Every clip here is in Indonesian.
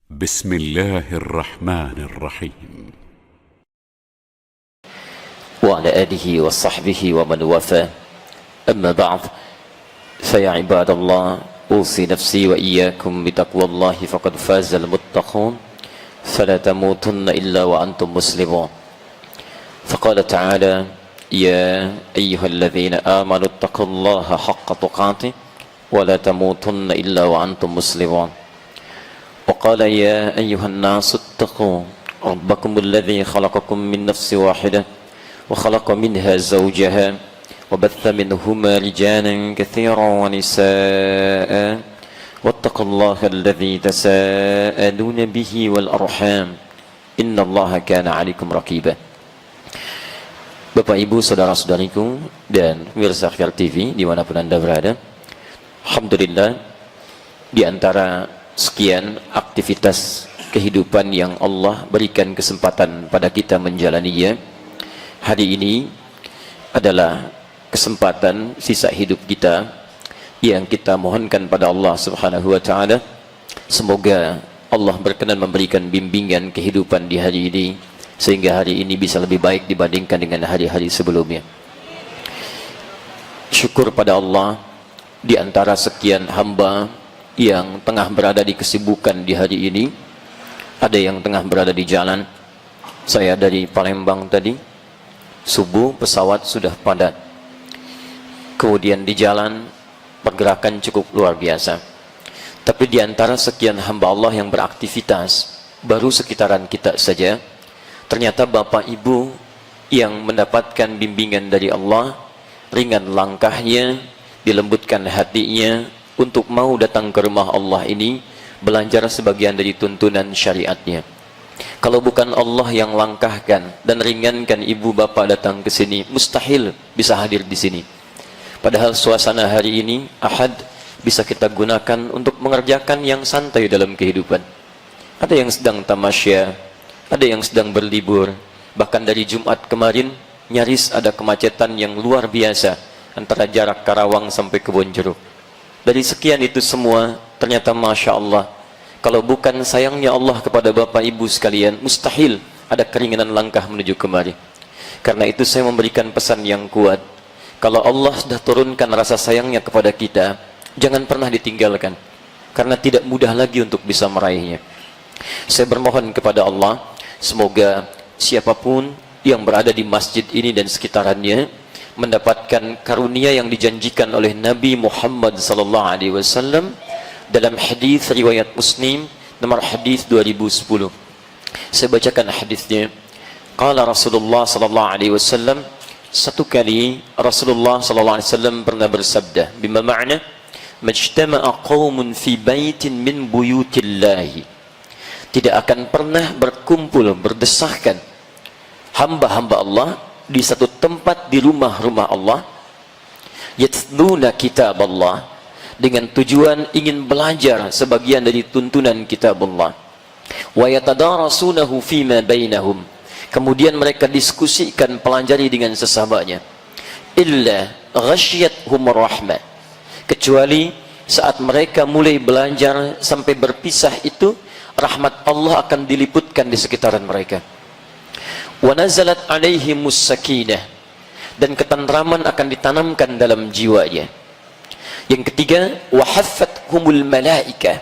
بسم الله الرحمن الرحيم. وعلى آله وصحبه ومن وفاه. أما بعد، فيا عباد الله، أوصي نفسي وإياكم بتقوى الله فقد فاز المتقون فلا تموتن إلا وأنتم مسلمون. فقال تعالى: يا أيها الذين آمنوا اتقوا الله حق تقاته ولا تموتن إلا وأنتم مسلمون. وقال: يا أيها الناس اتقوا ربكم الذي خلقكم من نفس واحدة وخلق منها زوجها وبث منهما رجالا كثيرا ونساء واتقوا الله الذي تساءلون به والأرحام إن الله كان عليكم رقيبا. Bapak Ibu, saudara-saudariku dan pemirsa Akhir TV dimanapun Anda berada, alhamdulillah, di antara sekian aktivitas kehidupan yang Allah berikan kesempatan pada kita menjalaninya, hari ini adalah kesempatan sisa hidup kita yang kita mohonkan pada Allah Subhanahu wa Ta'ala. Semoga Allah berkenan memberikan bimbingan kehidupan di hari ini, sehingga hari ini bisa lebih baik dibandingkan dengan hari-hari sebelumnya. Syukur pada Allah, di antara sekian hamba yang tengah berada di kesibukan di hari ini, ada yang tengah berada di jalan. Saya dari Palembang tadi, subuh pesawat sudah padat. Kemudian di jalan, pergerakan cukup luar biasa. Tapi di antara sekian hamba Allah yang beraktivitas, baru sekitaran kita saja, ternyata Bapak Ibu yang mendapatkan bimbingan dari Allah, ringan langkahnya, dilembutkan hatinya untuk mau datang ke rumah Allah ini, belajar sebagian dari tuntunan syariatnya. Kalau bukan Allah yang langkahkan dan ringankan ibu bapak datang ke sini, mustahil bisa hadir di sini. Padahal suasana hari ini, Ahad, bisa kita gunakan untuk mengerjakan yang santai dalam kehidupan. Ada yang sedang tamasya, ada yang sedang berlibur. Bahkan dari Jumat kemarin, nyaris ada kemacetan yang luar biasa antara jarak Karawang sampai Kebonjeruk. Dari sekian itu semua, ternyata Masya Allah, kalau bukan sayangnya Allah kepada Bapak Ibu sekalian, mustahil ada keringanan langkah menuju kemari. Karena itu saya memberikan pesan yang kuat. Kalau Allah sudah turunkan rasa sayangnya kepada kita, jangan pernah ditinggalkan, karena tidak mudah lagi untuk bisa meraihnya. Saya bermohon kepada Allah, semoga siapapun yang berada di masjid ini dan sekitarannya mendapatkan karunia yang dijanjikan oleh Nabi Muhammad SAW dalam hadis riwayat Muslim nomor hadis 2010. Saya bacakan hadisnya. Qala Rasulullah SAW, satu kali Rasulullah SAW pernah bersabda, bima ma'na majtama'a qaumun fi baitin min buyutillahi, tidak akan pernah berkumpul berdesahkan hamba-hamba Allah di satu tempat di rumah-rumah Allah, yatluna kitab Allah, dengan tujuan ingin belajar sebagian dari tuntunan kitab Allah, wa yatadarasunahu fima bainahum, kemudian mereka diskusikan, pelajari dengan sesamanya, illa ghasyiyatuhum rahmah, kecuali saat mereka mulai belajar sampai berpisah itu, rahmat Allah akan diliputkan di sekitaran mereka. Wa nazalat alaihimus sakinah, dan ketentraman akan ditanamkan dalam jiwanya. Yang ketiga, wa haffathumul malaikah,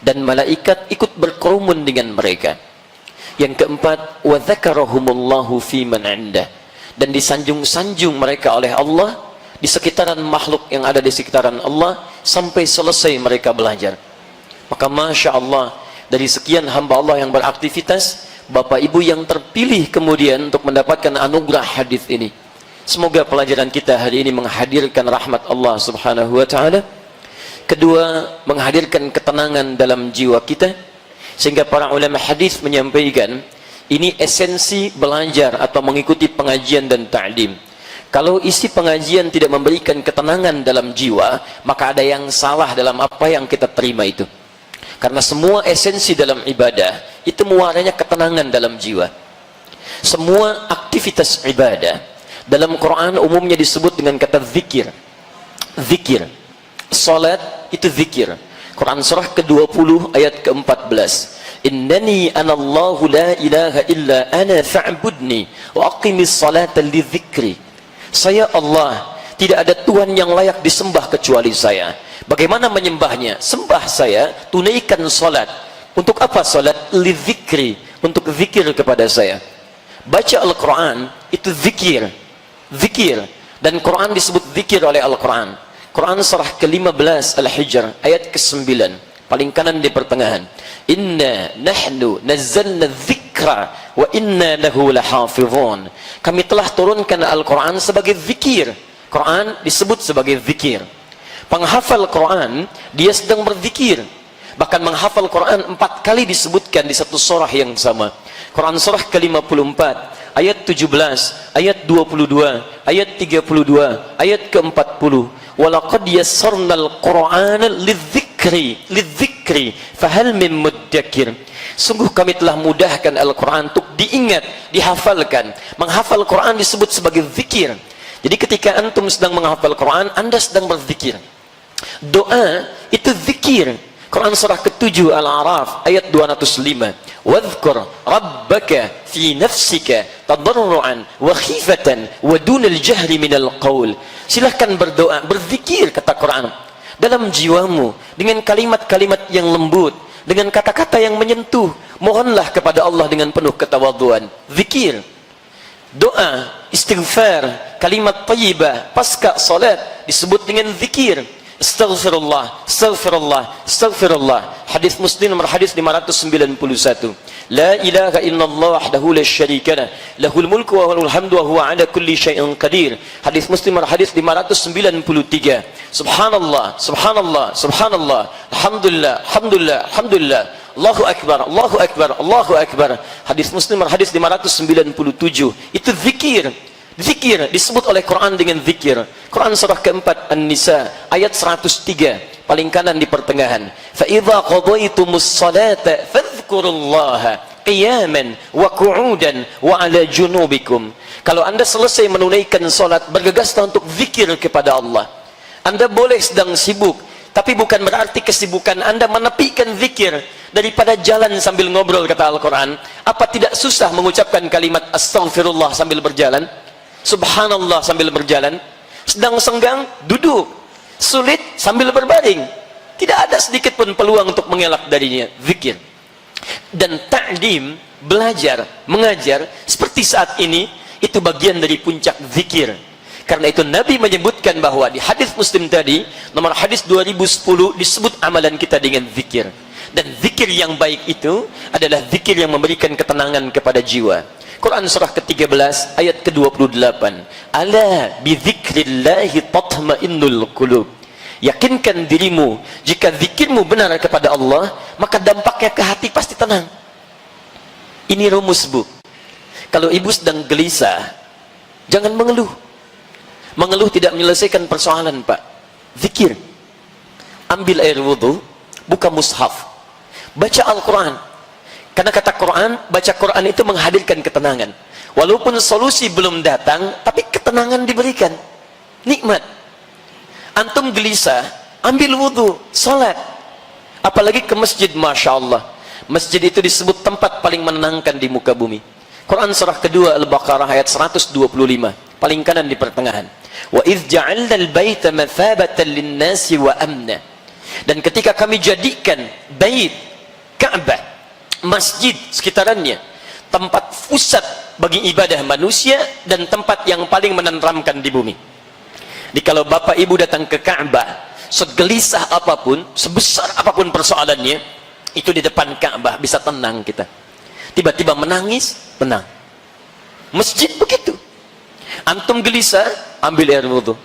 dan malaikat ikut berkerumun dengan mereka. Yang keempat, wa dzakarahumullahu fi man 'indah, dan disanjung-sanjung mereka oleh Allah di sekitaran makhluk yang ada di sekitaran Allah sampai selesai mereka belajar. Maka Masya Allah, dari sekian hamba Allah yang beraktivitas, Bapak Ibu yang terpilih kemudian untuk mendapatkan anugerah hadis ini. Semoga pelajaran kita hari ini menghadirkan rahmat Allah Subhanahu wa Ta'ala. Kedua, menghadirkan ketenangan dalam jiwa kita, sehingga para ulama hadis menyampaikan ini esensi belajar atau mengikuti pengajian dan ta'lim. Kalau isi pengajian tidak memberikan ketenangan dalam jiwa, maka ada yang salah dalam apa yang kita terima itu. Karena semua esensi dalam ibadah itu muaranya ketenangan dalam jiwa. Semua aktivitas ibadah dalam Quran umumnya disebut dengan kata zikir. Zikir. Salat itu zikir. Quran surah ke-20 ayat ke-14. innani anallahu la ilaha illa ana fa'budni wa aqimis salata li dzikri. Saya Allah, tidak ada Tuhan yang layak disembah kecuali saya. Bagaimana menyembahnya? Sembah saya, tunaikan salat. Untuk apa salat? Li dzikri, untuk zikir kepada saya. Baca Al-Quran itu zikir, zikir, dan Quran disebut zikir oleh Al-Quran. Quran surah ke-15 Al-Hijr ayat ke-9, paling kanan di pertengahan. Inna nahnu nazzalna dzikra wa inna lahu lahafizun. Kami telah turunkan Al-Quran sebagai zikir. Quran disebut sebagai zikir. Penghafal Quran dia sedang berzikir. Bahkan menghafal Quran 4 kali disebutkan di satu surah yang sama. Quran surah ke-54 ayat 17, ayat 22, ayat 32, ayat ke-40. Walaqad yassarnal Qur'ana lidzikri fahal min muddakir. Sungguh kami telah mudahkan Al-Quran untuk diingat, dihafalkan. Menghafal Quran disebut sebagai zikir. Jadi ketika antum sedang menghafal Quran, anda sedang berzikir. Doa itu zikir. Quran surah ke-7 Al-A'raf ayat 205. Wadhkur rabbaka fi nafsika tadarruan wa khifatan wa dunal jahri minal qaul. Silahkan berdoa, berzikir, kata Quran, dalam jiwamu dengan kalimat-kalimat yang lembut, dengan kata-kata yang menyentuh. Mohonlah kepada Allah dengan penuh ketawadhuan. Zikir, doa, istighfar, kalimat thayyibah pasca salat disebut dengan zikir. Astaghfirullah, astaghfirullah, astaghfirullah. Hadis Muslim nomor hadis 591. La ilaha illallah wahdahu la syarika lah, lahul mulku wa lahul hamdu wa huwa ala kulli syai'in qadir. Hadis Muslim nomor hadis 593. Subhanallah, subhanallah, subhanallah, alhamdulillah, alhamdulillah, alhamdulillah, Allahu akbar, Allahu akbar, Allahu akbar. Hadis Muslim nomor hadis 597. Itu zikir. Zikir disebut oleh Quran dengan zikir. Quran surah keempat An-Nisa ayat 103, paling kanan di pertengahan. Fa idza qadaytumus salata fadhkurullaha qiyaman wa qu'udan wa 'ala junubikum. Kalau anda selesai menunaikan salat, bergegaslah untuk zikir kepada Allah. Anda boleh sedang sibuk, tapi bukan berarti kesibukan anda menepikan zikir. Daripada jalan sambil ngobrol, kata Al-Quran, apa tidak susah mengucapkan kalimat astaghfirullah sambil berjalan? Subhanallah sambil berjalan. Sedang senggang, duduk. Sulit, sambil berbaring. Tidak ada sedikit pun peluang untuk mengelak darinya. Zikir. Dan ta'lim, belajar, mengajar seperti saat ini, itu bagian dari puncak zikir. Karena itu Nabi menyebutkan bahwa di hadis Muslim tadi, nomor hadis 2010, disebut amalan kita dengan zikir. Dan zikir yang baik itu adalah zikir yang memberikan ketenangan kepada jiwa. Quran surah ke-13 ayat ke-28. Ala bidzikrillahi tatma'innul qulub. Yakinkan dirimu, jika zikirmu benar kepada Allah, maka dampaknya ke hati pasti tenang. Ini rumus, Bu. Kalau ibu sedang gelisah, jangan mengeluh. Mengeluh tidak menyelesaikan persoalan, Pak. Zikir. Ambil air wudu, buka mushaf, baca Al-Quran. Karena kata Quran, baca Quran itu menghadirkan ketenangan. Walaupun solusi belum datang, tapi ketenangan diberikan. Nikmat. Antum gelisah, ambil wudhu, salat. Apalagi ke masjid, Masya Allah. Masjid itu disebut tempat paling menenangkan di muka bumi. Quran surah kedua Al-Baqarah ayat 125, paling kanan di pertengahan. Wa idh ja'alna al-baita mathabatan lin-nasi wa amna. Dan ketika kami jadikan bait Ka'bah, masjid sekitarannya, tempat pusat bagi ibadah manusia dan tempat yang paling menenteramkan di bumi. Jadi kalau bapak ibu datang ke Ka'bah, segelisah apapun, sebesar apapun persoalannya, itu di depan Ka'bah bisa tenang kita. Tiba-tiba menangis, tenang. Masjid begitu. Antum gelisah, ambil air wudu,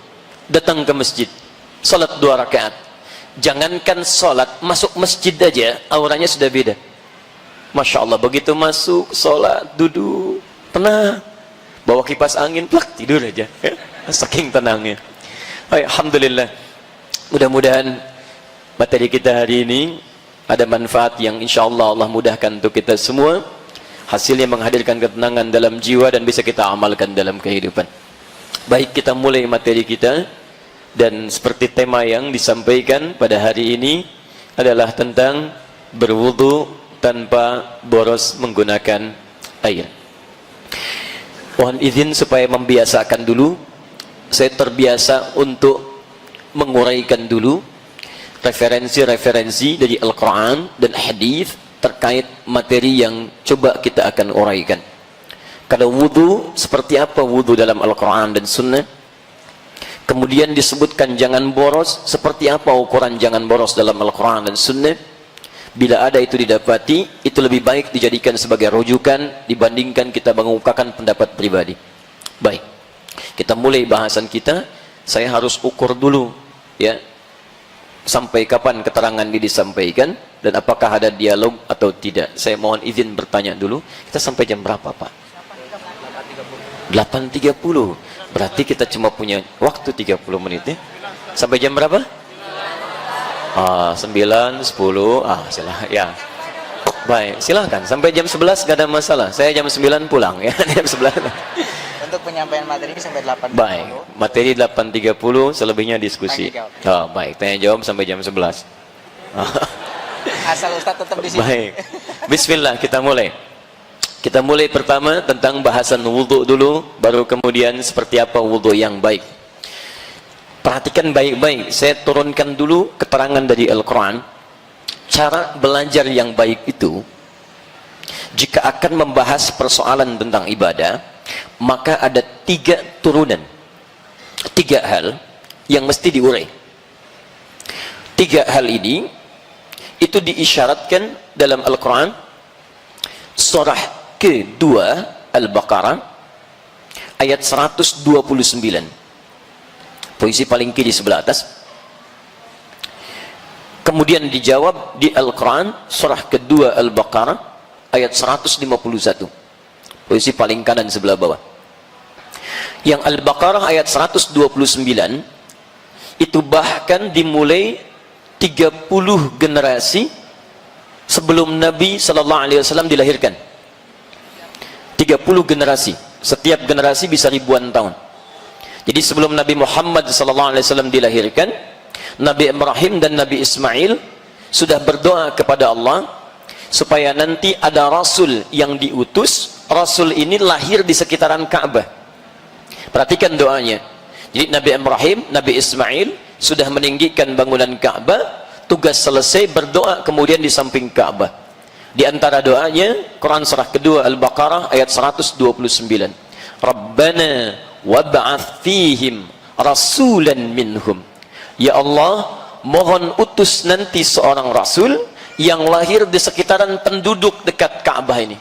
datang ke masjid, salat 2 rakaat. Jangankan salat, masuk masjid aja auranya sudah beda. Masya Allah, begitu masuk, sholat, duduk, tenang, bawa kipas angin, plak, tidur aja. Saking tenangnya. Alhamdulillah. Mudah-mudahan materi kita hari ini ada manfaat yang insya Allah Allah mudahkan untuk kita semua. Hasilnya menghadirkan ketenangan dalam jiwa dan bisa kita amalkan dalam kehidupan. Baik, kita mulai materi kita. Dan seperti tema yang disampaikan pada hari ini adalah tentang berwudu tanpa boros menggunakan air. Mohon izin supaya membiasakan dulu, saya terbiasa untuk menguraikan dulu referensi-referensi dari Al-Quran dan hadis terkait materi yang coba kita akan uraikan. Kalau wudu, seperti apa wudu dalam Al-Quran dan Sunnah? Kemudian disebutkan jangan boros, seperti apa ukuran jangan boros dalam Al-Quran dan Sunnah? Bila ada itu didapati, itu lebih baik dijadikan sebagai rujukan dibandingkan kita mengungkapkan pendapat pribadi. Baik, kita mulai bahasan kita. Saya harus ukur dulu, ya, sampai kapan keterangan ini disampaikan dan apakah ada dialog atau tidak. Saya mohon izin bertanya dulu. Kita sampai jam berapa, Pak? 8.30. Berarti kita cuma punya waktu 30 menit ya. Sampai jam berapa? 9, 10. Salah ya. Baik, silakan. Sampai jam 11 gak ada masalah. Saya jam 9 pulang ya. Jam 11. Untuk penyampaian materi sampai 8.30. Baik, materi 8.30, selebihnya diskusi. Baik, tanya jawab sampai jam 11. Asal Ustaz tetap di sini. Baik. Bismillah, kita mulai. Kita mulai pertama tentang bahasan wudhu dulu, baru kemudian seperti apa wudhu yang baik. Perhatikan baik-baik, saya turunkan dulu keterangan dari Al-Quran. Cara belajar yang baik itu, jika akan membahas persoalan tentang ibadah, maka ada 3 turunan, 3 hal yang mesti diurai. 3 hal ini itu diisyaratkan dalam Al-Quran surah kedua Al-Baqarah ayat 129, posisi paling kiri sebelah atas. Kemudian dijawab di Al-Quran surah kedua Al-Baqarah ayat 151, posisi paling kanan sebelah bawah. Yang Al-Baqarah ayat 129 itu bahkan dimulai 30 generasi sebelum Nabi SAW dilahirkan. 30 generasi, setiap generasi bisa ribuan tahun. Jadi sebelum Nabi Muhammad SAW dilahirkan, Nabi Ibrahim dan Nabi Ismail sudah berdoa kepada Allah supaya nanti ada Rasul yang diutus. Rasul ini lahir di sekitaran Ka'bah. Perhatikan doanya. Jadi Nabi Ibrahim, Nabi Ismail sudah meninggikan bangunan Ka'bah, tugas selesai, berdoa kemudian di samping Ka'bah. Di antara doanya, Quran surah kedua Al-Baqarah ayat 129. Rabbana wab'ath fihim rasulan minhum. Ya Allah, mohon utus nanti seorang rasul yang lahir di sekitaran penduduk dekat Ka'bah ini.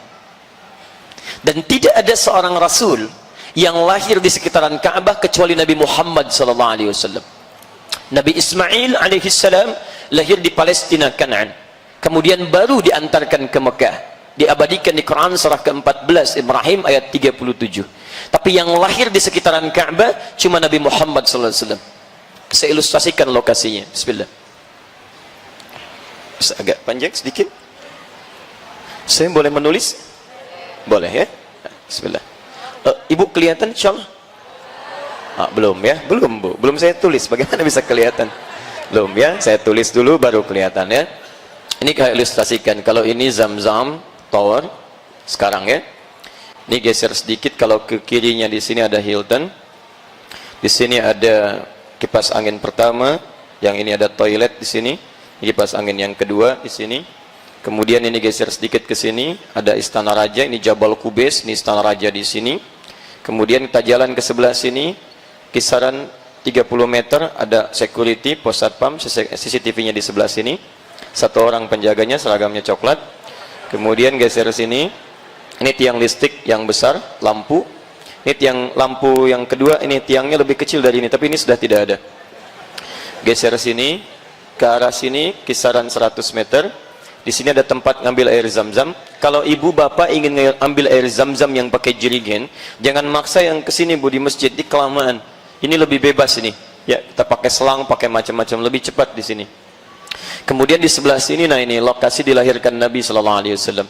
Dan tidak ada seorang rasul yang lahir di sekitaran Ka'bah kecuali Nabi Muhammad SAW. Nabi Ismail alaihissalam lahir di Palestina, Kanaan. Kemudian baru diantarkan ke Mekah, diabadikan di Quran surah ke-14 Ibrahim ayat 37. Tapi yang lahir di sekitaran Ka'bah cuma Nabi Muhammad SAW. Saya ilustrasikan lokasinya. Bismillah. Bisa agak panjang sedikit. Saya boleh menulis? Boleh ya. Bismillah. Ibu kelihatan insyaallah? Belum ya, belum Bu. Belum saya tulis. Bagaimana bisa kelihatan? Belum ya. Saya tulis dulu baru kelihatan ya. Ini saya ilustrasikan. Kalau ini Zamzam Tower sekarang ya. Ini geser sedikit. Kalau ke kirinya di sini ada Hilton. Di sini ada kipas angin pertama. Yang ini ada toilet di sini. Kipas angin yang kedua di sini. Kemudian ini geser sedikit ke sini. Ada Istana Raja. Ini Jabal Qubais. Ini Istana Raja di sini. Kemudian kita jalan ke sebelah sini. Kisaran 30 meter ada security, pos satpam, CCTV-nya di sebelah sini. Satu orang penjaganya, seragamnya coklat. Kemudian geser sini. Ini tiang listrik yang besar, lampu. Ini tiang lampu yang kedua, ini tiangnya lebih kecil dari ini, tapi ini sudah tidak ada. Geser sini, ke arah sini, kisaran 100 meter. Di sini ada tempat ngambil air zam-zam. Kalau ibu bapak ingin ambil air zam-zam yang pakai jerigen, jangan maksa yang kesini Bu, di masjid, di kelamaan. Ini lebih bebas ini. Ya, kita pakai selang, pakai macam-macam, lebih cepat di sini. Kemudian di sebelah sini, nah ini lokasi dilahirkan Nabi SAW.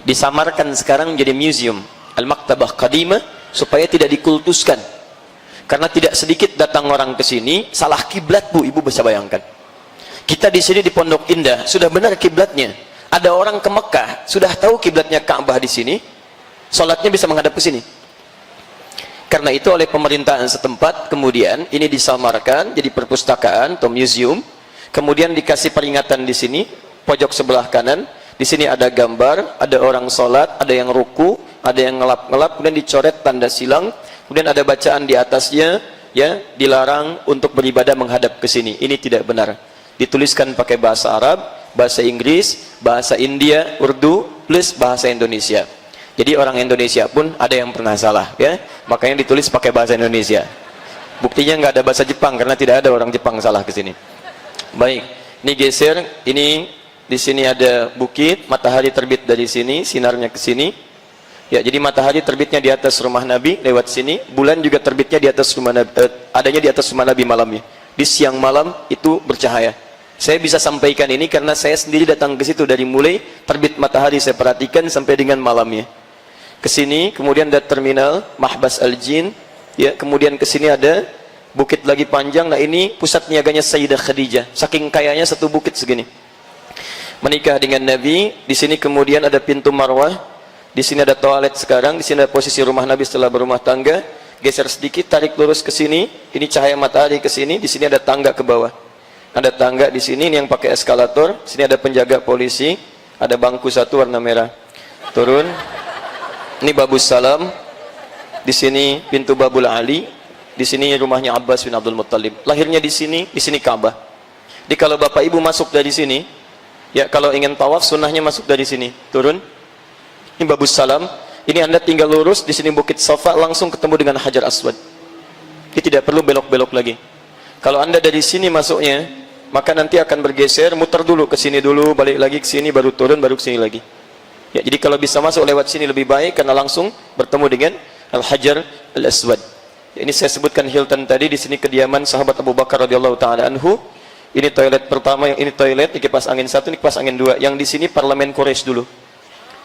Disamarkan sekarang menjadi museum Al-Maktabah Qadimah supaya tidak dikultuskan. Karena tidak sedikit datang orang ke sini salah kiblat Bu, ibu bisa bayangkan. Kita di sini di Pondok Indah sudah benar kiblatnya, Ada orang ke Mekah, sudah tahu kiblatnya Ka'bah di sini, sholatnya bisa menghadap ke sini. Karena itu oleh pemerintahan setempat, kemudian ini disamarkan jadi perpustakaan atau museum, kemudian dikasih peringatan di sini, pojok sebelah kanan, di sini ada gambar, ada orang sholat, ada yang ruku, ada yang ngelap-ngelap, kemudian dicoret tanda silang, kemudian ada bacaan di atasnya, ya, dilarang untuk beribadah menghadap ke sini. Ini tidak benar. Dituliskan pakai bahasa Arab, bahasa Inggris, bahasa India, Urdu, plus bahasa Indonesia. Jadi orang Indonesia pun ada yang pernah salah, ya. Makanya ditulis pakai bahasa Indonesia. Buktinya nggak ada bahasa Jepang karena tidak ada orang Jepang salah ke sini. Baik, ini geser, ini di sini ada bukit, matahari terbit dari sini, sinarnya ke sini. Ya, jadi matahari terbitnya di atas rumah Nabi lewat sini, bulan juga terbitnya di atas rumah Nabi, adanya di atas rumah Nabi malamnya. Di siang malam itu bercahaya. Saya bisa sampaikan ini karena saya sendiri datang ke situ dari mulai terbit matahari saya perhatikan sampai dengan malamnya. Ke sini kemudian ada terminal Mahbas Al-Jin, ya, kemudian ke sini ada bukit lagi panjang. Nah, ini pusat niaganya Sayyidah Khadijah. Saking kayanya satu bukit segini. Menikah dengan Nabi, di sini kemudian ada pintu Marwah, di sini ada toilet sekarang, di sini ada posisi rumah Nabi setelah berumah tangga. Geser sedikit, tarik lurus ke sini, ini cahaya matahari ke sini, di sini ada tangga ke bawah. Ada tangga di sini, ini yang pakai eskalator, di sini ada penjaga polisi, ada bangku satu warna merah. Turun. Ini Babus Salam. Di sini pintu Babul Ali, di sini rumahnya Abbas bin Abdul Muttalib. Lahirnya di sini Ka'bah. Jadi kalau Bapak Ibu masuk dari sini, ya, kalau ingin tawaf sunnahnya masuk dari sini, turun. Ini Babus Salam. Ini Anda tinggal lurus, di sini Bukit Safa, langsung ketemu dengan Hajar Aswad. Ini tidak perlu belok-belok lagi. Kalau Anda dari sini masuknya, maka nanti akan bergeser, muter dulu ke sini dulu, balik lagi ke sini, baru turun, baru ke sini lagi. Ya, jadi kalau bisa masuk lewat sini lebih baik karena langsung bertemu dengan Al-Hajar Al-Aswad. Ya, ini saya sebutkan Hilton tadi, di sini kediaman sahabat Abu Bakar radhiyallahu taala anhu. Ini toilet pertama, yang ini toilet, ini kipas angin satu, ini kipas angin dua. Yang di sini parlemen Quraisy dulu.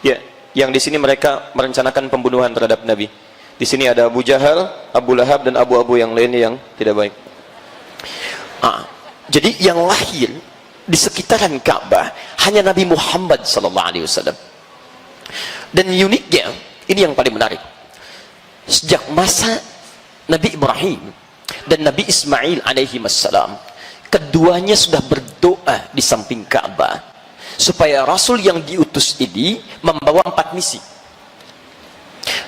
Ya, yang di sini mereka merencanakan pembunuhan terhadap Nabi. Di sini ada Abu Jahal, Abu Lahab dan abu-abu yang lainnya yang tidak baik. Jadi yang lahir di sekitaran Ka'bah hanya Nabi Muhammad sallallahu alaihi wasallam. Dan uniknya, ini yang paling menarik. Sejak masa Nabi Ibrahim dan Nabi Ismail alaihi wassalam, keduanya sudah berdoa di samping Ka'bah supaya Rasul yang diutus ini membawa 4 misi.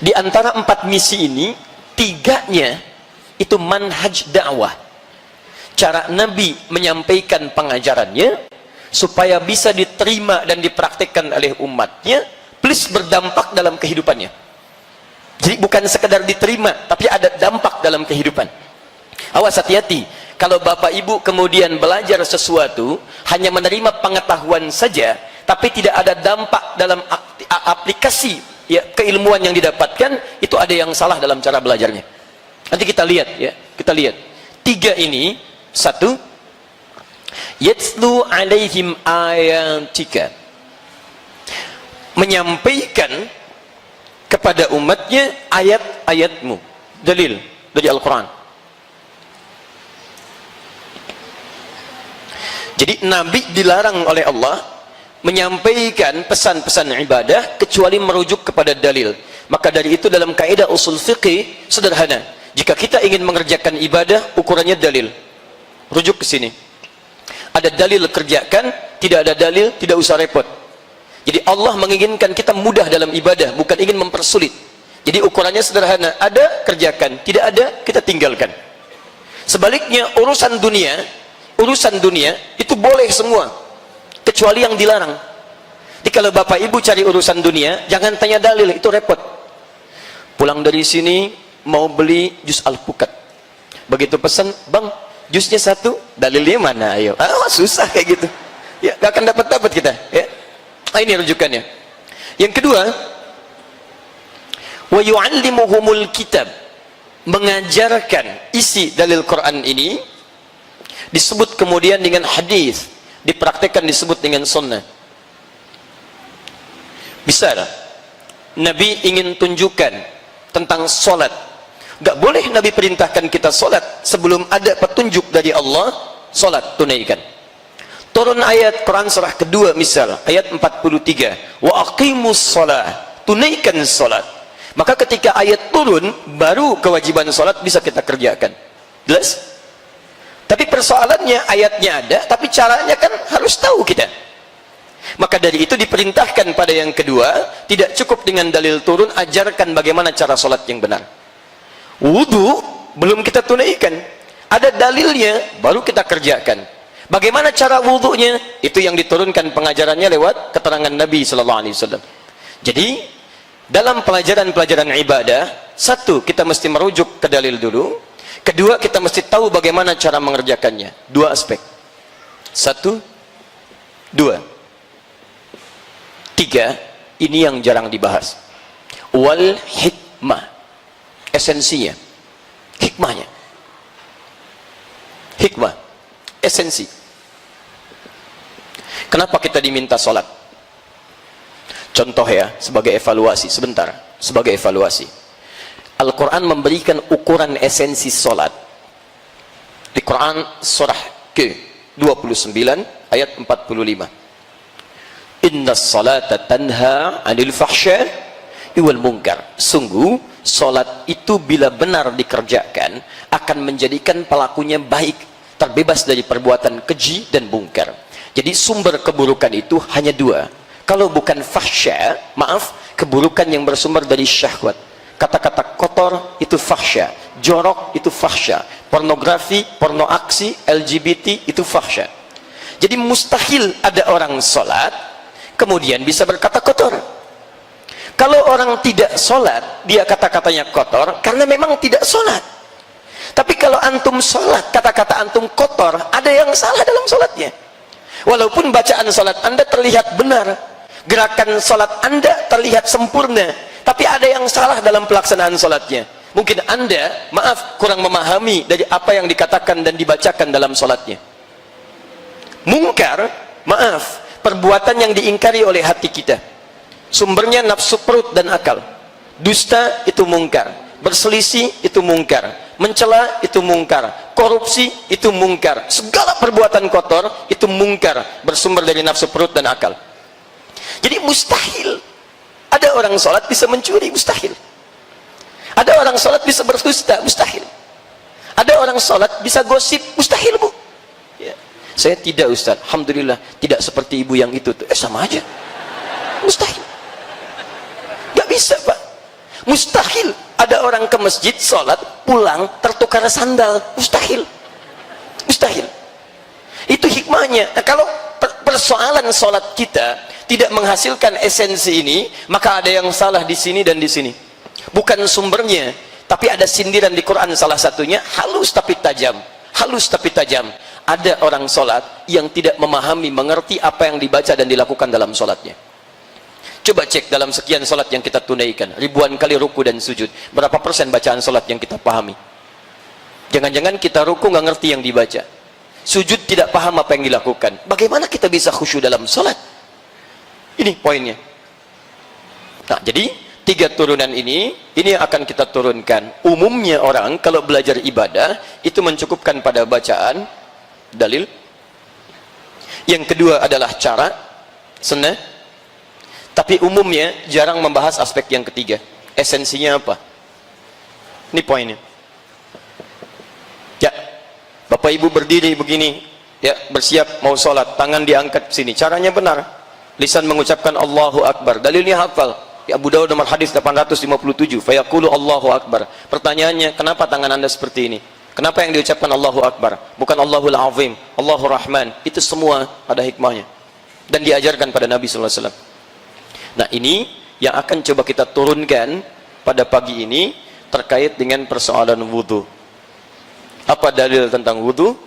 Di antara 4 misi ini, 3-nya itu manhaj dakwah. Cara Nabi menyampaikan pengajarannya supaya bisa diterima dan dipraktikkan oleh umatnya, plus berdampak dalam kehidupannya. Jadi bukan sekedar diterima, tapi ada dampak dalam kehidupan. Awas, hati-hati. Kalau Bapak Ibu kemudian belajar sesuatu, hanya menerima pengetahuan saja, tapi tidak ada dampak dalam aplikasi, ya, keilmuan yang didapatkan, itu ada yang salah dalam cara belajarnya. Nanti kita lihat, ya, kita lihat. 3 ini, 1, yatslu alaihim ayatika, menyampaikan kepada umatnya ayat-ayatmu, dalil dari Al-Quran. Jadi Nabi dilarang oleh Allah menyampaikan pesan-pesan ibadah kecuali merujuk kepada dalil. Maka dari itu dalam kaidah usul fiqih sederhana, jika kita ingin mengerjakan ibadah, ukurannya dalil, rujuk ke sini. Ada dalil, kerjakan, tidak ada dalil, tidak usah repot. Jadi Allah menginginkan kita mudah dalam ibadah, bukan ingin mempersulit. Jadi ukurannya sederhana, ada, kerjakan, tidak ada, kita tinggalkan. Sebaliknya urusan dunia itu boleh semua, kecuali yang dilarang. Jadi kalau Bapak Ibu cari urusan dunia, jangan tanya dalil, itu repot. Pulang dari sini mau beli jus alpukat, begitu pesan, bang jusnya 1, dalilnya mana, ayo. Susah kayak gitu, ya, gak akan dapat kita, ya. Ini rujukannya. Yang kedua, wa yu'allimuhumul kitab, mengajarkan isi dalil Quran ini, disebut kemudian dengan hadis, dipraktekkan disebut dengan sunnah. Bisa lah Nabi ingin tunjukkan tentang solat, gak boleh Nabi perintahkan kita solat sebelum ada petunjuk dari Allah, solat tunaikan. Turun ayat Quran surah kedua misal ayat 43, wa aqimus shalah, tunaikan salat. Maka ketika ayat turun baru kewajiban salat bisa kita kerjakan. Jelas? Tapi persoalannya ayatnya ada, tapi caranya kan harus tahu kita. Maka dari itu diperintahkan pada yang kedua, tidak cukup dengan dalil turun, ajarkan bagaimana cara salat yang benar. Wudu belum kita tunaikan, ada dalilnya baru kita kerjakan. Bagaimana cara wudunya? Itu yang diturunkan pengajarannya lewat keterangan Nabi sallallahu alaihi wasallam. Jadi dalam pelajaran-pelajaran ibadah, satu, kita mesti merujuk ke dalil dulu. Kedua, kita mesti tahu bagaimana cara mengerjakannya. Dua aspek. Satu, dua. Tiga, ini yang jarang dibahas. Wal hikmah. Esensinya. Hikmahnya. Hikmah. Esensi. Kenapa kita diminta sholat? Contoh ya, sebagai evaluasi, sebentar, sebagai evaluasi. Al-Quran memberikan ukuran esensi solat. Di Quran surah ke-29 ayat 45. Inna salata tanha anil fahsya'i wal munkar. Sungguh, solat itu bila benar dikerjakan, akan menjadikan pelakunya baik, terbebas dari perbuatan keji dan mungkar. Jadi sumber keburukan itu hanya dua. Kalau bukan fahsya, maaf, keburukan yang bersumber dari syahwat. Kata-kata kotor itu fahsya, jorok itu fahsya, pornografi, porno aksi, LGBT itu fahsya. Jadi mustahil ada orang sholat kemudian bisa berkata kotor. Kalau orang tidak sholat, dia kata-katanya kotor karena memang tidak sholat. Tapi kalau antum sholat, kata-kata antum kotor, ada yang salah dalam sholatnya. Walaupun bacaan sholat Anda terlihat benar, gerakan sholat Anda terlihat sempurna, tapi ada yang salah dalam pelaksanaan sholatnya. Mungkin Anda, maaf, kurang memahami dari apa yang dikatakan dan dibacakan dalam sholatnya. Mungkar, maaf, perbuatan yang diingkari oleh hati kita. Sumbernya nafsu perut dan akal. Dusta itu mungkar, berselisih itu mungkar, mencela itu mungkar, korupsi itu mungkar, segala perbuatan kotor itu mungkar, bersumber dari nafsu perut dan akal. Jadi mustahil ada orang sholat bisa mencuri, mustahil. Ada orang sholat bisa berdusta, mustahil. Ada orang sholat bisa gosip, mustahil, Bu. Ya. Saya tidak, Ustaz, alhamdulillah tidak seperti ibu yang itu. Sama aja, mustahil. Gak bisa, Pak. Mustahil ada orang ke masjid sholat pulang tertukar sandal, mustahil. Mustahil. Itu hikmahnya. Nah, kalau persoalan sholat kita tidak menghasilkan esensi ini, maka ada yang salah di sini dan di sini. Bukan sumbernya, tapi ada sindiran di Quran, salah satunya halus tapi tajam. Halus tapi tajam. Ada orang sholat yang tidak memahami, mengerti apa yang dibaca dan dilakukan dalam sholatnya. Coba cek dalam sekian sholat yang kita tunaikan, ribuan kali ruku dan sujud, berapa persen bacaan sholat yang kita pahami? Jangan-jangan kita ruku nggak ngerti yang dibaca, sujud tidak paham apa yang dilakukan. Bagaimana kita bisa khusyuk dalam sholat? Ini poinnya. Nah, jadi tiga turunan ini yang akan kita turunkan. Umumnya orang kalau belajar ibadah itu mencukupkan pada bacaan, dalil. Yang kedua adalah cara, sunnah. Tapi umumnya jarang membahas aspek yang ketiga. Esensinya apa? Ini poinnya. Ya, Bapak Ibu berdiri begini, ya, bersiap mau sholat, tangan diangkat sini. Caranya benar. Lisan mengucapkan Allahu Akbar. Dalilnya hafal. Ya, Abu Dawud nomor hadis 857. Fayaqulu Allahu Akbar. Pertanyaannya, kenapa tangan Anda seperti ini? Kenapa yang diucapkan Allahu Akbar? Bukan Allahul Azim, Allahur Rahman. Itu semua ada hikmahnya. Dan diajarkan pada Nabi sallallahu alaihi wasallam. Nah, ini yang akan coba kita turunkan pada pagi ini terkait dengan persoalan wudhu. Apa dalil tentang wudhu?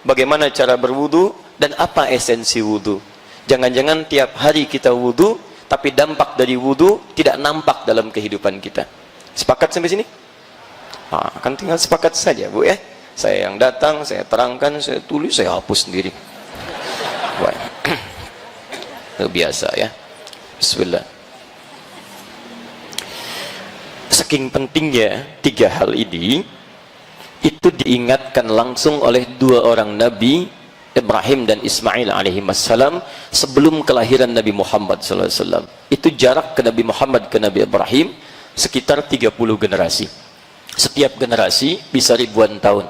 Bagaimana cara berwudhu? Dan apa esensi wudhu? Jangan-jangan tiap hari kita wudhu, tapi dampak dari wudhu tidak nampak dalam kehidupan kita. Sepakat sampai sini? Nah, akan tinggal sepakat saja, Bu, ya. Saya yang datang, saya terangkan, saya tulis, saya hapus sendiri. Biasa, ya. Bismillah. Saking pentingnya tiga hal ini, itu diingatkan langsung oleh dua orang nabi Ibrahim dan Ismail alaihi wassalam sebelum kelahiran Nabi Muhammad sallallahu alaihi wasallam. Itu jarak ke Nabi Muhammad ke Nabi Ibrahim sekitar 30 generasi. Setiap generasi bisa ribuan tahun.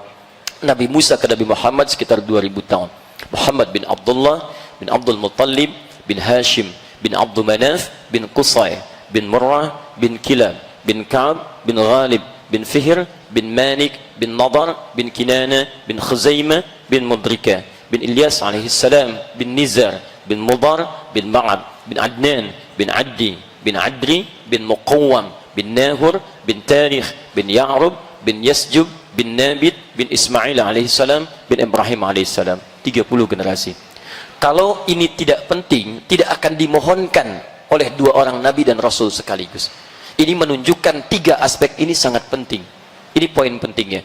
Nabi Musa ke Nabi Muhammad sekitar 2000 tahun. Muhammad bin Abdullah bin Abdul Muttalib bin Hashim bin Abdul Manaf bin Qusay bin Murrah bin Kilab bin Ka'ab bin Ghalib bin Fihr bin Manik bin Nadar bin Kinana bin Khuzaimah bin Mudrika bin Ilyas alaihi salam bin Nizar bin Mudar bin Ma'ab bin Adnan bin Addi bin Adri bin Muqawwam bin Nahur bin Tarikh bin Ya'rub bin Yasjub bin Nabit bin Ismail alaihi salam bin Ibrahim alaihi salam. 30 generasi. Kalau ini tidak penting, tidak akan dimohonkan oleh dua orang nabi dan rasul sekaligus. Ini menunjukkan 3 aspek ini sangat penting. Ini poin pentingnya.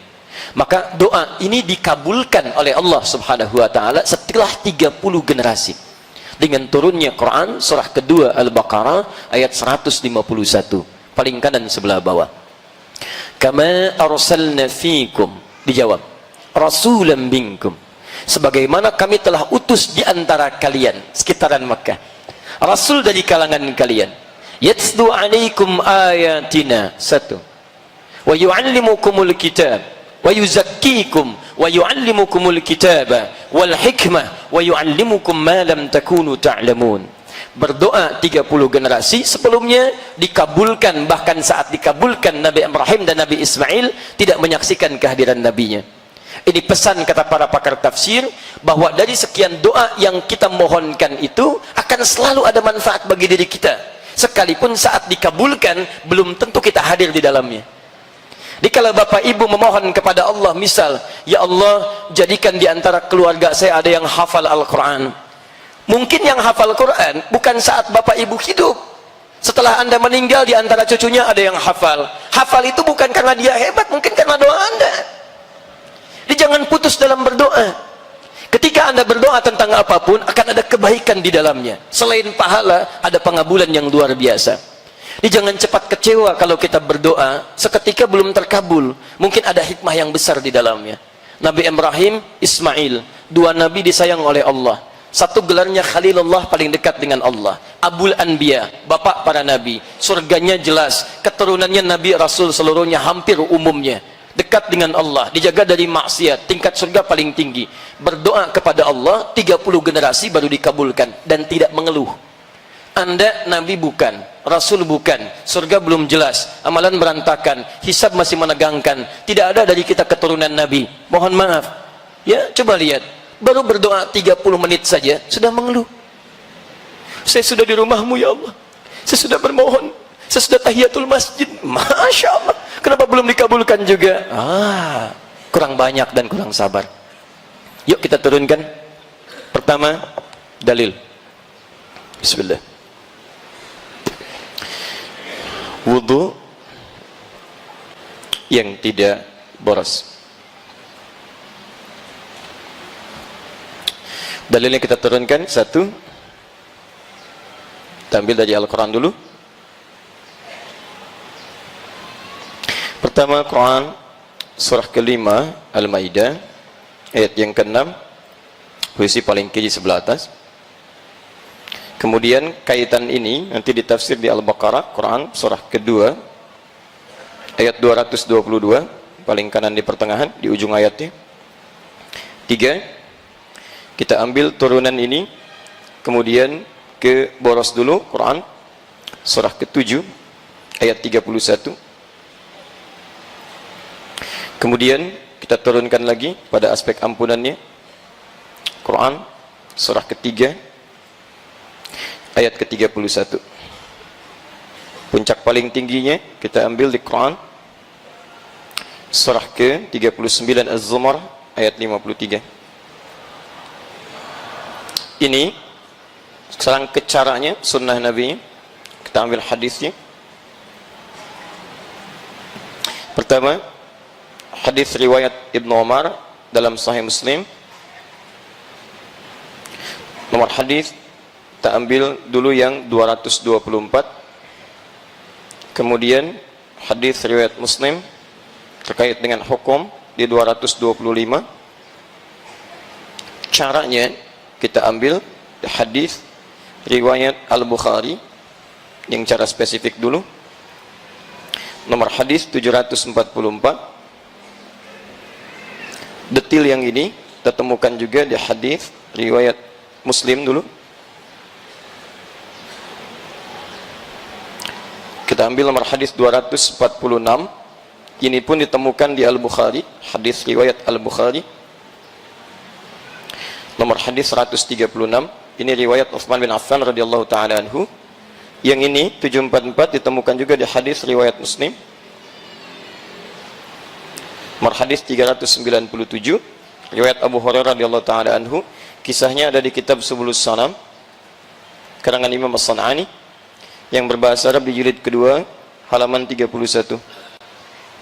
Maka doa ini dikabulkan oleh Allah Subhanahu wa taala setelah 30 generasi. Dengan turunnya Quran surah kedua Al-Baqarah ayat 151, paling kanan sebelah bawah. Kama arsalna fikum, dijawab, rasulan minkum. Sebagaimana kami telah utus di antara kalian, sekitaran Makkah, rasul dari kalangan kalian. Yatslu alaikum ayatina, 1. Wa yu'allimukumul kitab wa yuzakkikum wa yu'allimukumul kitaba wal hikmah wa yu'allimukum ma lam takunu ta'lamun. Berdoa 30 generasi sebelumnya dikabulkan, bahkan saat dikabulkan Nabi Ibrahim dan Nabi Ismail tidak menyaksikan kehadiran nabinya. Ini pesan kata para pakar tafsir bahwa dari sekian doa yang kita mohonkan itu akan selalu ada manfaat bagi diri kita, sekalipun saat dikabulkan belum tentu kita hadir di dalamnya. Dikala bapak ibu memohon kepada Allah, misal, ya Allah jadikan di antara keluarga saya ada yang hafal Al-Quran. Mungkin yang hafal Quran bukan saat bapak ibu hidup. Setelah anda meninggal di antara cucunya ada yang hafal. Hafal itu bukan karena dia hebat, mungkin karena doa anda. Jadi jangan putus dalam berdoa. Ketika anda berdoa tentang apapun akan ada kebaikan di dalamnya. Selain pahala ada pengabulan yang luar biasa. Jadi jangan cepat kecewa kalau kita berdoa seketika belum terkabul. Mungkin ada hikmah yang besar di dalamnya. Nabi Ibrahim, Ismail, 2 nabi disayang oleh Allah. Satu gelarnya Khalilullah, paling dekat dengan Allah. Abul Anbiya, bapak para nabi. Surganya jelas, keturunannya nabi rasul seluruhnya hampir umumnya dekat dengan Allah, dijaga dari maksiat, tingkat surga paling tinggi. Berdoa kepada Allah 30 generasi baru dikabulkan dan tidak mengeluh. Anda nabi bukan, rasul bukan, surga belum jelas, amalan berantakan, hisab masih menegangkan, tidak ada dari kita keturunan nabi. Mohon maaf. Ya, coba lihat, baru berdoa 30 menit saja sudah mengeluh. Saya sudah di rumahmu ya Allah, saya sudah bermohon, saya sudah tahiyatul masjid, Masya Allah, kenapa belum dikabulkan juga? Kurang banyak dan kurang sabar. Yuk kita turunkan. Pertama, dalil. Bismillah. Wudu yang tidak boros. Dalilnya kita turunkan. 1, kita ambil dari Al-Quran dulu. Pertama, Quran surah ke-5 Al-Maidah ayat yang ke-6, posisi paling kiri sebelah atas. Kemudian kaitan ini nanti ditafsir di Al-Baqarah, Quran surah kedua ayat 222, paling kanan di pertengahan di ujung ayatnya. 3, kita ambil turunan ini kemudian ke boros dulu, Quran surah ke-7 ayat 31. Kemudian kita turunkan lagi pada aspek ampunannya, Quran surah ketiga ayat ke-31. Puncak paling tingginya kita ambil di Quran surah ke-39 Az-Zumar ayat 53. Ini sekarang ke caranya, sunnah Nabi. Kita ambil hadisnya. Pertama, hadis riwayat Ibnu Umar dalam Sahih Muslim. Nomor hadis kita ambil dulu yang 224. Kemudian hadis riwayat Muslim terkait dengan hukum di 225. Caranya kita ambil hadis riwayat Al-Bukhari yang cara spesifik dulu. Nomor hadis 744. Detil yang ini kita temukan juga di hadis riwayat Muslim dulu. Kita ambil nomor hadis 246. Ini pun ditemukan di Al-Bukhari, hadis riwayat Al-Bukhari. Nomor hadis 136. Ini riwayat Utsman bin Affan radhiyallahu taala anhu. Yang ini 744 ditemukan juga di hadis riwayat Muslim. Nomor hadis 397 riwayat Abu Hurairah radhiyallahu taala anhu. Kisahnya ada di kitab Subulus Salam karangan Imam As-San'ani yang berbahasa Arab di jilid kedua halaman 31.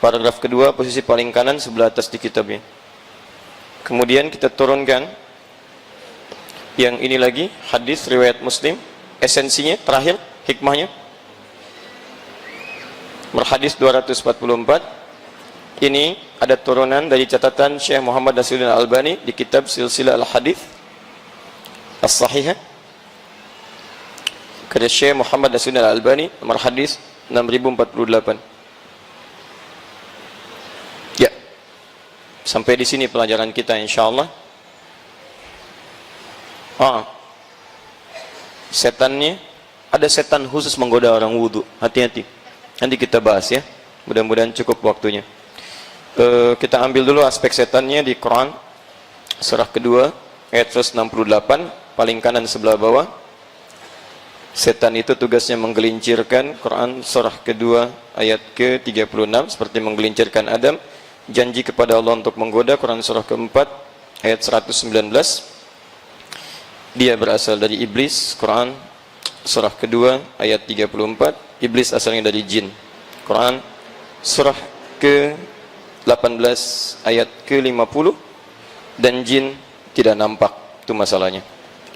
Paragraf kedua posisi paling kanan sebelah atas di kitabnya. Kemudian kita turunkan yang ini lagi, hadis riwayat Muslim, esensinya terakhir, hikmahnya. Hadis 244. Ini ada turunan dari catatan Syekh Muhammad Nasiruddin Al-Albani di kitab Silsilah Al-Hadits As-Sahihah. Karya Syekh Muhammad Nasiruddin Al-Albani, nomor hadis 6048. Ya. Sampai di sini pelajaran kita insyaallah. Setannya, ada setan khusus menggoda orang wudu. Hati-hati. Nanti kita bahas ya. Mudah-mudahan cukup waktunya. Kita ambil dulu aspek setannya di Quran surah kedua ayat 168 paling kanan sebelah bawah. Setan itu tugasnya menggelincirkan. Quran surah kedua ayat ke-36 seperti menggelincirkan Adam. Janji kepada Allah untuk menggoda. Quran surah keempat ayat 119. Dia berasal dari iblis. Quran surah kedua ayat 34. Iblis asalnya dari jin. Quran surah ke-18 ayat ke-50. Dan jin tidak nampak. Itu masalahnya.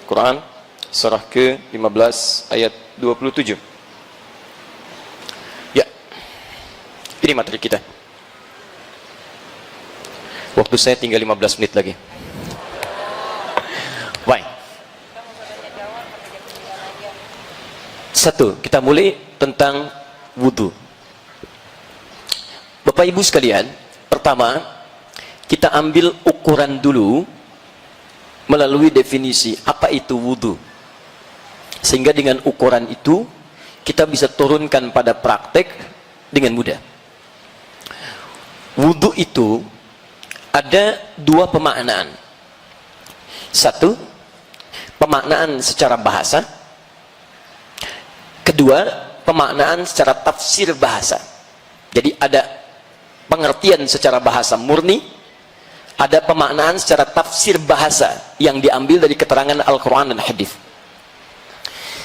Quran surah ke-15 ayat 27. Ya. Ini materi kita. Waktu saya tinggal 15 menit lagi. Baik. Satu, kita mulai tentang wudu. Bapak Ibu sekalian, pertama kita ambil ukuran dulu melalui definisi apa itu wudu. Sehingga dengan ukuran itu kita bisa turunkan pada praktek dengan mudah. Wudu itu ada dua pemaknaan. Satu, pemaknaan secara bahasa. Kedua, pemaknaan secara tafsir bahasa. Jadi ada pengertian secara bahasa murni, ada pemaknaan secara tafsir bahasa yang diambil dari keterangan Al-Quran dan Hadis.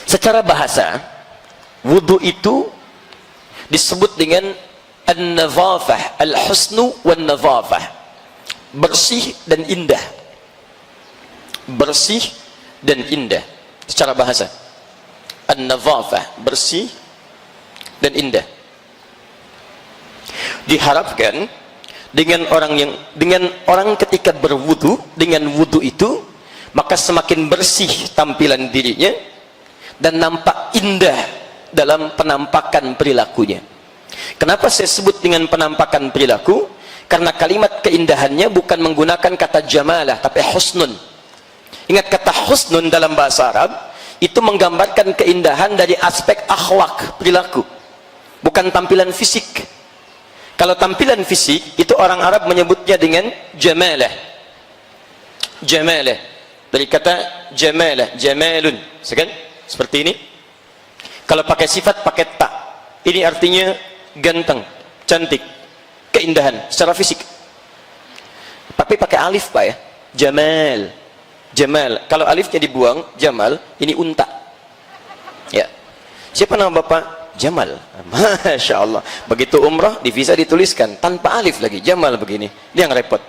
Secara bahasa, wudu itu disebut dengan an-nazafah, al-husnu wan-nazafah, bersih dan indah. Bersih dan indah secara bahasa. An-nazafah, bersih dan indah. Diharapkan dengan orang ketika berwudu, dengan wudu itu maka semakin bersih tampilan dirinya dan nampak indah dalam penampakan perilakunya. Kenapa saya sebut dengan penampakan perilaku? Karena kalimat keindahannya bukan menggunakan kata jamalah tapi husnun. Ingat, kata husnun dalam bahasa Arab itu menggambarkan keindahan dari aspek akhlak, perilaku, bukan tampilan fisik. Kalau tampilan fisik itu orang Arab menyebutnya dengan jamalah. Jamalah dari kata jamalah, jamalun, seperti ini. Kalau pakai sifat pakai ta, ini artinya ganteng, cantik, keindahan secara fisik. Tapi pakai alif Pak ya, jamal. Jamal, kalau alifnya dibuang, Jamal, ini unta. Ya. Siapa nama Bapak? Jamal. Masya Allah. Begitu umrah, di visa dituliskan tanpa alif lagi, Jamal begini. Dia yang repot.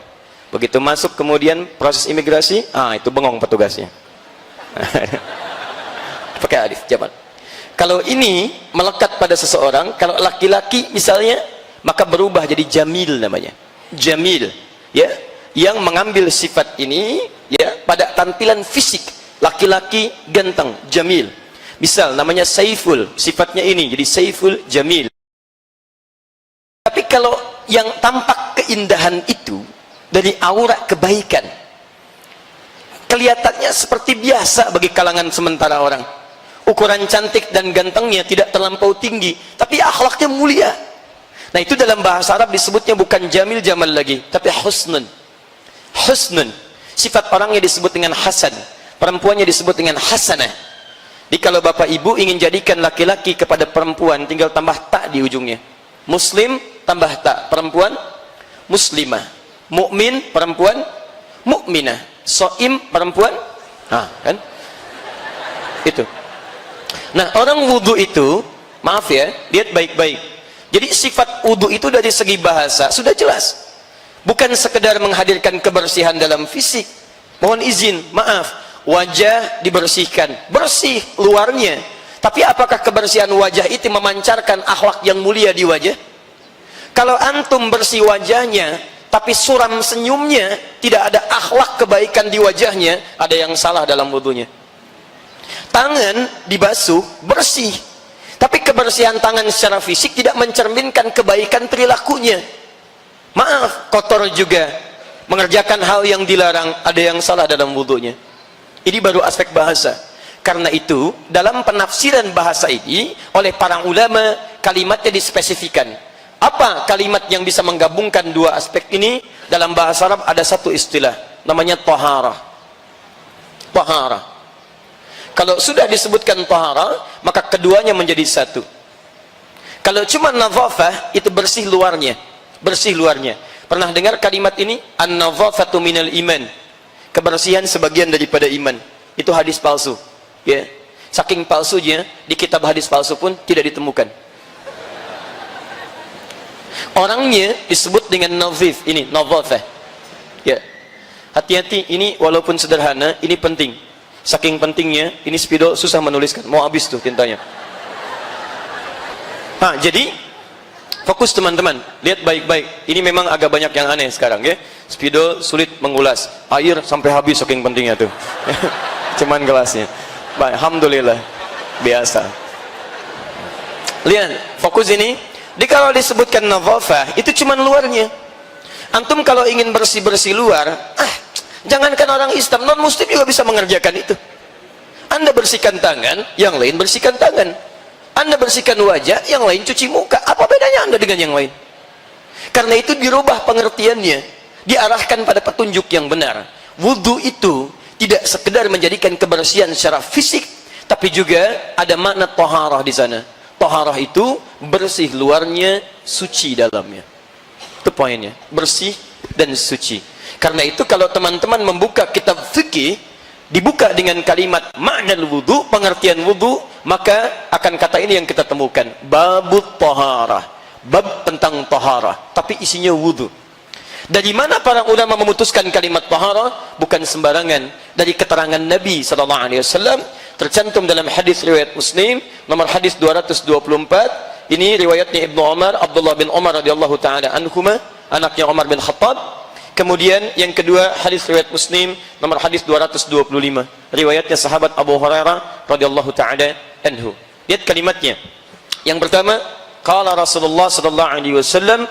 Begitu masuk kemudian proses imigrasi, itu bengong petugasnya. Pakai alif, Jamal. Kalau ini melekat pada seseorang, kalau laki-laki misalnya, maka berubah jadi Jamil namanya. Jamil, ya, yang mengambil sifat ini ya pada tampilan fisik, laki-laki ganteng, jamil. Misal namanya Saiful, sifatnya ini, jadi Saiful Jamil. Tapi kalau yang tampak keindahan itu dari aura kebaikan, kelihatannya seperti biasa bagi kalangan sementara orang. Ukuran cantik dan gantengnya tidak terlampau tinggi, tapi akhlaknya mulia. Nah, itu dalam bahasa Arab disebutnya bukan jamil jamal lagi, tapi husnun. Husnun. Sifat orangnya disebut dengan hasan, perempuannya disebut dengan hasanah. Jadi kalau bapak ibu ingin jadikan laki-laki kepada perempuan, tinggal tambah tak di ujungnya. Muslim tambah tak, perempuan muslimah. Mukmin perempuan mukminah. Soim perempuan, kan? Itu. Nah, orang wudu itu, maaf ya, lihat baik-baik. Jadi sifat wudu itu dari segi bahasa sudah jelas. Bukan sekedar menghadirkan kebersihan dalam fisik. Mohon izin, maaf. Wajah dibersihkan, bersih luarnya, tapi apakah kebersihan wajah itu memancarkan akhlak yang mulia di wajah? Kalau antum bersih wajahnya tapi suram senyumnya, tidak ada akhlak kebaikan di wajahnya, ada yang salah dalam wudunya. Tangan dibasuh bersih, tapi kebersihan tangan secara fisik tidak mencerminkan kebaikan perilakunya. Maaf, kotor juga, mengerjakan hal yang dilarang, ada yang salah dalam wudunya. Ini baru aspek bahasa. Karena itu dalam penafsiran bahasa ini oleh para ulama, kalimatnya dispesifikan. Apa kalimat yang bisa menggabungkan dua aspek ini? Dalam bahasa Arab ada satu istilah, namanya taharah. Taharah. Kalau sudah disebutkan taharah, maka keduanya menjadi satu. Kalau cuma nadhafah, itu bersih luarnya, bersih luarnya. Pernah dengar kalimat ini? An-nadhafatu minal iman. Kebersihan sebagian daripada iman. Itu hadis palsu, ya. Saking palsunya, di kitab hadis palsu pun tidak ditemukan. Orangnya disebut dengan nazif, ini nadhafah, ya. Hati-hati, ini walaupun sederhana, ini penting. Saking pentingnya, ini Spido susah menuliskan, mau habis tuh tintanya. Nah, jadi fokus teman-teman, lihat baik-baik. Ini memang agak banyak yang aneh sekarang, ya. Spido sulit mengulas, air sampai habis saking pentingnya tuh. Cuman gelasnya. Baik, alhamdulillah, biasa. Lihat, fokus ini. Jadi kalau disebutkan nadhafah, itu cuman luarnya. Antum kalau ingin bersih-bersih luar, jangankan orang Islam, non muslim juga bisa mengerjakan itu. Anda bersihkan tangan, yang lain bersihkan tangan. Anda bersihkan wajah, yang lain cuci muka. Apa bedanya Anda dengan yang lain? Karena itu dirubah pengertiannya, diarahkan pada petunjuk yang benar. Wudu itu tidak sekedar menjadikan kebersihan secara fisik, tapi juga ada makna taharah di sana. Taharah itu bersih luarnya, suci dalamnya. Itu poinnya, bersih dan suci. Karena itu kalau teman-teman membuka kitab fikih, dibuka dengan kalimat makna wudu, pengertian wudu, maka akan kata ini yang kita temukan, babut taharah, bab tentang taharah, tapi isinya wudu. Dari mana para ulama memutuskan kalimat taharah? Bukan sembarangan, dari keterangan Nabi SAW, tercantum dalam hadis riwayat Muslim nomor hadis 224. Ini riwayatnya Ibnu Umar, Abdullah bin Umar radhiyallahu taala anhuma, anaknya Umar bin Khattab. Kemudian yang kedua hadis riwayat Muslim nomor hadis 225, riwayatnya sahabat Abu Hurairah radhiyallahu taala anhu. Lihat kalimatnya. Yang pertama, qala Rasulullah sallallahu alaihi wasallam,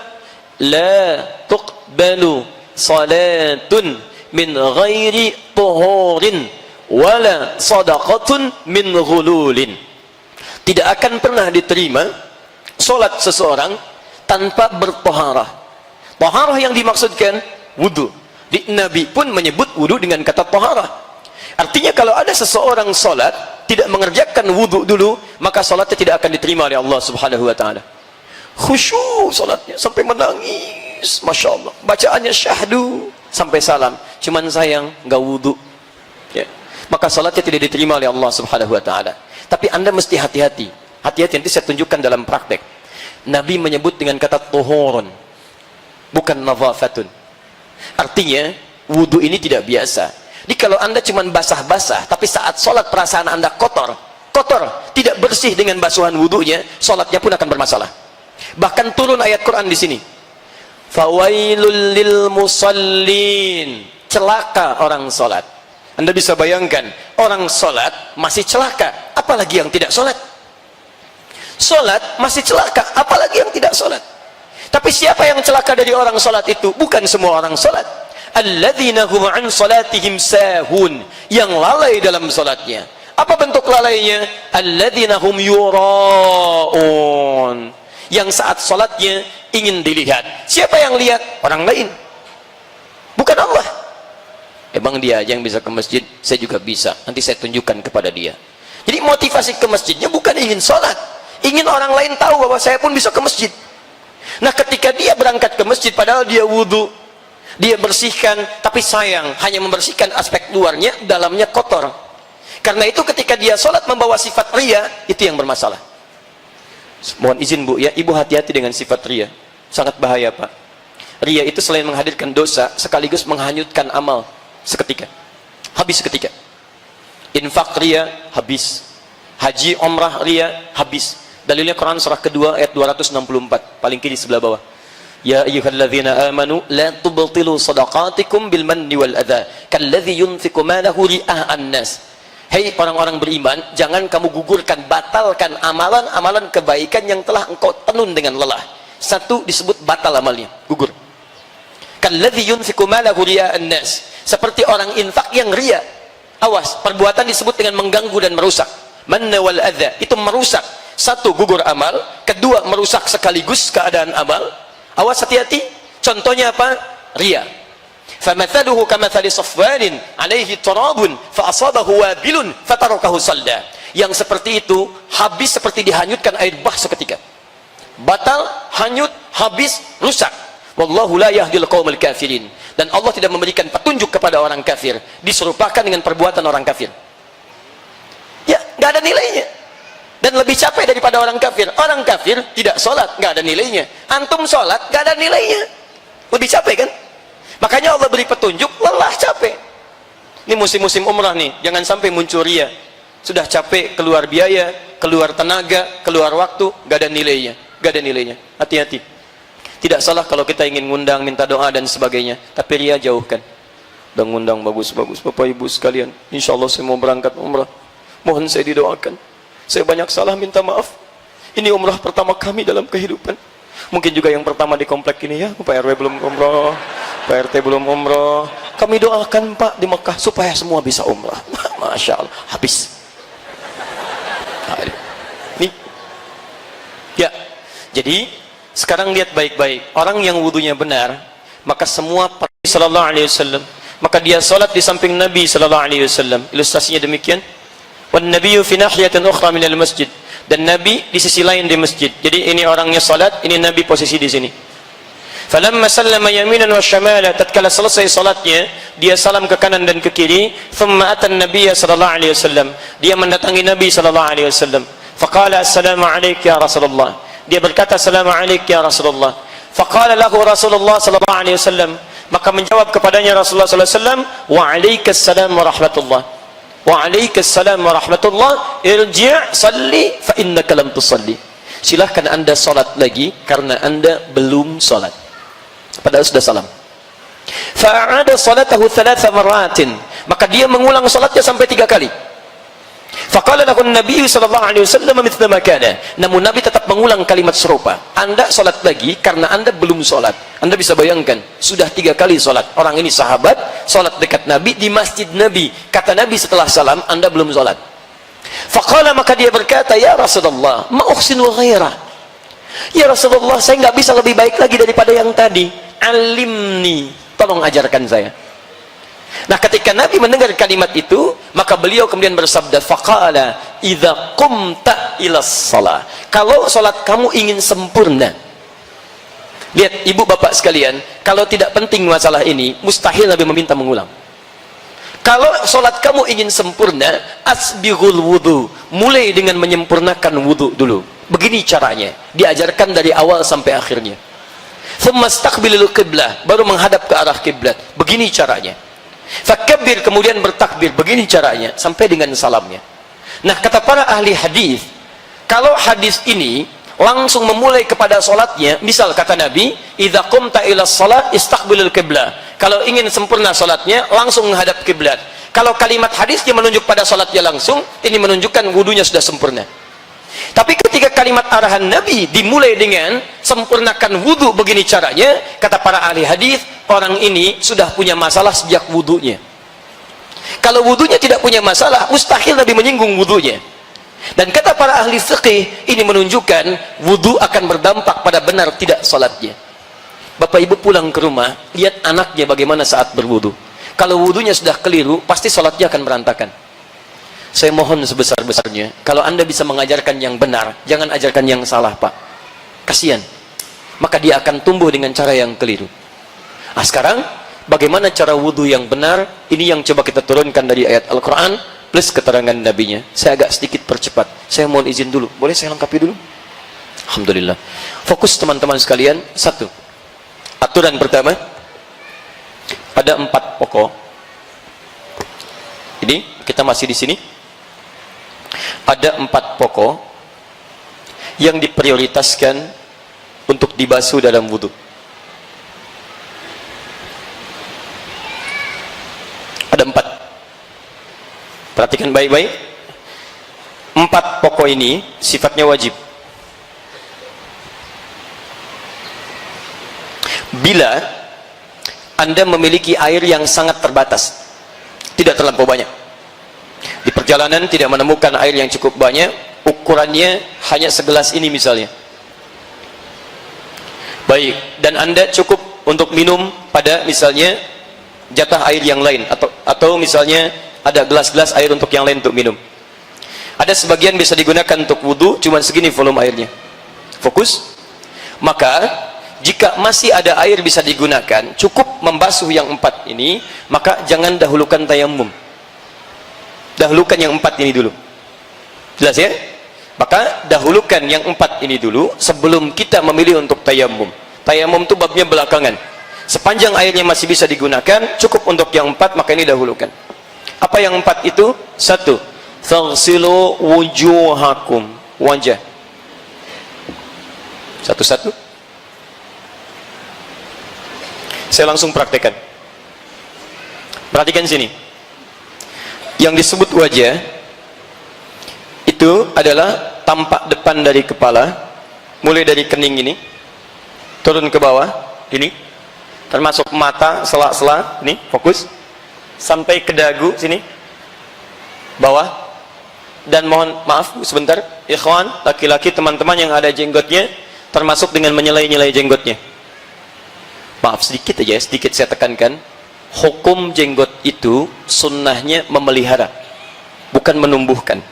la tuqbalu salatun min ghairi tuhurin wala sadaqatun min ghululin. Tidak akan pernah diterima solat seseorang tanpa bertaharah. Taharah yang dimaksudkan wudu. Di Nabi pun menyebut wudu dengan kata taharah. Artinya kalau ada seseorang solat tidak mengerjakan wudu dulu, maka solatnya tidak akan diterima oleh Allah Subhanahu wa taala. Khusyuk solatnya sampai menangis, masya Allah. Bacaannya syahdu sampai salam. Cuman sayang nggak wudu, ya. Maka solatnya tidak diterima oleh Allah Subhanahu wa taala. Tapi Anda mesti hati-hati. Hati-hati, nanti saya tunjukkan dalam praktek. Nabi menyebut dengan kata tuhurun, bukan nadhafatun. Artinya wudu ini tidak biasa. Jadi kalau Anda cuma basah-basah, tapi saat sholat perasaan Anda kotor, tidak bersih dengan basuhan wudunya, sholatnya pun akan bermasalah. Bahkan turun ayat Quran di sini. Fawailul lil musallin, celaka orang sholat. Anda bisa bayangkan, orang sholat masih celaka, apalagi yang tidak sholat. Sholat masih celaka, apalagi yang tidak sholat. Tapi siapa yang celaka dari orang sholat itu? Bukan semua orang sholat. Alladzina hum an sholatihim sahun, yang lalai dalam sholatnya. Apa bentuk lalainya? Alladzina hum yura'un, yang saat sholatnya ingin dilihat. Siapa yang lihat? Orang lain, bukan Allah. Emang dia aja yang bisa ke masjid, saya juga bisa, nanti saya tunjukkan kepada dia. Jadi motivasi ke masjidnya bukan ingin sholat, ingin orang lain tahu bahwa saya pun bisa ke masjid. Nah, ketika dia berangkat ke masjid padahal dia wudhu, dia bersihkan, tapi sayang hanya membersihkan aspek luarnya, dalamnya kotor. Karena itu ketika dia sholat membawa sifat riya, itu yang bermasalah. Mohon izin Bu ya, ibu hati-hati dengan sifat riya, sangat bahaya Pak. Riya itu selain menghadirkan dosa, sekaligus menghanyutkan amal seketika, habis seketika. Infak riya, habis. Haji umrah riya, habis. Dalilnya Quran surah kedua ayat 264, paling kiri sebelah bawah. Ya ayyuhalladzina amanu la tubtilu shadaqatikum bil manni wal adza kalladzi yunfiqu malahu ria'an nas. Hei orang-orang beriman, jangan kamu gugurkan, batalkan amalan-amalan kebaikan yang telah engkau tenun dengan lelah. Satu disebut batal amalnya, gugur. Kalladzi yunfiqu malahu ria'an nas, seperti orang infak yang riya. Awas, perbuatan disebut dengan mengganggu dan merusak. Manna wal adza, itu merusak. Satu, gugur amal. Kedua, merusak sekaligus keadaan amal. Awas, hati-hati. Contohnya apa? Riya. Famathaluhu kamathali safwanin alaihi turabun fa asabahu wabilun fatarakahu salda. Yang seperti itu habis seperti dihanyutkan air bah seketika. Batal, hanyut, habis, rusak. Wallahu la yahdil qaumil kafirin. Dan Allah tidak memberikan petunjuk kepada orang kafir, diserupakan dengan perbuatan orang kafir. Ya, nggak ada nilainya. Dan lebih capek daripada orang kafir. Orang kafir tidak sholat, nggak ada nilainya. Antum sholat, nggak ada nilainya. Lebih capek kan? Makanya Allah beri petunjuk, lelah, capek. Ini musim-musim umrah nih, jangan sampai muncul riya. Sudah capek, keluar biaya, keluar tenaga, keluar waktu, nggak ada nilainya. Nggak ada nilainya. Hati-hati. Tidak salah kalau kita ingin ngundang, minta doa dan sebagainya. Tapi riya jauhkan. Dan ngundang bagus-bagus, Bapak Ibu sekalian. Insya Allah saya mau berangkat umrah. Mohon saya didoakan. Saya banyak salah, minta maaf. Ini umrah pertama kami dalam kehidupan. Mungkin juga yang pertama di komplek ini ya. Pak RW belum umrah, Pak RT belum umrah. Kami doakan Pak di Mekah supaya semua bisa umrah. Masya Allah, habis. Nih, ya. Jadi sekarang lihat baik-baik. Orang yang wudunya benar, maka semua Sallallahu Alaihi Wasallam, maka dia salat di samping Nabi Sallallahu Alaihi Wasallam. Ilustrasinya demikian. Wan nabiyyu fi nahiyatin ukhra min al-masjid, dan Nabi di sisi lain di masjid. Jadi ini orangnya salat, ini Nabi posisi di sini. Falamma sallama yaminan wa shamala, tatkala selesai salatnya, dia salam ke kanan dan ke kiri. Thumma atan nabiyya sallallahu alaihi wasallam, dia mendatangi Nabi sallallahu alaihi wasallam. Faqala assalamu alayka ya Rasulullah, dia berkata assalamu alayka ya Rasulullah. Faqala lahu Rasulullah sallallahu alaihi wasallam, maka menjawab kepadanya Rasulullah sallallahu alaihi wasallam, wa alaikassalam wa rahmatullah. Waalaikumsalam warahmatullah, irji' salli fa innaka lam tusalli. Silahkan anda salat lagi karena anda belum salat. Padahal sudah salam. Fa'ada salatahu 3 maratin, maka dia mengulang salatnya sampai 3 kali. Faqala lahu an-nabiy sallallahu alaihi wasallam mithla ma kana. Namun Nabi tetap mengulang kalimat serupa. Anda salat lagi karena anda belum salat. Anda bisa bayangkan, sudah 3 kali salat. Orang ini sahabat, salat dekat Nabi di masjid Nabi. Kata Nabi setelah salam, anda belum salat. Faqala, maka dia berkata, ya Rasulullah, ma uhsinu ghairah. Ya Rasulullah, saya nggak bisa lebih baik lagi daripada yang tadi. Alimni, tolong ajarkan saya. Nah, ketika Nabi mendengar kalimat itu, maka beliau kemudian bersabda, faqala idza qumta ila shalah, kalau salat kamu ingin sempurna. Lihat ibu bapak sekalian, kalau tidak penting masalah ini, mustahil Nabi meminta mengulang. Kalau salat kamu ingin sempurna, asbighul wudu, mulai dengan menyempurnakan wudu dulu. Begini caranya, diajarkan dari awal sampai akhirnya. Thumma istaqbilul qiblah, baru menghadap ke arah kiblat. Begini caranya. Fakabbir, kemudian bertakbir, begini caranya sampai dengan salamnya. Nah, kata para ahli hadis, kalau hadis ini langsung memulai kepada salatnya, misal kata Nabi, idza qumta ila shalah istaqbilul qiblah, kalau ingin sempurna salatnya langsung menghadap kiblat. Kalau kalimat hadisnya menunjuk pada salatnya langsung, ini menunjukkan wudunya sudah sempurna. Tapi ketika kalimat arahan Nabi dimulai dengan sempurnakan wudu, begini caranya, kata para ahli hadis, orang ini sudah punya masalah sejak wudunya. Kalau wudunya tidak punya masalah, mustahil Nabi menyinggung wudunya. Dan kata para ahli fiqih, ini menunjukkan wudu akan berdampak pada benar tidak salatnya. Bapak ibu pulang ke rumah, lihat anaknya bagaimana saat berwudu. Kalau wudunya sudah keliru, pasti salatnya akan berantakan. Saya mohon sebesar-besarnya, kalau Anda bisa mengajarkan yang benar, jangan ajarkan yang salah, Pak. Kasihan. Maka dia akan tumbuh dengan cara yang keliru. Nah, sekarang bagaimana cara wudu yang benar? Ini yang coba kita turunkan dari ayat Al-Quran plus keterangan Nabinya. Saya agak sedikit percepat. Saya mohon izin dulu. Boleh saya lengkapi dulu? Alhamdulillah. Fokus teman-teman sekalian. Satu, aturan pertama, ada 4 pokok. Ini kita masih di sini. Ada 4 pokok yang diprioritaskan untuk dibasuh dalam wudu. Ada 4. Perhatikan baik-baik. 4 pokok ini sifatnya wajib. Bila Anda memiliki air yang sangat terbatas, tidak terlampau banyak, di perjalanan tidak menemukan air yang cukup banyak, ukurannya hanya segelas ini misalnya, baik, dan Anda cukup untuk minum pada misalnya jatah air yang lain, atau misalnya ada gelas-gelas air untuk yang lain untuk minum. Ada sebagian bisa digunakan untuk wudhu, cuman segini volume airnya. Fokus. Maka jika masih ada air bisa digunakan, cukup membasuh yang 4 ini, maka jangan dahulukan tayamum. Dahulukan yang 4 ini dulu. Jelas ya? Maka dahulukan yang 4 ini dulu sebelum kita memilih untuk tayamum. Tayamum itu babnya belakangan. Sepanjang airnya masih bisa digunakan, cukup untuk yang 4, maka ini dahulukan. Apa yang 4 itu? 1. Faghsilu wujuhakum. Wajah. Satu-satu. Saya langsung praktekkan. Perhatikan sini. Yang disebut wajah itu adalah tampak depan dari kepala, mulai dari kening ini turun ke bawah ini, termasuk mata, sela-sela ini, fokus, sampai ke dagu sini bawah. Dan mohon maaf sebentar, ikhwan laki-laki teman-teman yang ada jenggotnya, termasuk dengan menyelai-nyelai jenggotnya. Maaf sedikit aja, sedikit saya tekankan, hukum jenggot itu sunnahnya memelihara, bukan menumbuhkan.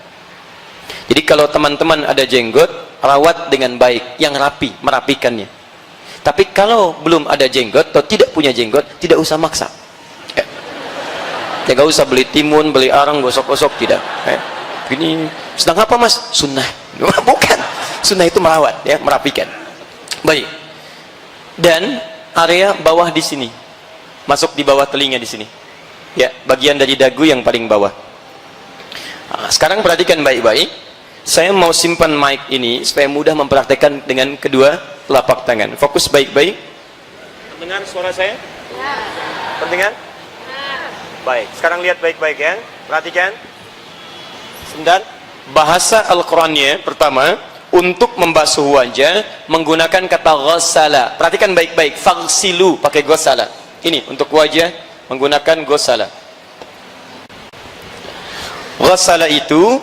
Jadi kalau teman-teman ada jenggot, rawat dengan baik, yang rapi, merapikannya. Tapi kalau belum ada jenggot atau tidak punya jenggot, tidak usah maksa. Ya gak usah beli timun, beli arang, gosok-gosok, tidak. Ini sedang apa mas? Sunnah. Bukan. Sunnah itu merawat, ya, merapikan. Baik. Dan area bawah di sini, masuk di bawah telinga di sini, ya, bagian dari dagu yang paling bawah. Nah, sekarang perhatikan baik-baik. Saya mau simpan mic ini supaya mudah mempraktekkan dengan kedua telapak tangan. Fokus baik-baik. Dengar suara saya? Ya. Terdengar? Ya. Baik. Sekarang lihat baik-baik ya. Perhatikan. Sebentar. Bahasa Al-Qur'annya pertama, untuk membasuh wajah menggunakan kata ghassala. Perhatikan baik-baik, faghsilu pakai ghassala. Ini untuk wajah menggunakan ghassala. Ghassala itu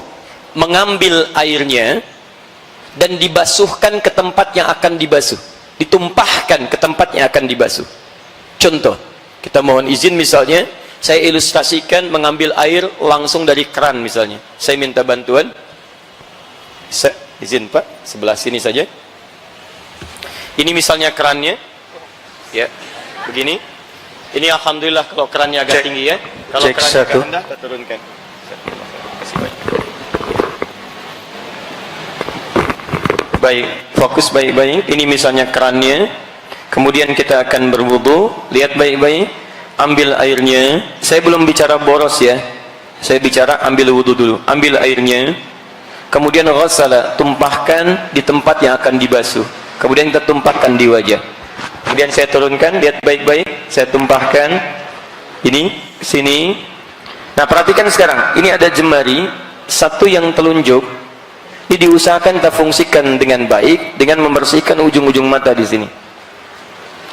mengambil airnya dan dibasuhkan ke tempat yang akan dibasuh, ditumpahkan ke tempat yang akan dibasuh. Contoh, kita mohon izin misalnya, saya ilustrasikan mengambil air langsung dari keran misalnya. Saya minta bantuan. Izin Pak, sebelah sini saja. Ini misalnya kerannya, ya, begini. Ini alhamdulillah kalau kerannya agak tinggi ya. Kalau kerannya agak rendah, kita turunkan. Baik, fokus baik-baik. Ini misalnya kerannya. Kemudian kita akan berwudu. Lihat baik-baik. Ambil airnya. Saya belum bicara boros ya. Saya bicara ambil wudu dulu. Ambil airnya. Kemudian ghassala, tumpahkan di tempat yang akan dibasuh. Kemudian kita tumpahkan di wajah. Kemudian saya turunkan, lihat baik-baik. Saya tumpahkan ini, sini. Nah, perhatikan sekarang, ini ada jemari, satu yang telunjuk, ini diusahakan kita fungsikan dengan baik, dengan membersihkan ujung-ujung mata di sini.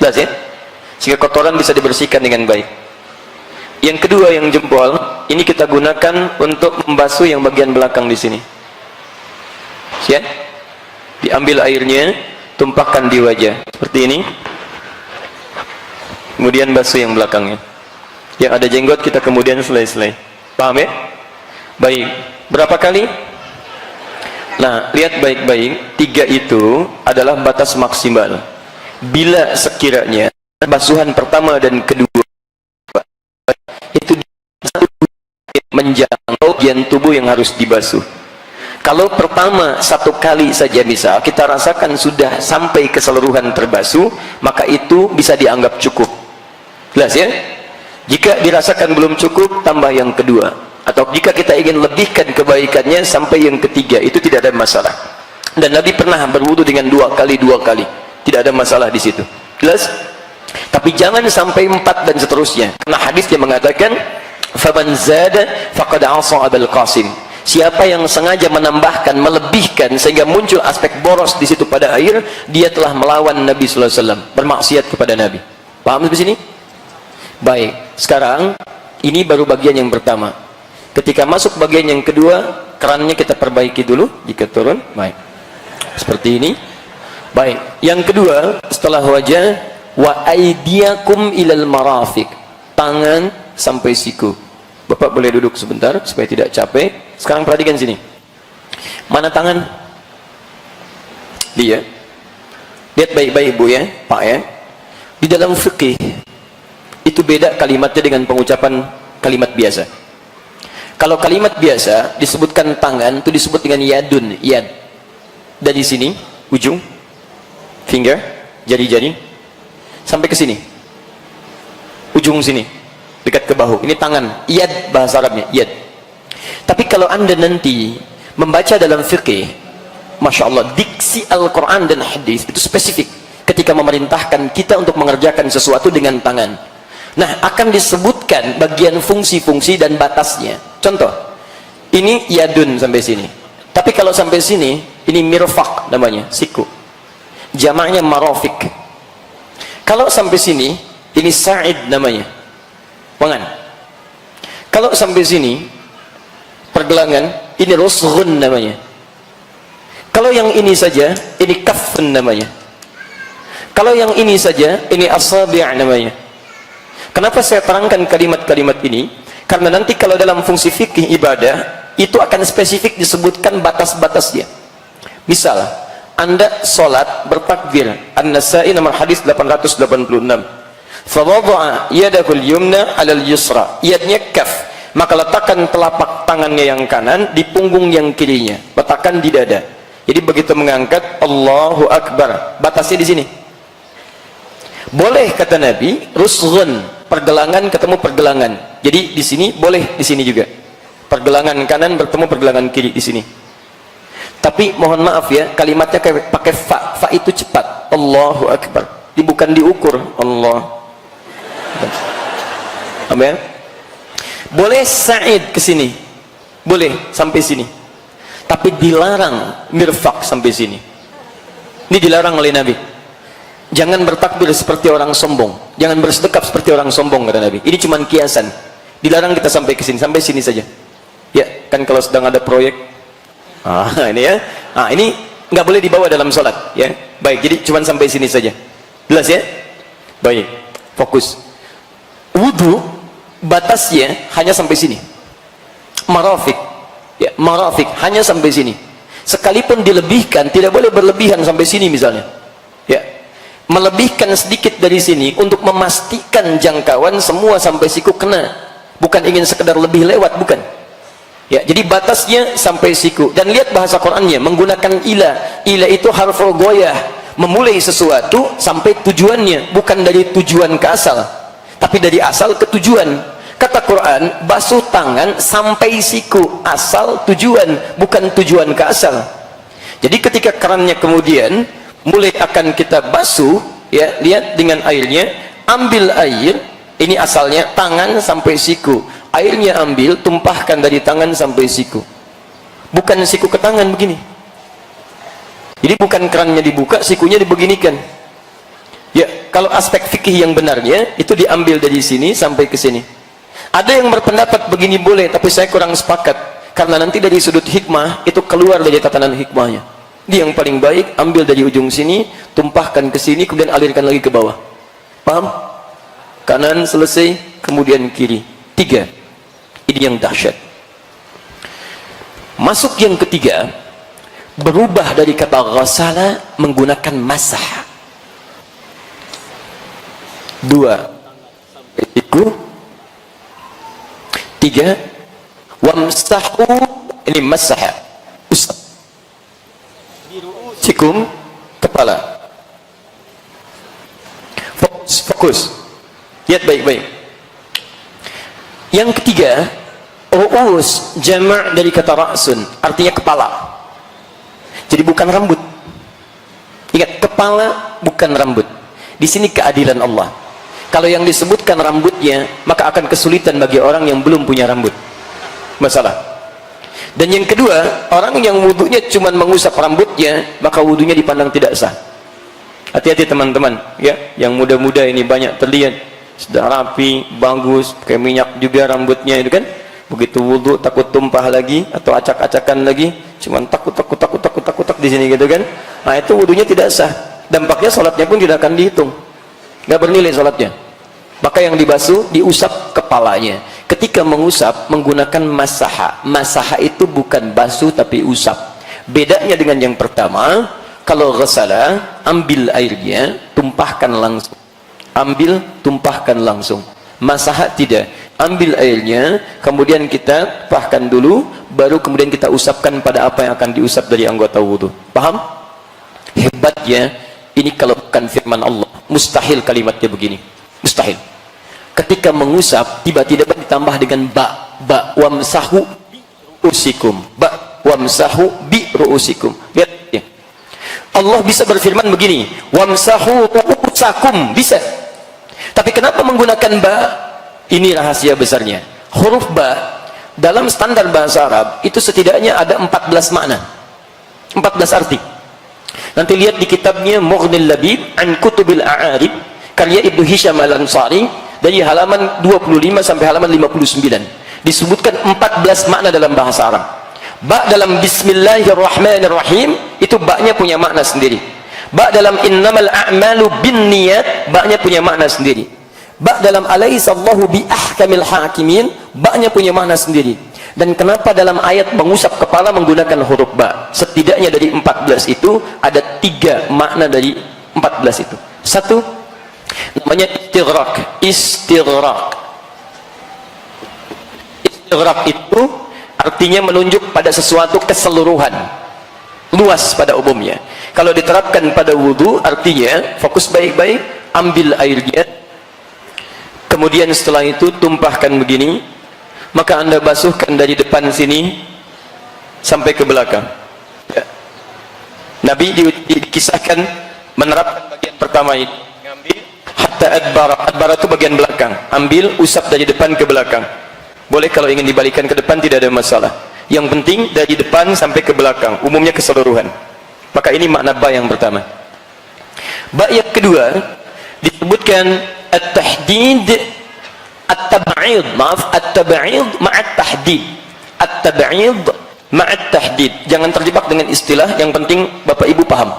Jelas ya? Sehingga kotoran bisa dibersihkan dengan baik. Yang kedua, yang jempol, ini kita gunakan untuk membasuh yang bagian belakang di sini. Ya? Diambil airnya, tumpahkan di wajah, seperti ini. Kemudian basuh yang belakangnya. Yang ada jenggot kita kemudian selai-selai. Paham ya? Baik. Berapa kali? Nah, lihat baik-baik. 3 itu adalah batas maksimal. Bila sekiranya basuhan pertama dan kedua itu menjangkau bagian tubuh yang harus dibasuh. Kalau pertama 1 kali saja bisa kita rasakan sudah sampai keseluruhan terbasuh, maka itu bisa dianggap cukup. Jelas ya? Jika dirasakan belum cukup, tambah yang kedua. Atau jika kita ingin lebihkan kebaikannya sampai yang ketiga, itu tidak ada masalah. Dan Nabi pernah berwudu dengan 2 kali. Tidak ada masalah di situ. Jelas? Tapi jangan sampai 4 dan seterusnya. Karena hadis yang mengatakan, "Faman zada faqad 'asa Abul Qasim." Siapa yang sengaja menambahkan, melebihkan sehingga muncul aspek boros di situ pada air, dia telah melawan Nabi sallallahu alaihi wasallam, bermaksiat kepada Nabi. Paham di sini? Baik, sekarang ini baru bagian yang pertama. Ketika masuk bagian yang kedua, kerannya kita perbaiki dulu jika turun. Baik, seperti ini. Baik, yang kedua setelah wajah, wa aydiyakum ilal marafiq, tangan sampai siku. Bapak boleh duduk sebentar supaya tidak capek. Sekarang perhatikan sini. Mana tangan? Dia. Lihat baik-baik Bu ya, Pak ya. Di dalam fikih itu beda kalimatnya dengan pengucapan kalimat biasa. Kalau kalimat biasa disebutkan tangan itu disebut dengan yadun, yad. Dari sini ujung finger, jari-jari sampai ke sini. Ujung sini dekat ke bahu. Ini tangan, yad bahasa Arabnya, yad. Tapi kalau Anda nanti membaca dalam fikih, Masya Allah, diksi Al-Quran dan hadis itu spesifik ketika memerintahkan kita untuk mengerjakan sesuatu dengan tangan. Nah, akan disebutkan bagian fungsi-fungsi dan batasnya. Contoh, ini yadun sampai sini. Tapi kalau sampai sini, ini mirfaq namanya, siku. Jamaknya marofik. Kalau sampai sini, ini sa'id namanya, lengan. Kalau sampai sini, pergelangan, ini rusghun namanya. Kalau yang ini saja, ini kaffun namanya. Kalau yang ini saja, ini asabi' namanya. Kenapa saya terangkan kalimat-kalimat ini? Karena nanti kalau dalam fungsi fikih ibadah, itu akan spesifik disebutkan batas-batasnya. Misal, Anda sholat bertakbir. An-Nasa'i nomor hadis 886. Fawadha'a yadahul yumna 'alal yusra. Yadnya kaf. Maka letakkan telapak tangannya yang kanan di punggung yang kirinya. Letakkan di dada. Jadi begitu mengangkat, Allahu Akbar. Batasnya di sini. Boleh kata Nabi, rusghun, pergelangan ketemu pergelangan. Jadi di sini boleh, di sini juga. Pergelangan kanan bertemu pergelangan kiri di sini. Tapi mohon maaf ya, kalimatnya pakai fa. Fa itu cepat. Allahu Akbar. Bukan diukur. Allah. Amin. Boleh sa'id ke sini. Boleh sampai sini. Tapi dilarang mirfaq sampai sini. Ini dilarang oleh Nabi. Jangan bertakbir seperti orang sombong. Jangan bersedekap seperti orang sombong kata Nabi. Ini cuma kiasan. Dilarang kita sampai ke sini, sampai sini saja. Ya, kan kalau sedang ada proyek. Ini ya. Ini nggak boleh dibawa dalam sholat, ya. Baik, jadi cuma sampai sini saja. Jelas ya? Baik. Fokus. Wudu batasnya hanya sampai sini. Marafiq. Ya, marafiq hanya sampai sini. Sekalipun dilebihkan, tidak boleh berlebihan sampai sini misalnya. Ya. Melebihkan sedikit dari sini untuk memastikan jangkauan semua sampai siku kena, bukan ingin sekedar lebih lewat, bukan ya. Jadi batasnya sampai siku. Dan lihat bahasa Qurannya menggunakan ila. Ila itu harful goyah, memulai sesuatu sampai tujuannya, bukan dari tujuan ke asal, tapi dari asal ke tujuan. Kata Quran, basuh tangan sampai siku, asal tujuan, bukan tujuan ke asal. Jadi ketika kerannya kemudian mulai akan kita basuh, ya, lihat dengan airnya, ambil air, ini asalnya tangan sampai siku, Airnya ambil, tumpahkan dari tangan sampai siku. Bukan siku ke tangan begini. Jadi bukan kerannya dibuka, sikunya dibeginikan. Ya, kalau aspek fikih yang benarnya itu diambil dari sini sampai ke sini. Ada yang berpendapat begini boleh, tapi saya kurang sepakat karena nanti dari sudut hikmah itu keluar dari tatanan hikmahnya. Dia yang paling baik ambil dari ujung sini, tumpahkan ke sini, kemudian alirkan lagi ke bawah. Paham? Kanan selesai, kemudian kiri. 3. Ini yang dahsyat. Masuk yang ketiga, berubah dari kata ghasala menggunakan masah. 2. Itu 3. Wamsahu, ini masah, usap sikum, kepala. Fokus, lihat baik-baik. Yang ketiga, ru'us, jama' dari kata ra'sun, artinya kepala. Jadi bukan rambut. Ingat, kepala bukan rambut. Di sini keadilan Allah. Kalau yang disebutkan rambutnya, maka akan kesulitan bagi orang yang belum punya rambut. Masalah. Dan yang kedua, orang yang wudunya cuma mengusap rambutnya, maka wudunya dipandang tidak sah. Hati-hati teman-teman, ya, yang muda-muda ini banyak terlihat sudah rapi, bagus, pakai minyak juga rambutnya itu kan. Begitu wudu takut tumpah lagi atau acak-acakan lagi, cuman takut di sini gitu kan. Nah, itu wudunya tidak sah. Dampaknya salatnya pun tidak akan dihitung. Enggak bernilai salatnya. Maka yang dibasuh, diusap kepalanya. Ketika mengusap menggunakan masaha. Masaha itu bukan basuh tapi usap. Bedanya dengan yang pertama, kalau ghasala, ambil airnya, tumpahkan langsung. Ambil, tumpahkan langsung. Masaha tidak. Ambil airnya, kemudian kita tumpahkan dulu, baru kemudian kita usapkan pada apa yang akan diusap dari anggota wudu. Paham? Hebatnya, ini kalau bukan firman Allah. Mustahil kalimatnya begini. Mustahil. Ketika mengusap, tiba-tiba ditambah dengan ba wamsahu bi ru'usikum. Ba wamsahu bi ru'usikum. Lihat ya. Allah bisa berfirman begini, wamsahu ru'usakum, bisa. Tapi kenapa menggunakan ba? Ini rahasia besarnya. Huruf ba dalam standar bahasa Arab itu setidaknya ada 14 makna. 14 arti. Nanti lihat di kitabnya Mughnil Labib an Kutubil A'arib karya Ibnu Hisham Al-Ansari dari halaman 25 sampai halaman 59 disebutkan 14 makna dalam bahasa Arab. Ba dalam Bismillahirrahmanirrahim itu ba-nya punya makna sendiri. Ba dalam innamal a'malu binniyat, ba-nya punya makna sendiri. Ba dalam alaihissallahu bi ahkamil hakimin, ba-nya punya makna sendiri. Dan kenapa dalam ayat mengusap kepala menggunakan huruf ba? Setidaknya dari 14 itu ada 3 makna dari 14 itu. Satu, namanya istighraq. Istighraq itu artinya menunjuk pada sesuatu keseluruhan, luas pada umumnya. Kalau diterapkan pada wudu, artinya fokus baik-baik, ambil airnya, kemudian setelah itu tumpahkan begini, maka anda basuhkan dari depan sini sampai ke belakang. Ya. Nabi dikisahkan menerapkan bagian pertama ini, ngambil hatta adbara itu bagian belakang, ambil, usap dari depan ke belakang. Boleh kalau ingin dibalikan ke depan tidak ada masalah. Yang penting dari depan sampai ke belakang, umumnya keseluruhan. Maka ini makna ba yang pertama. Ba yang kedua disebutkan at-tahdid, at-tab'id, at-tab'id ma'at tahdid. At-tab'id ma'at tahdid. Jangan terjebak dengan istilah, yang penting Bapak Ibu paham.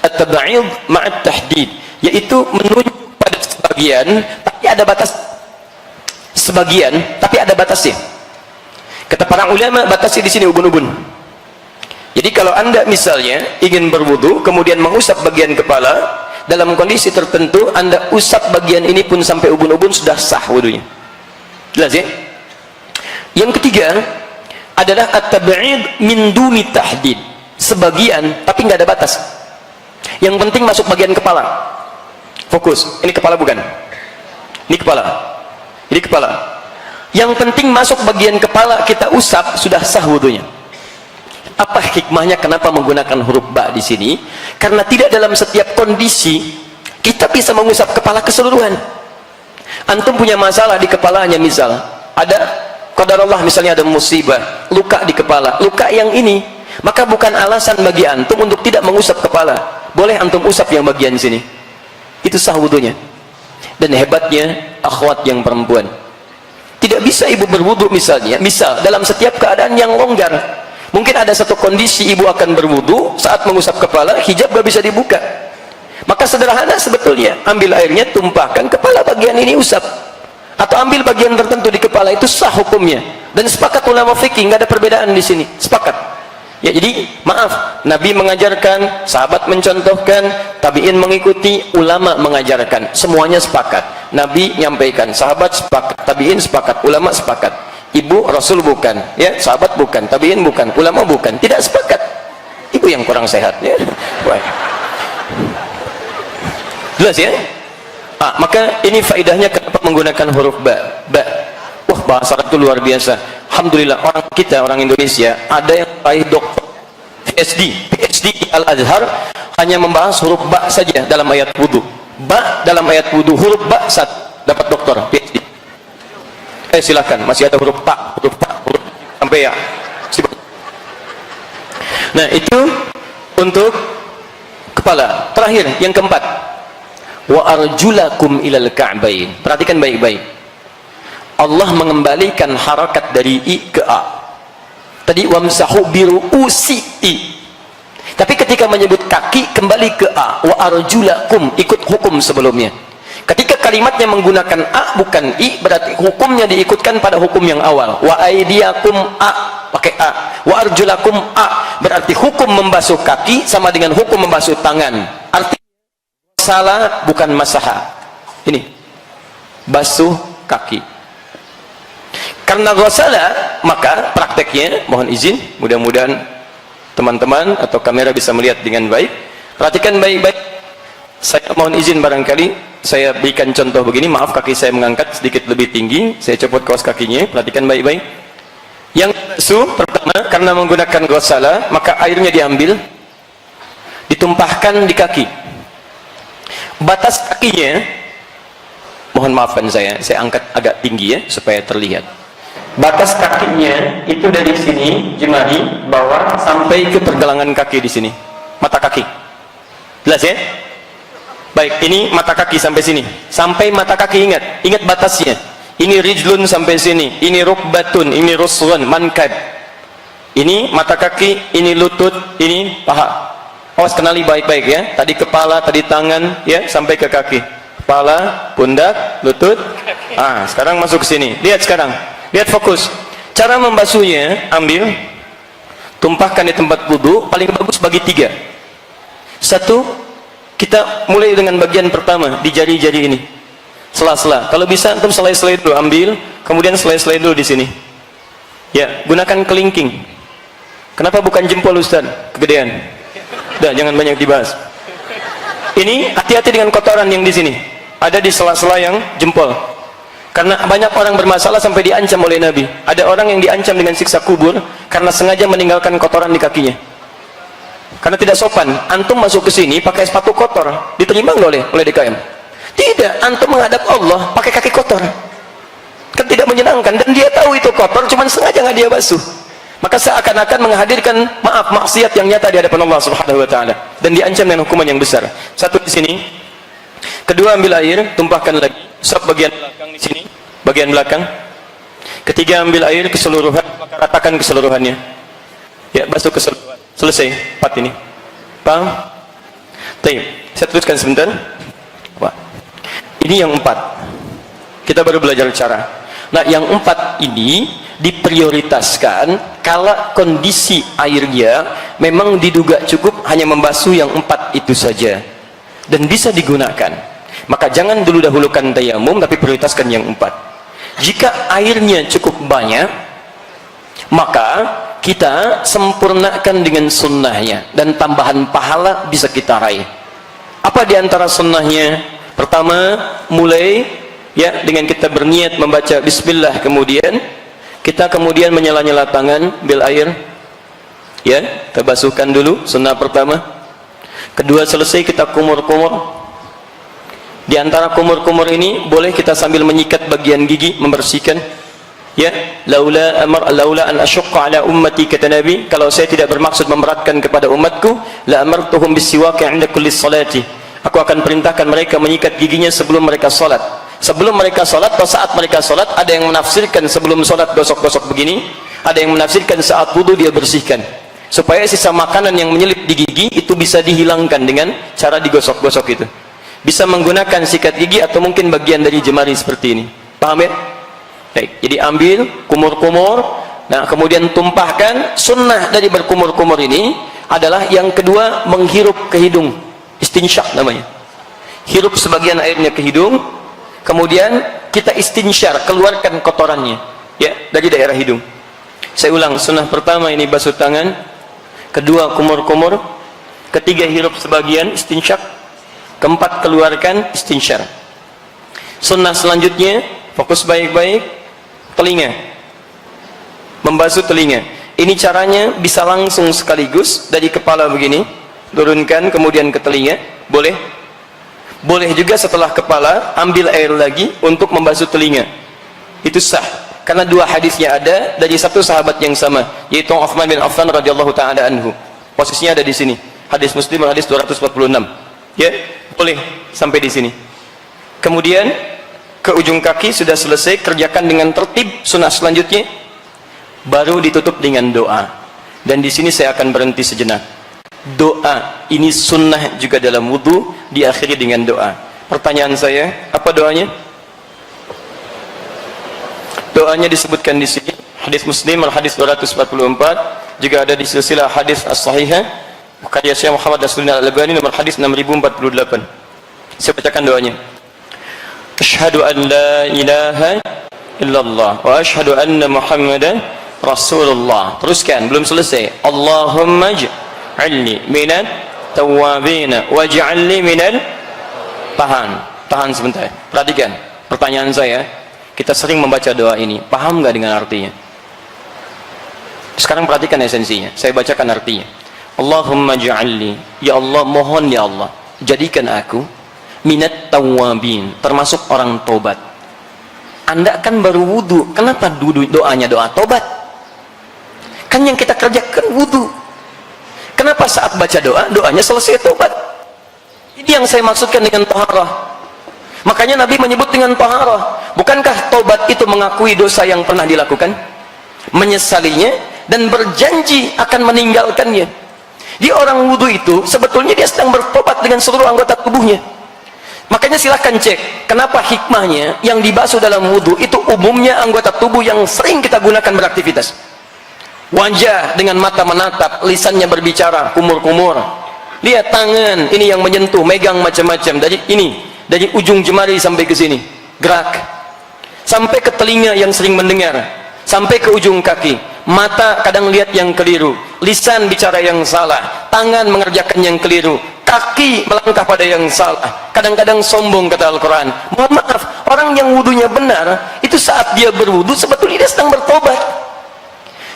At-tab'id ma'at tahdid, yaitu menunjuk pada sebagian tapi ada batas. Sebagian tapi ada batasnya. Kata para ulama, batasnya di sini ubun-ubun. Jadi kalau anda misalnya ingin berwudu kemudian mengusap bagian kepala, dalam kondisi tertentu anda usap bagian ini pun sampai ubun-ubun, sudah sah wudunya. Jelas ya? Yang ketiga adalah at-tab'id min duni tahdid. Sebagian tapi nggak ada batas. Yang penting masuk bagian kepala. Fokus. Ini kepala bukan? Ini kepala. Ini kepala. Yang penting masuk bagian kepala, kita usap, sudah sah wudunya. Apa hikmahnya kenapa menggunakan huruf ba di sini? Karena tidak dalam setiap kondisi kita bisa mengusap kepala keseluruhan. Antum punya masalah di kepalanya, misal ada qadarullah, misalnya ada musibah, luka di kepala, luka yang ini, maka bukan alasan bagi antum untuk tidak mengusap kepala. Boleh antum usap yang bagian sini, itu sah wudunya. Dan hebatnya akhwat yang perempuan, tidak bisa ibu berwudu misalnya, misal dalam setiap keadaan yang longgar. Mungkin ada satu kondisi ibu akan berwudu, saat mengusap kepala hijab gak bisa dibuka, maka sederhana sebetulnya, ambil airnya, tumpahkan kepala bagian ini, usap. Atau ambil bagian tertentu di kepala, itu sah hukumnya. Dan sepakat ulama fikih, nggak ada perbedaan di sini, sepakat. Ya, jadi maaf, Nabi mengajarkan, sahabat mencontohkan, tabi'in mengikuti, ulama mengajarkan, semuanya sepakat. Nabi nyampaikan, sahabat sepakat, tabi'in sepakat, ulama sepakat. Ibu Rasul bukan, ya, sahabat bukan, tabi'in bukan, ulama bukan, tidak sepakat. Ibu yang kurang sehat, ya. Wah. Jelas ya? Maka ini faedahnya kenapa menggunakan huruf ba. Wah, bahasa Arab itu luar biasa. Alhamdulillah, orang kita, orang Indonesia, ada yang raih doktor PhD di Al-Azhar, hanya membahas huruf ba saja dalam ayat wudu. Ba dalam ayat wudu, huruf ba dapat doktor PhD. Silakan, masih ada huruf ta, huruf sampai ya. Nah, itu untuk kepala. Terakhir, yang keempat, wa arjulakum ilal ka'bain. Perhatikan baik-baik, Allah mengembalikan harakat dari i ke a. Tadi wamsahu biru'usi i, tapi ketika menyebut kaki kembali ke a. Wa arjulakum, ikut hukum sebelumnya. Ketika kalimatnya menggunakan a bukan i, berarti hukumnya diikutkan pada hukum yang awal. Wa aidiakum a, pakai a. Wa arjulakum a, berarti hukum membasuh kaki sama dengan hukum membasuh tangan. Artinya salah bukan masaha. Ini basuh kaki. Karena ghasala, maka prakteknya, mohon izin, mudah-mudahan teman-teman atau kamera bisa melihat dengan baik. Perhatikan baik-baik. Saya mohon izin, barangkali saya berikan contoh begini. Maaf, kaki saya mengangkat sedikit lebih tinggi, saya copot kaos kakinya. Perhatikan baik-baik. Yang basuh pertama, karena menggunakan ghasala, maka airnya diambil, ditumpahkan di kaki. Batas kakinya, mohon maafkan saya angkat agak tinggi ya supaya terlihat. Batas kakinya itu dari sini jemari bawah sampai ke pergelangan kaki di sini, mata kaki. Jelas ya? Baik, ini mata kaki sampai sini, sampai mata kaki, ingat batasnya. Ini rijlun sampai sini, ini rukbatun, ini ruswan, mankab. Ini mata kaki, ini lutut, ini paha. Awas, kenali baik-baik ya. Tadi kepala, tadi tangan, ya, sampai ke kaki. Kepala, pundak, lutut. Sekarang masuk ke sini. Lihat sekarang. Lihat, fokus. Cara membasuhnya, ambil, tumpahkan di tempat wudu, paling bagus bagi 3. Satu, kita mulai dengan bagian pertama, di jari-jari ini. Sela-sela. Kalau bisa, antum selai-selai dulu, ambil, kemudian selai-selai dulu di sini. Ya, gunakan kelingking. Kenapa bukan jempol, Ustaz? Kegedean. Udah, jangan banyak dibahas. Ini hati-hati dengan kotoran yang di sini, ada di sela-sela yang jempol. Karena banyak orang bermasalah sampai diancam oleh Nabi. Ada orang yang diancam dengan siksa kubur karena sengaja meninggalkan kotoran di kakinya. Karena tidak sopan. Antum masuk ke sini pakai sepatu kotor, diterima nggak oleh DKM? Tidak. Antum menghadap Allah pakai kaki kotor, kan tidak menyenangkan. Dan dia tahu itu kotor, cuman sengaja nggak dia basuh. Maka seakan-akan menghadirkan maksiat yang nyata di hadapan Allah Subhanahu wa taala, dan diancam dengan hukuman yang besar. Satu di sini. Kedua, ambil air, tumpahkan lagi, usap bagian belakang di sini, bagian belakang. Ketiga, ambil air keseluruhan, maka ratakan keseluruhannya. Ya, basuh keseluruhan. Selesai 4 ini. Paham? Baik, saya teruskan sebentar. Wah. Ini yang 4. Kita baru belajar cara. Nah, yang 4 ini diprioritaskan kalau kondisi airnya memang diduga cukup hanya membasuh yang 4 itu saja dan bisa digunakan. Maka jangan dulu dahulukan tayamum, tapi prioritaskan yang 4. Jika airnya cukup banyak, maka kita sempurnakan dengan sunnahnya, dan tambahan pahala bisa kita raih. Apa diantara sunnahnya? Pertama, mulai ya dengan kita berniat membaca bismillah, kemudian kita menyela-nyela tangan bil air, ya, kita basuhkan dulu, sunnah pertama. Kedua, selesai kita kumur-kumur, Di antara kumur-kumur ini boleh kita sambil menyikat bagian gigi, membersihkan. Ya, laula an asyqa ala ummati, kata Nabi, kalau saya tidak bermaksud memberatkan kepada umatku, la amartuhum bisiwak 'inda kulli salati. Aku akan perintahkan mereka menyikat giginya sebelum mereka salat. Sebelum mereka salat atau saat mereka salat, ada yang menafsirkan sebelum salat gosok-gosok begini, ada yang menafsirkan saat wudu dia bersihkan. Supaya sisa makanan yang menyelip di gigi itu bisa dihilangkan dengan cara digosok-gosok itu. Bisa menggunakan sikat gigi atau mungkin bagian dari jemari seperti ini. Paham ya? Baik, jadi ambil kumur-kumur, nah kemudian tumpahkan. Sunnah dari berkumur-kumur ini adalah yang kedua, menghirup ke hidung, istinsyak namanya. Hirup sebagian airnya ke hidung, kemudian kita istinsyar, keluarkan kotorannya ya dari daerah hidung. Saya ulang, sunnah pertama ini basuh tangan, kedua kumur-kumur, ketiga hirup sebagian, istinsyak, keempat keluarkan, istinsyar. Sunnah selanjutnya, fokus baik-baik, telinga, membasuh telinga. Ini caranya bisa langsung sekaligus dari kepala begini, turunkan kemudian ke telinga, boleh. Boleh juga setelah kepala ambil air lagi untuk membasuh telinga. Itu sah, karena dua hadisnya ada dari satu sahabat yang sama, yaitu Uthman bin Affan radhiyallahu taala anhu. Posisinya ada di sini. Hadis Muslim hadis 246. Ya, boleh sampai di sini. Kemudian ke ujung kaki sudah selesai, kerjakan dengan tertib. Sunnah selanjutnya baru ditutup dengan doa. Dan di sini saya akan berhenti sejenak. Doa ini sunnah juga dalam wudu, diakhiri dengan doa. Pertanyaan saya, apa doanya? Doanya disebutkan di sini, hadis Muslim hadis 244, juga ada di silsilah hadis as-sahihah karya Syekh Muhammad Nasruddin Al-Albani nomor hadis 6048. Saya bacakan doanya. Asyhadu an la ilaha illallah wa asyhadu anna Muhammadan Rasulullah. Teruskan, belum selesai. Allahumma ij'alni minat tawwabin waj'alni minal, tahan sebentar. Perhatikan pertanyaan saya. Kita sering membaca doa ini, paham nggak dengan artinya? Sekarang perhatikan esensinya. Saya bacakan artinya. Allahumma ij'alni, ya Allah, mohon ya Allah, jadikan aku minat tawwabin, termasuk orang tobat. Anda kan baru wudu, kenapa doanya doa tobat? Kan yang kita kerjakan wudu. Kenapa saat baca doa, doanya selesai tobat? Ini yang saya maksudkan dengan taharah. Makanya Nabi menyebut dengan taharah. Bukankah tobat itu mengakui dosa yang pernah dilakukan, menyesalinya, dan berjanji akan meninggalkannya? Di orang wudu itu sebetulnya dia sedang bertobat dengan seluruh anggota tubuhnya. Makanya silahkan cek kenapa hikmahnya yang dibasuh dalam wudu itu umumnya anggota tubuh yang sering kita gunakan beraktivitas. Wajah dengan mata menatap, lisannya berbicara, kumur-kumur. Lihat tangan ini yang menyentuh, megang macam-macam, dari ujung jemari sampai ke sini, gerak. Sampai ke telinga yang sering mendengar, sampai ke ujung kaki. Mata kadang lihat yang keliru, lisan bicara yang salah, tangan mengerjakan yang keliru, kaki melangkah pada yang salah, kadang-kadang sombong, kata Al-Quran. Mohon maaf, orang yang wudunya benar itu saat dia berwudu sebetulnya dia sedang bertobat.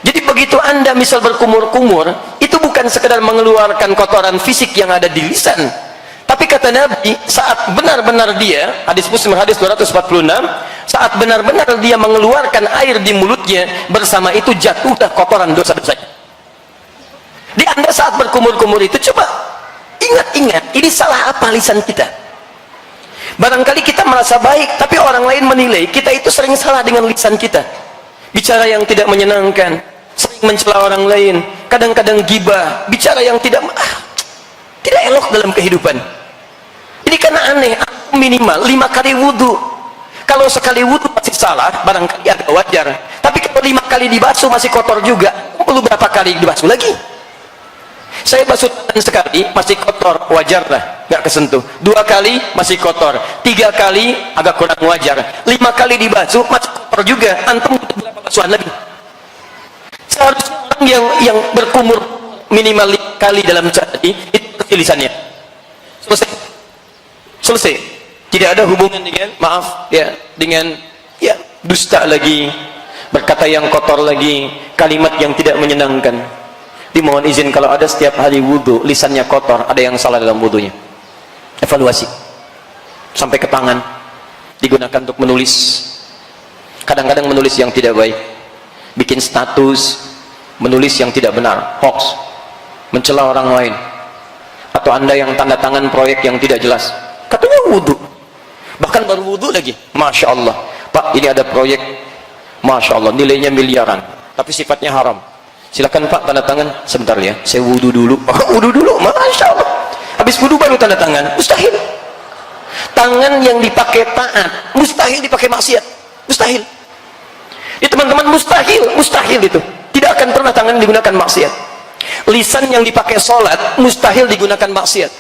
Jadi begitu Anda misal berkumur-kumur, itu bukan sekedar mengeluarkan kotoran fisik yang ada di lisan, tapi kata Nabi, saat benar-benar dia, hadis Muslim hadis 246, saat benar-benar dia mengeluarkan air di mulutnya, bersama itu jatuhlah kotoran dosa-dosanya. Di Anda saat berkumur-kumur itu, coba ingat-ingat, ini salah apa lisan kita? Barangkali kita merasa baik, tapi orang lain menilai kita itu sering salah dengan lisan kita. Bicara yang tidak menyenangkan, sering mencela orang lain, kadang-kadang gibah, bicara yang tidak elok dalam kehidupan. Ini karena aneh, minimal 5 kali wudu. Kalau sekali wudu masih salah, barangkali agak wajar. Tapi kalau 5 kali dibasuh masih kotor juga, perlu berapa kali dibasuh lagi? Saya basuh tangan sekali masih kotor, wajar lah, nggak kesentuh. 2 kali masih kotor, 3 kali agak kurang wajar, 5 kali dibasuh masih kotor juga. Antum berapa basuhan lagi? Seharusnya orang yang berkumur minimal 5 kali dalam sehari itu bersih lisannya. Selesai. Tidak ada hubungan dengan dengan dusta lagi, berkata yang kotor lagi, kalimat yang tidak menyenangkan. Dimohon izin kalau ada setiap hari wudu lisannya kotor, ada yang salah dalam wudunya. Evaluasi. sampai ke tangan, digunakan untuk menulis. Kadang-kadang menulis yang tidak baik, bikin status, menulis yang tidak benar, hoax, mencela orang lain. Atau Anda yang tanda tangan proyek yang tidak jelas, katanya wudhu, bahkan baru wudhu lagi, Masya Allah, Pak ini ada proyek, Masya Allah nilainya miliaran, tapi sifatnya haram, silakan Pak tanda tangan. Sebentar ya, saya wudhu dulu. Wudhu dulu, Masya Allah, habis wudhu baru tanda tangan. Mustahil. Tangan yang dipakai taat, mustahil dipakai maksiat, mustahil. Ya teman-teman, mustahil itu, tidak akan pernah tangan digunakan maksiat. Lisan yang dipakai sholat, mustahil digunakan maksiat.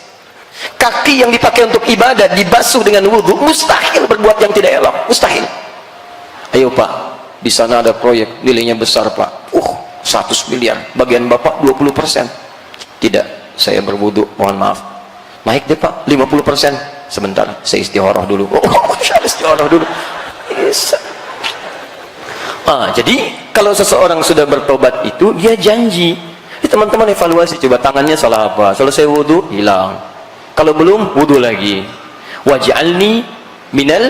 Kaki yang dipakai untuk ibadah, dibasuh dengan wudhu, mustahil berbuat yang tidak elok, mustahil. Ayo Pak, di sana ada proyek, nilainya besar Pak, 100 miliar, bagian Bapak 20%. Tidak, saya berwudhu, mohon maaf. Naik deh Pak, 50%. Sebentar, saya istikharah dulu. Istikharah dulu. Bisa. Jadi kalau seseorang sudah bertobat itu, dia janji. Teman-teman evaluasi, coba tangannya salah apa, selesai wudhu hilang, kalau belum wudhu lagi. Waj'alni minal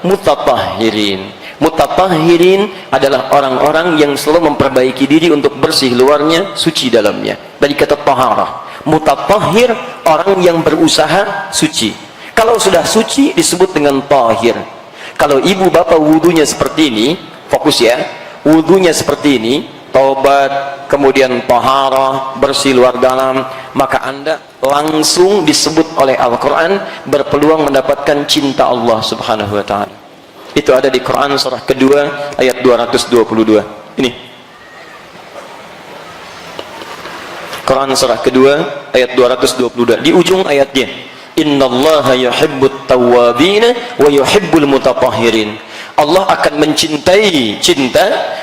mutatahhirin. Mutatahhirin adalah orang-orang yang selalu memperbaiki diri untuk bersih luarnya, suci dalamnya, dari kata taharah. Mutatahhir, orang yang berusaha suci. Kalau sudah suci disebut dengan tahir. Kalau ibu bapak wudhunya seperti ini, fokus ya, wudhunya seperti ini, taubat, kemudian taharah, bersih luar dalam, maka Anda langsung disebut oleh Al-Quran berpeluang mendapatkan cinta Allah subhanahu wa ta'ala. Itu ada di Quran surah kedua ayat 222. Ini Quran surah kedua ayat 222, di ujung ayatnya, innallaha yuhibbut tawwabina wa yuhibbul mutatahhirin. Allah akan mencintai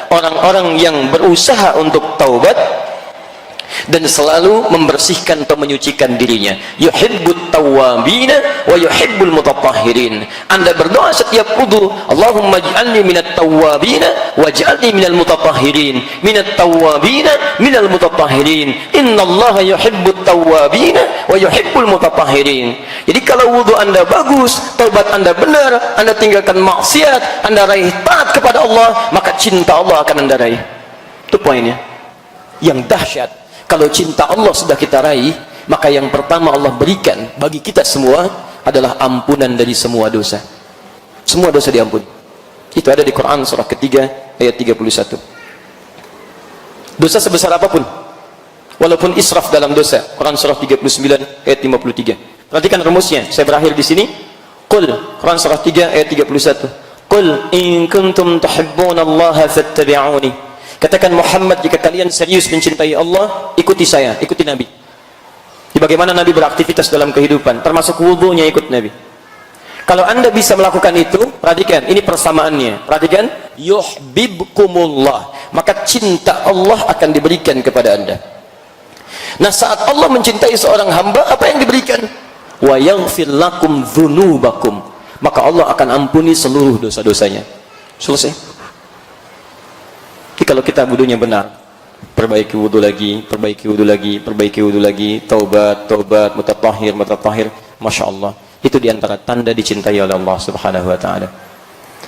orang-orang yang berusaha untuk taubat dan selalu membersihkan atau menyucikan dirinya. Yuhibbut tawwabina wa yuhibbul mutatahhirin. Anda berdoa setiap wudu, Allahumma ij'alni minat tawwabina waj'alni minal mutatahhirin. Minat tawwabina minal mutatahhirin. Innallaha yuhibbut tawwabina wa yuhibbul mutatahhirin. Jadi kalau wudu Anda bagus, taubat Anda benar, Anda tinggalkan maksiat, Anda raih taat kepada Allah, maka cinta Allah akan Anda raih. Itu poinnya yang dahsyat. Kalau cinta Allah sudah kita raih, maka yang pertama Allah berikan bagi kita semua adalah ampunan dari semua dosa. Semua dosa diampuni. Itu ada di Quran surah ketiga ayat 31. Dosa sebesar apapun, walaupun israf dalam dosa, Quran surah 39 ayat 53. Perhatikan rumusnya, saya berakhir di sini. Qul, Quran surah 3 ayat 31. Qul in kuntum tuhibbunallaha fattabi'uni. Katakan Muhammad, jika kalian serius mencintai Allah, ikuti saya, ikuti Nabi. Di bagaimana Nabi beraktivitas dalam kehidupan, termasuk wudhunya ikut Nabi. Kalau Anda bisa melakukan itu, perhatikan, ini persamaannya. Perhatikan, yuhibbukumullah, maka cinta Allah akan diberikan kepada Anda. Nah, saat Allah mencintai seorang hamba, apa yang diberikan? Wa yaghfir lakum dzunubakum, maka Allah akan ampuni seluruh dosa-dosanya. Selesai. Jadi kalau kita wudunya benar, perbaiki wudu lagi, perbaiki wudu lagi, perbaiki wudu lagi, taubat, mutatahhir, Masya Allah. Itu diantara tanda dicintai oleh Allah subhanahu wa ta'ala.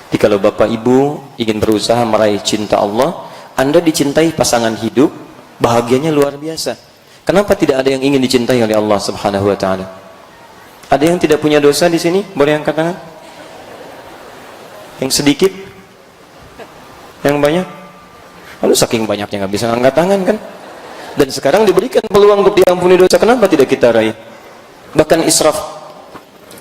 Jadi kalau bapak ibu ingin berusaha meraih cinta Allah, Anda dicintai pasangan hidup, bahagianya luar biasa. Kenapa tidak ada yang ingin dicintai oleh Allah subhanahu wa ta'ala? Ada yang tidak punya dosa di sini? Boleh angkat tangan? Yang sedikit? Yang banyak? Lalu saking banyaknya nggak bisa angkat tangan kan? Dan sekarang diberikan peluang untuk diampuni dosa, kenapa tidak kita raih? Bahkan israf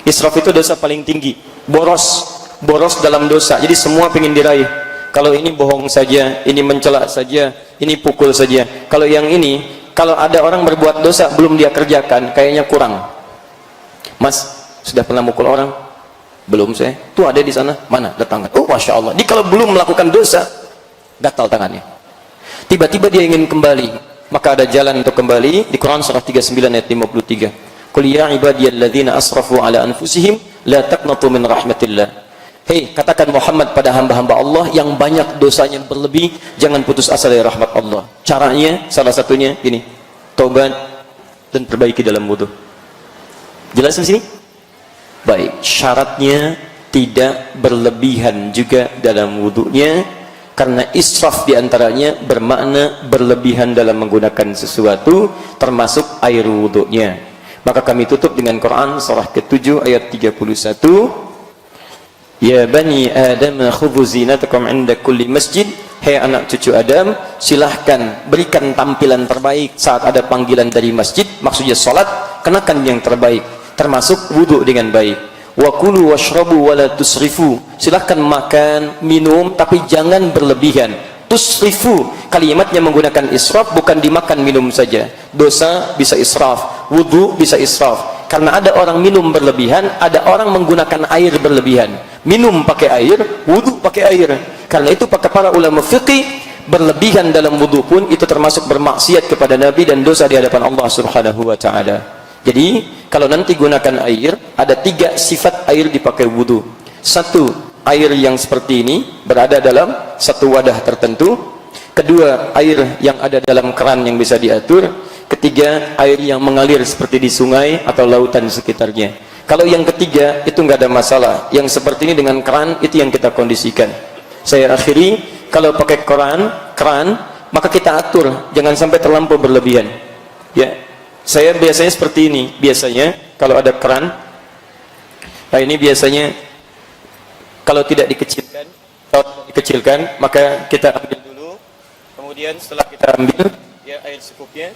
itu dosa paling tinggi. Boros dalam dosa, jadi semua pengen diraih. Kalau ini bohong saja, ini mencela saja, ini pukul saja. Kalau yang ini, kalau ada orang berbuat dosa belum dia kerjakan, kayaknya kurang. Mas, sudah pernah mukul orang? Belum saya. Tuh ada di sana. Mana? Datang. Oh, Masya Allah. Jadi kalau belum melakukan dosa, gatal tangannya. Tiba-tiba dia ingin kembali, maka ada jalan untuk kembali di Quran surah 39 ayat 53. Qul ya ibadiyalladzina asrafu ala anfusihim la taqnatu min rahmatillah. Hei, katakan Muhammad pada hamba-hamba Allah yang banyak dosanya berlebih, jangan putus asa dari rahmat Allah. Caranya salah satunya ini, taubat dan perbaiki dalam wudu. Jelas di sini? Baik, syaratnya tidak berlebihan juga dalam wudunya, karena israf diantaranya bermakna berlebihan dalam menggunakan sesuatu, termasuk air wudunya. Maka kami tutup dengan Quran surah ke-7 ayat 31. Ya bani Adam khudhu zinatakum 'inda kulli masjid. Hai anak cucu Adam, silahkan berikan tampilan terbaik saat ada panggilan dari masjid, maksudnya salat, kenakan yang terbaik, termasuk wudu dengan baik. Wa kulu washrabu wa la tusrifu. Silahkan makan, minum, tapi jangan berlebihan. Tusrifu, kalimatnya menggunakan israf, bukan dimakan minum saja. Dosa bisa israf, wudu bisa israf. Karena ada orang minum berlebihan, ada orang menggunakan air berlebihan. Minum pakai air, wudu pakai air. Karena itu para ulama fikih, berlebihan dalam wudu pun itu termasuk bermaksiat kepada Nabi dan dosa di hadapan Allah Subhanahu wa taala. Jadi, kalau nanti gunakan air, ada 3 sifat air dipakai wudu. 1, air yang seperti ini berada dalam satu wadah tertentu. 2, air yang ada dalam keran yang bisa diatur. 3, air yang mengalir seperti di sungai atau lautan sekitarnya. Kalau yang 3 itu nggak ada masalah. Yang seperti ini dengan keran itu yang kita kondisikan. Saya akhiri, kalau pakai keran, maka kita atur, jangan sampai terlampau berlebihan. Ya, saya biasanya seperti ini. Biasanya kalau ada keran, nah ini biasanya kalau tidak dikecilkan, maka kita ambil dulu. Kemudian setelah kita ambil, ya air secukupnya.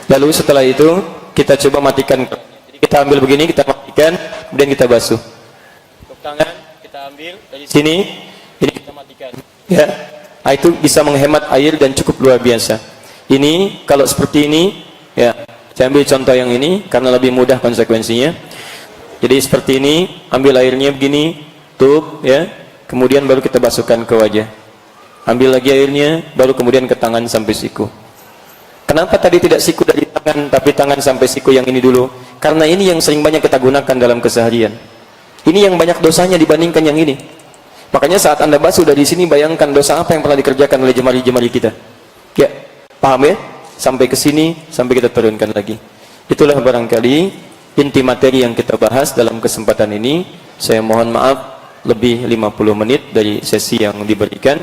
Lalu setelah itu kita coba matikan. Jadi kita ambil begini, kita matikan, kemudian kita basuh. Untuk tangan kita ambil dari sini, ini kita matikan. Ya, nah, itu bisa menghemat air dan cukup luar biasa. Ini kalau seperti ini, ya saya ambil contoh yang ini karena lebih mudah konsekuensinya. Jadi seperti ini, ambil airnya begini, tutup, ya. Kemudian baru kita basuhkan ke wajah. Ambil lagi airnya, baru kemudian ke tangan sampai siku. Kenapa tadi tidak siku dari tangan, tapi tangan sampai siku yang ini dulu? Karena ini yang sering banyak kita gunakan dalam keseharian. Ini yang banyak dosanya dibandingkan yang ini. Makanya saat Anda basuh dari sini, bayangkan dosa apa yang pernah dikerjakan oleh jemari-jemari kita. Ya, paham ya? Sampai ke sini, sampai kita turunkan lagi. Itulah barangkali inti materi yang kita bahas dalam kesempatan ini. Saya mohon maaf lebih 50 menit dari sesi yang diberikan.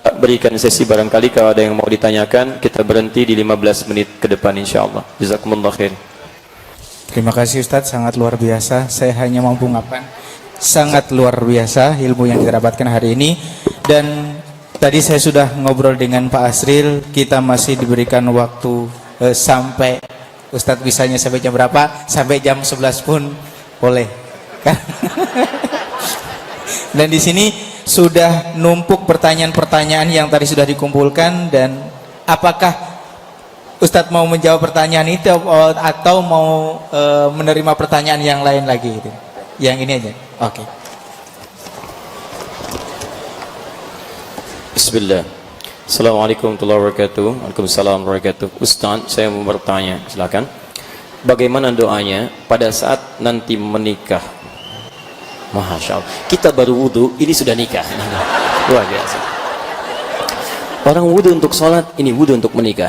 Berikan sesi barangkali kalau ada yang mau ditanyakan, kita berhenti di 15 menit ke depan insyaallah. Jazakumullah khair. Terima kasih Ustadz, sangat luar biasa. Saya hanya mampu ngapain. Sangat luar biasa ilmu yang kita dapatkan hari ini. Dan tadi saya sudah ngobrol dengan Pak Asril, kita masih diberikan waktu sampai Ustadz bisanya sampai jam berapa? Sampai jam 11 pun boleh. Kan? Dan di sini sudah numpuk pertanyaan-pertanyaan yang tadi sudah dikumpulkan, dan apakah Ustadz mau menjawab pertanyaan itu atau mau menerima pertanyaan yang lain lagi itu? Yang ini aja. Oke. Bismillah. Assalamualaikum warahmatullahi wabarakatuh. Waalaikumsalam warahmatullahi wabarakatuh. Ustaz, saya mau bertanya, silakan. Bagaimana doanya pada saat nanti menikah? Masya Allah, kita baru wudhu, ini sudah nikah. Luar biasa. Orang wudhu untuk sholat, ini wudhu untuk menikah.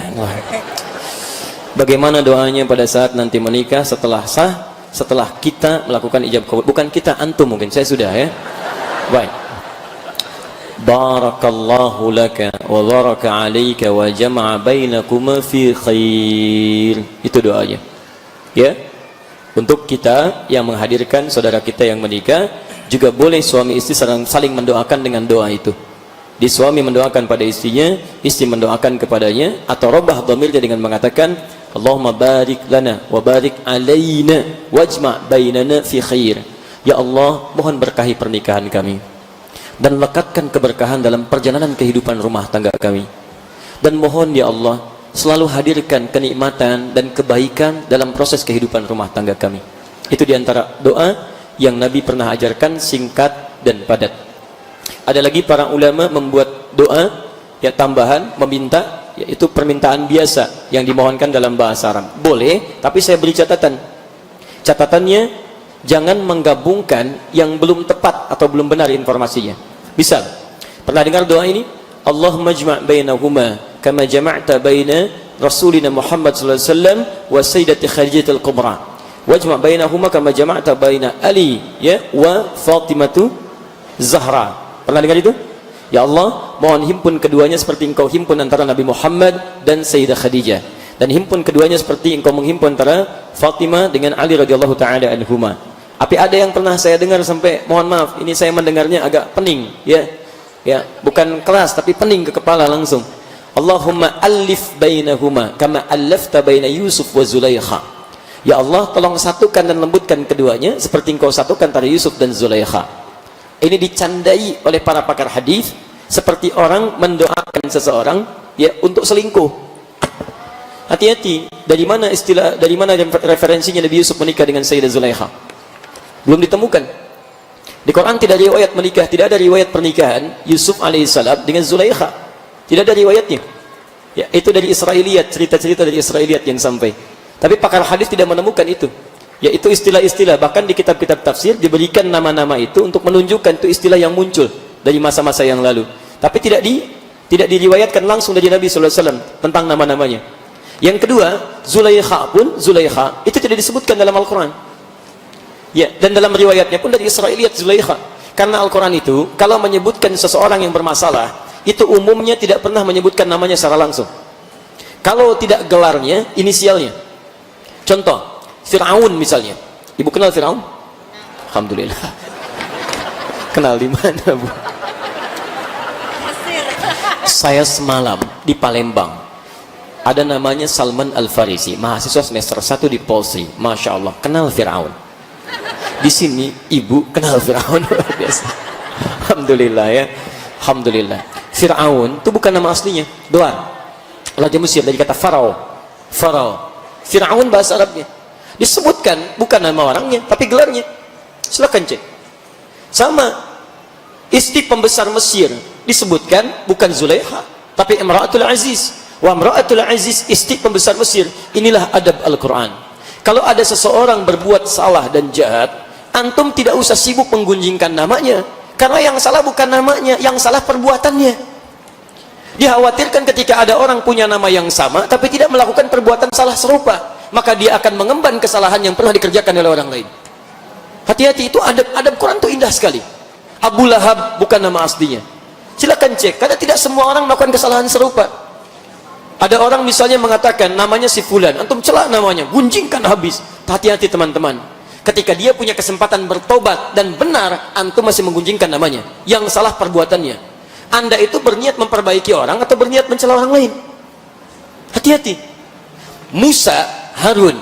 Bagaimana doanya pada saat nanti menikah setelah sah, setelah kita melakukan ijab qabul? Bukan kita, antum mungkin, saya sudah ya. Baik. Barakallahu laka wa baraka alaika wa jama'a bainakuma fi khair. Itu doanya. Ya. Untuk kita yang menghadirkan saudara kita yang menikah, juga boleh suami istri saling mendoakan dengan doa itu. Di suami mendoakan pada istrinya, istri mendoakan kepadanya, atau robah dhamirnya dengan mengatakan Allahumma barik lana wa barik alaina wajma' bainana fi khair. Ya Allah, mohon berkahi pernikahan kami dan lekatkan keberkahan dalam perjalanan kehidupan rumah tangga kami. Dan mohon ya Allah, selalu hadirkan kenikmatan dan kebaikan dalam proses kehidupan rumah tangga kami. Itu diantara doa yang Nabi pernah ajarkan, singkat dan padat. Ada lagi para ulama membuat doa ya tambahan, meminta, yaitu permintaan biasa yang dimohonkan dalam bahasa Arab. Boleh, tapi saya beri catatan. Catatannya, jangan menggabungkan yang belum tepat atau belum benar informasinya. Misal, pernah dengar doa ini? Allahumma jma' bainahuma kama jama'ta baina Rasulina Muhammad sallallahu alaihi wasallam wa Sayyidati Khadijatul Kubra. wajma' bainahuma kama jama'ta baina Ali ya wa Fatimatu Zahra. Pernah dengar itu? Ya Allah, mohon himpun keduanya seperti engkau himpun antara Nabi Muhammad dan Sayyidah Khadijah, dan himpun keduanya seperti engkau menghimpun antara Fatimah dengan Ali radhiyallahu taala anhuma. Tapi ada yang pernah saya dengar sampai mohon maaf, ini saya mendengarnya agak pening ya. Ya, bukan keras tapi pening ke kepala langsung. Allahumma alif bainahuma kama allafta baina Yusuf wa Zulaikha. Ya Allah, tolong satukan dan lembutkan keduanya seperti engkau satukan antara Yusuf dan Zulaikha. Ini dicandai oleh para pakar hadis seperti orang mendoakan seseorang ya untuk selingkuh. Hati-hati, dari mana referensinya Nabi Yusuf menikah dengan Sayyidah Zulaikha? Belum ditemukan. Di Quran tidak ada riwayat menikah, tidak ada riwayat pernikahan Yusuf alaihissalam dengan Zulaikha. Tidak ada riwayatnya. Ya, itu dari Israiliyat, cerita-cerita dari Israiliyat yang sampai. Tapi pakar hadis tidak menemukan itu. Yaitu istilah-istilah, bahkan di kitab-kitab tafsir diberikan nama-nama itu untuk menunjukkan itu istilah yang muncul dari masa-masa yang lalu. Tapi tidak diriwayatkan langsung dari Nabi sallallahu alaihi wasallam tentang nama-namanya. Yang kedua, Zulaikha itu tidak disebutkan dalam Al-Qur'an. Ya, dan dalam riwayatnya pun dari Israiliyat Zulaikha. Karena Al-Quran itu kalau menyebutkan seseorang yang bermasalah, itu umumnya tidak pernah menyebutkan namanya secara langsung. Kalau tidak gelarnya, inisialnya. Contoh, Fir'aun misalnya. Ibu kenal Fir'aun? Alhamdulillah. Kenal di mana, Bu? Saya semalam di Palembang. Ada namanya Salman Al-Farisi, mahasiswa semester 1 di Polri. Masya Allah, kenal Fir'aun. Di sini ibu kenal Fir'aun. Biasa. Alhamdulillah ya. Alhamdulillah. Fir'aun itu bukan nama aslinya, gelar. Raja Mesir dari kata Farao. Fir'aun bahasa Arabnya. Disebutkan bukan nama orangnya, tapi gelarnya. Silakan cek. Sama istri pembesar Mesir disebutkan bukan Zulaikha, tapi Imra'atul Aziz. Wa Imra'atul Aziz istri pembesar Mesir. Inilah adab Al-Quran. Kalau ada seseorang berbuat salah dan jahat, antum tidak usah sibuk menggunjingkan namanya, karena yang salah bukan namanya, yang salah perbuatannya. Dikhawatirkan ketika ada orang punya nama yang sama tapi tidak melakukan perbuatan salah serupa, maka dia akan mengemban kesalahan yang pernah dikerjakan oleh orang lain. Hati-hati, itu adab Quran itu indah sekali. Abu Lahab bukan nama aslinya. Silakan cek, karena tidak semua orang melakukan kesalahan serupa. Ada orang misalnya mengatakan namanya si fulan, antum celak namanya, gunjingkan habis. Hati-hati teman-teman. Ketika dia punya kesempatan bertobat dan benar, antum masih menggunjingkan namanya. Yang salah perbuatannya. Anda itu berniat memperbaiki orang atau berniat mencela orang lain? Hati-hati. Musa, Harun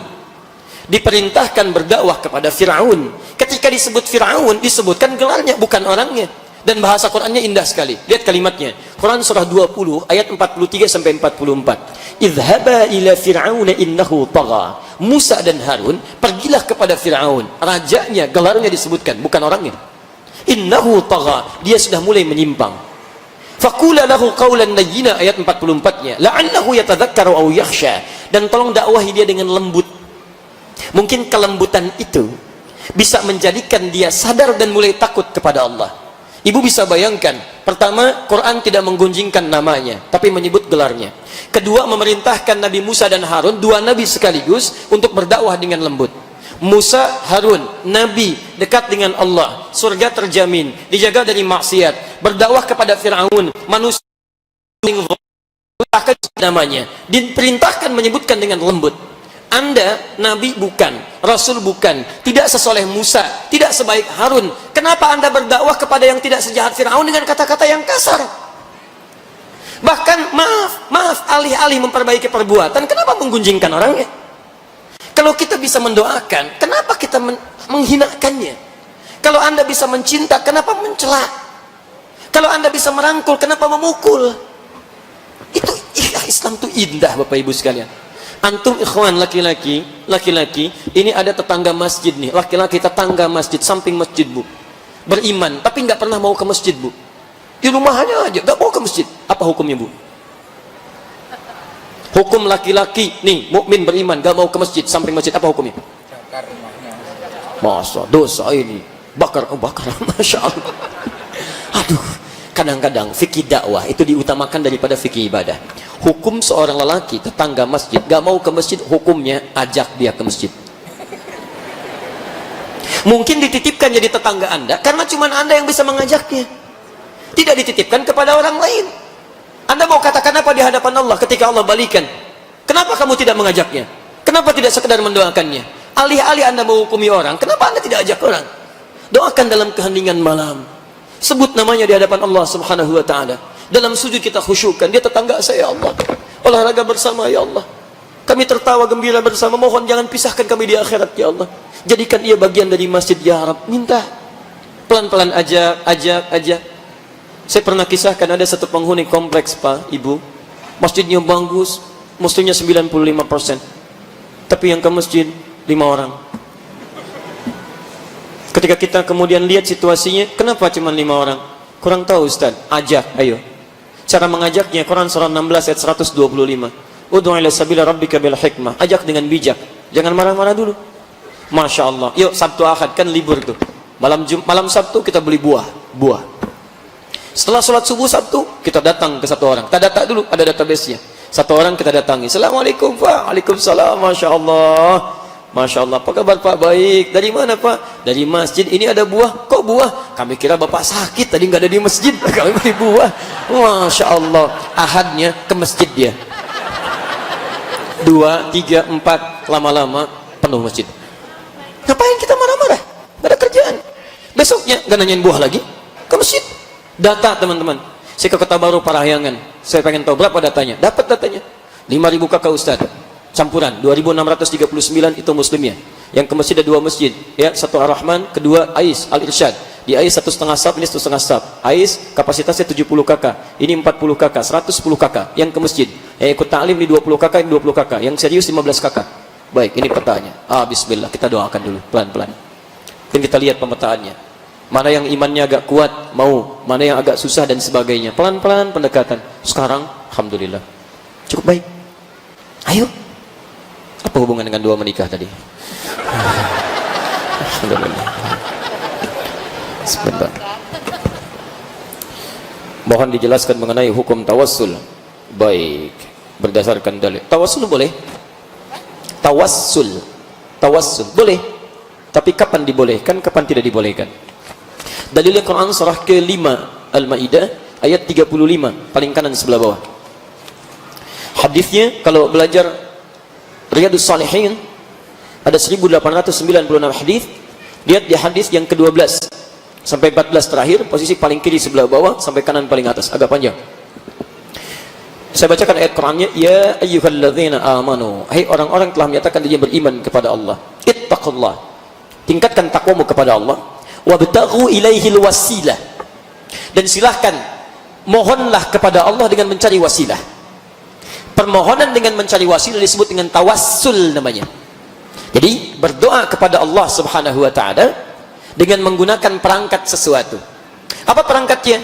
diperintahkan berdakwah kepada Fir'aun. Ketika disebut Fir'aun, disebutkan gelarnya, bukan orangnya. Dan bahasa Qurannya indah sekali. Lihat kalimatnya. Quran surah 20 ayat 43 sampai 44. Idhaba ila Fir'auna innahu tagha. Musa dan Harun pergilah kepada Fir'aun. Rajanya, gelarnya disebutkan, bukan orangnya. Innahu tagha. Dia sudah mulai menyimpang. Faqula lahu qawlan layyina ayat 44-nya. La'annahu yatadhakkaru aw yakhsha. Dan tolong dakwahi dia dengan lembut. Mungkin kelembutan itu bisa menjadikan dia sadar dan mulai takut kepada Allah. Ibu bisa bayangkan, pertama, Quran tidak menggunjingkan namanya, tapi menyebut gelarnya. Kedua, memerintahkan Nabi Musa dan Harun, dua nabi sekaligus, untuk berdakwah dengan lembut. Musa, Harun, nabi, dekat dengan Allah, surga terjamin, dijaga dari maksiat, berdakwah kepada Fir'aun, manusia namanya, diperintahkan menyebutkan dengan lembut. Anda nabi bukan, rasul bukan, tidak sesoleh Musa, tidak sebaik Harun. Kenapa Anda berdakwah kepada yang tidak sejahat Fir'aun dengan kata-kata yang kasar? Bahkan maaf, alih-alih memperbaiki perbuatan, kenapa menggunjingkan orangnya? Kalau kita bisa mendoakan, kenapa kita menghinakannya? Kalau Anda bisa mencinta, kenapa mencela? Kalau Anda bisa merangkul, kenapa memukul? Itu Islam itu indah, Bapak Ibu sekalian. Antum ikhwan laki-laki, ini ada tetangga masjid nih, laki-laki tetangga masjid, samping masjid, Bu. Beriman, tapi nggak pernah mau ke masjid, Bu. Di rumahnya aja, nggak mau ke masjid. Apa hukumnya, Bu? Hukum laki-laki nih, mukmin beriman, nggak mau ke masjid, samping masjid, apa hukumnya? Bakar rumahnya. Masa dosa ini, bakar, Masya Allah. Aduh. Kadang-kadang fikih dakwah itu diutamakan daripada fikih ibadah. Hukum seorang lelaki tetangga masjid gak mau ke masjid, hukumnya ajak dia ke masjid. Mungkin dititipkan jadi tetangga Anda karena cuma Anda yang bisa mengajaknya. Tidak dititipkan kepada orang lain. Anda mau katakan apa di hadapan Allah ketika Allah balikan? Kenapa kamu tidak mengajaknya? Kenapa tidak sekedar mendoakannya? Alih-alih Anda menghukumi orang, kenapa Anda tidak ajak orang? Doakan dalam keheningan malam. Sebut namanya di hadapan Allah Subhanahu wa taala. Dalam sujud kita khusyukkan, dia tetangga saya ya Allah. Olahraga bersama ya Allah. Kami tertawa gembira bersama, mohon jangan pisahkan kami di akhirat ya Allah. Jadikan ia bagian dari masjid ya Rabb. Minta. Pelan-pelan ajak. Saya pernah kisahkan ada satu penghuni kompleks Pak, Ibu. Masjidnya bagus, muslimnya 95%. Tapi yang ke masjid 5 orang. Ketika kita kemudian lihat situasinya, kenapa cuma 5 orang? Kurang tahu Ustaz. Ajak, ayo. Cara mengajaknya Quran surah 16 ayat 125. Ud'u ila sabila rabbika bil hikmah. Ajak dengan bijak. Jangan marah-marah dulu. Masya Allah. Yuk Sabtu Ahad kan libur tuh. Malam Sabtu kita beli buah. Setelah sholat subuh Sabtu kita datang ke satu orang. Kita data dulu, ada database-nya. Satu orang kita datangi. Assalamualaikum Pak. Waalaikumsalam. Masya Allah. Masya Allah. Apa kabar Pak? Baik. Dari mana Pak? Dari masjid. Ini ada buah. Kok buah? Kami kira Bapak sakit tadi nggak ada di masjid. Kami beli buah. Masya Allah. Ahadnya ke masjid dia. 2, 3, 4, lama-lama penuh masjid. Ngapain kita marah-marah? Gak ada kerjaan. Besoknya gak nanyain buah lagi, ke masjid. Data teman-teman. Saya ke Kota Baru Parahyangan. Saya pengen tahu berapa datanya. Dapat datanya. 5.000 kakak Ustaz. Campuran 2.639 itu muslimnya. Yang ke masjid ada 2 masjid. Ya, satu Ar-Rahman, kedua Ais Al-Irsyad. Di Ais 1,5 saf, ini 1,5 saf. Ais kapasitasnya 70 kakak. Ini 40 kakak, 110 kakak yang ke masjid. Yang ikut ta'lim ini 20 kakak, ini 20 kakak. Yang serius 15 kakak. Baik, ini petanya. Bismillah, kita doakan dulu pelan-pelan. Dan kita lihat pemetaannya. Mana yang imannya agak kuat, mau. Mana yang agak susah dan sebagainya. Pelan-pelan pendekatan. Sekarang, alhamdulillah. Cukup baik. Ayo. Apa hubungan dengan 2 menikah tadi? Alhamdulillah. Sebentar. Mohon dijelaskan mengenai hukum tawassul. Baik, berdasarkan dalil. Tawassul boleh? Tawassul boleh. Tapi kapan dibolehkan, kapan tidak dibolehkan? Dalilnya Quran surah ke-5 Al-Maidah ayat 35, paling kanan sebelah bawah. Hadisnya kalau belajar Riyadhus Shalihin ada 1896 hadis. Lihat di hadis yang ke-12 sampai 14 terakhir, posisi paling kiri sebelah bawah sampai kanan paling atas, agak panjang. Saya bacakan ayat Qur'annya, ya ayyuhalladzina amanu, hai orang-orang telah menyatakan dia beriman kepada Allah. Ittaqullah, tingkatkan takwamu kepada Allah. Wabtaghu ilaihil wasilah, dan silahkan mohonlah kepada Allah dengan mencari wasilah. Permohonan dengan mencari wasilah disebut dengan tawassul namanya. Jadi berdoa kepada Allah Subhanahu wa taala dengan menggunakan perangkat sesuatu. Apa perangkatnya?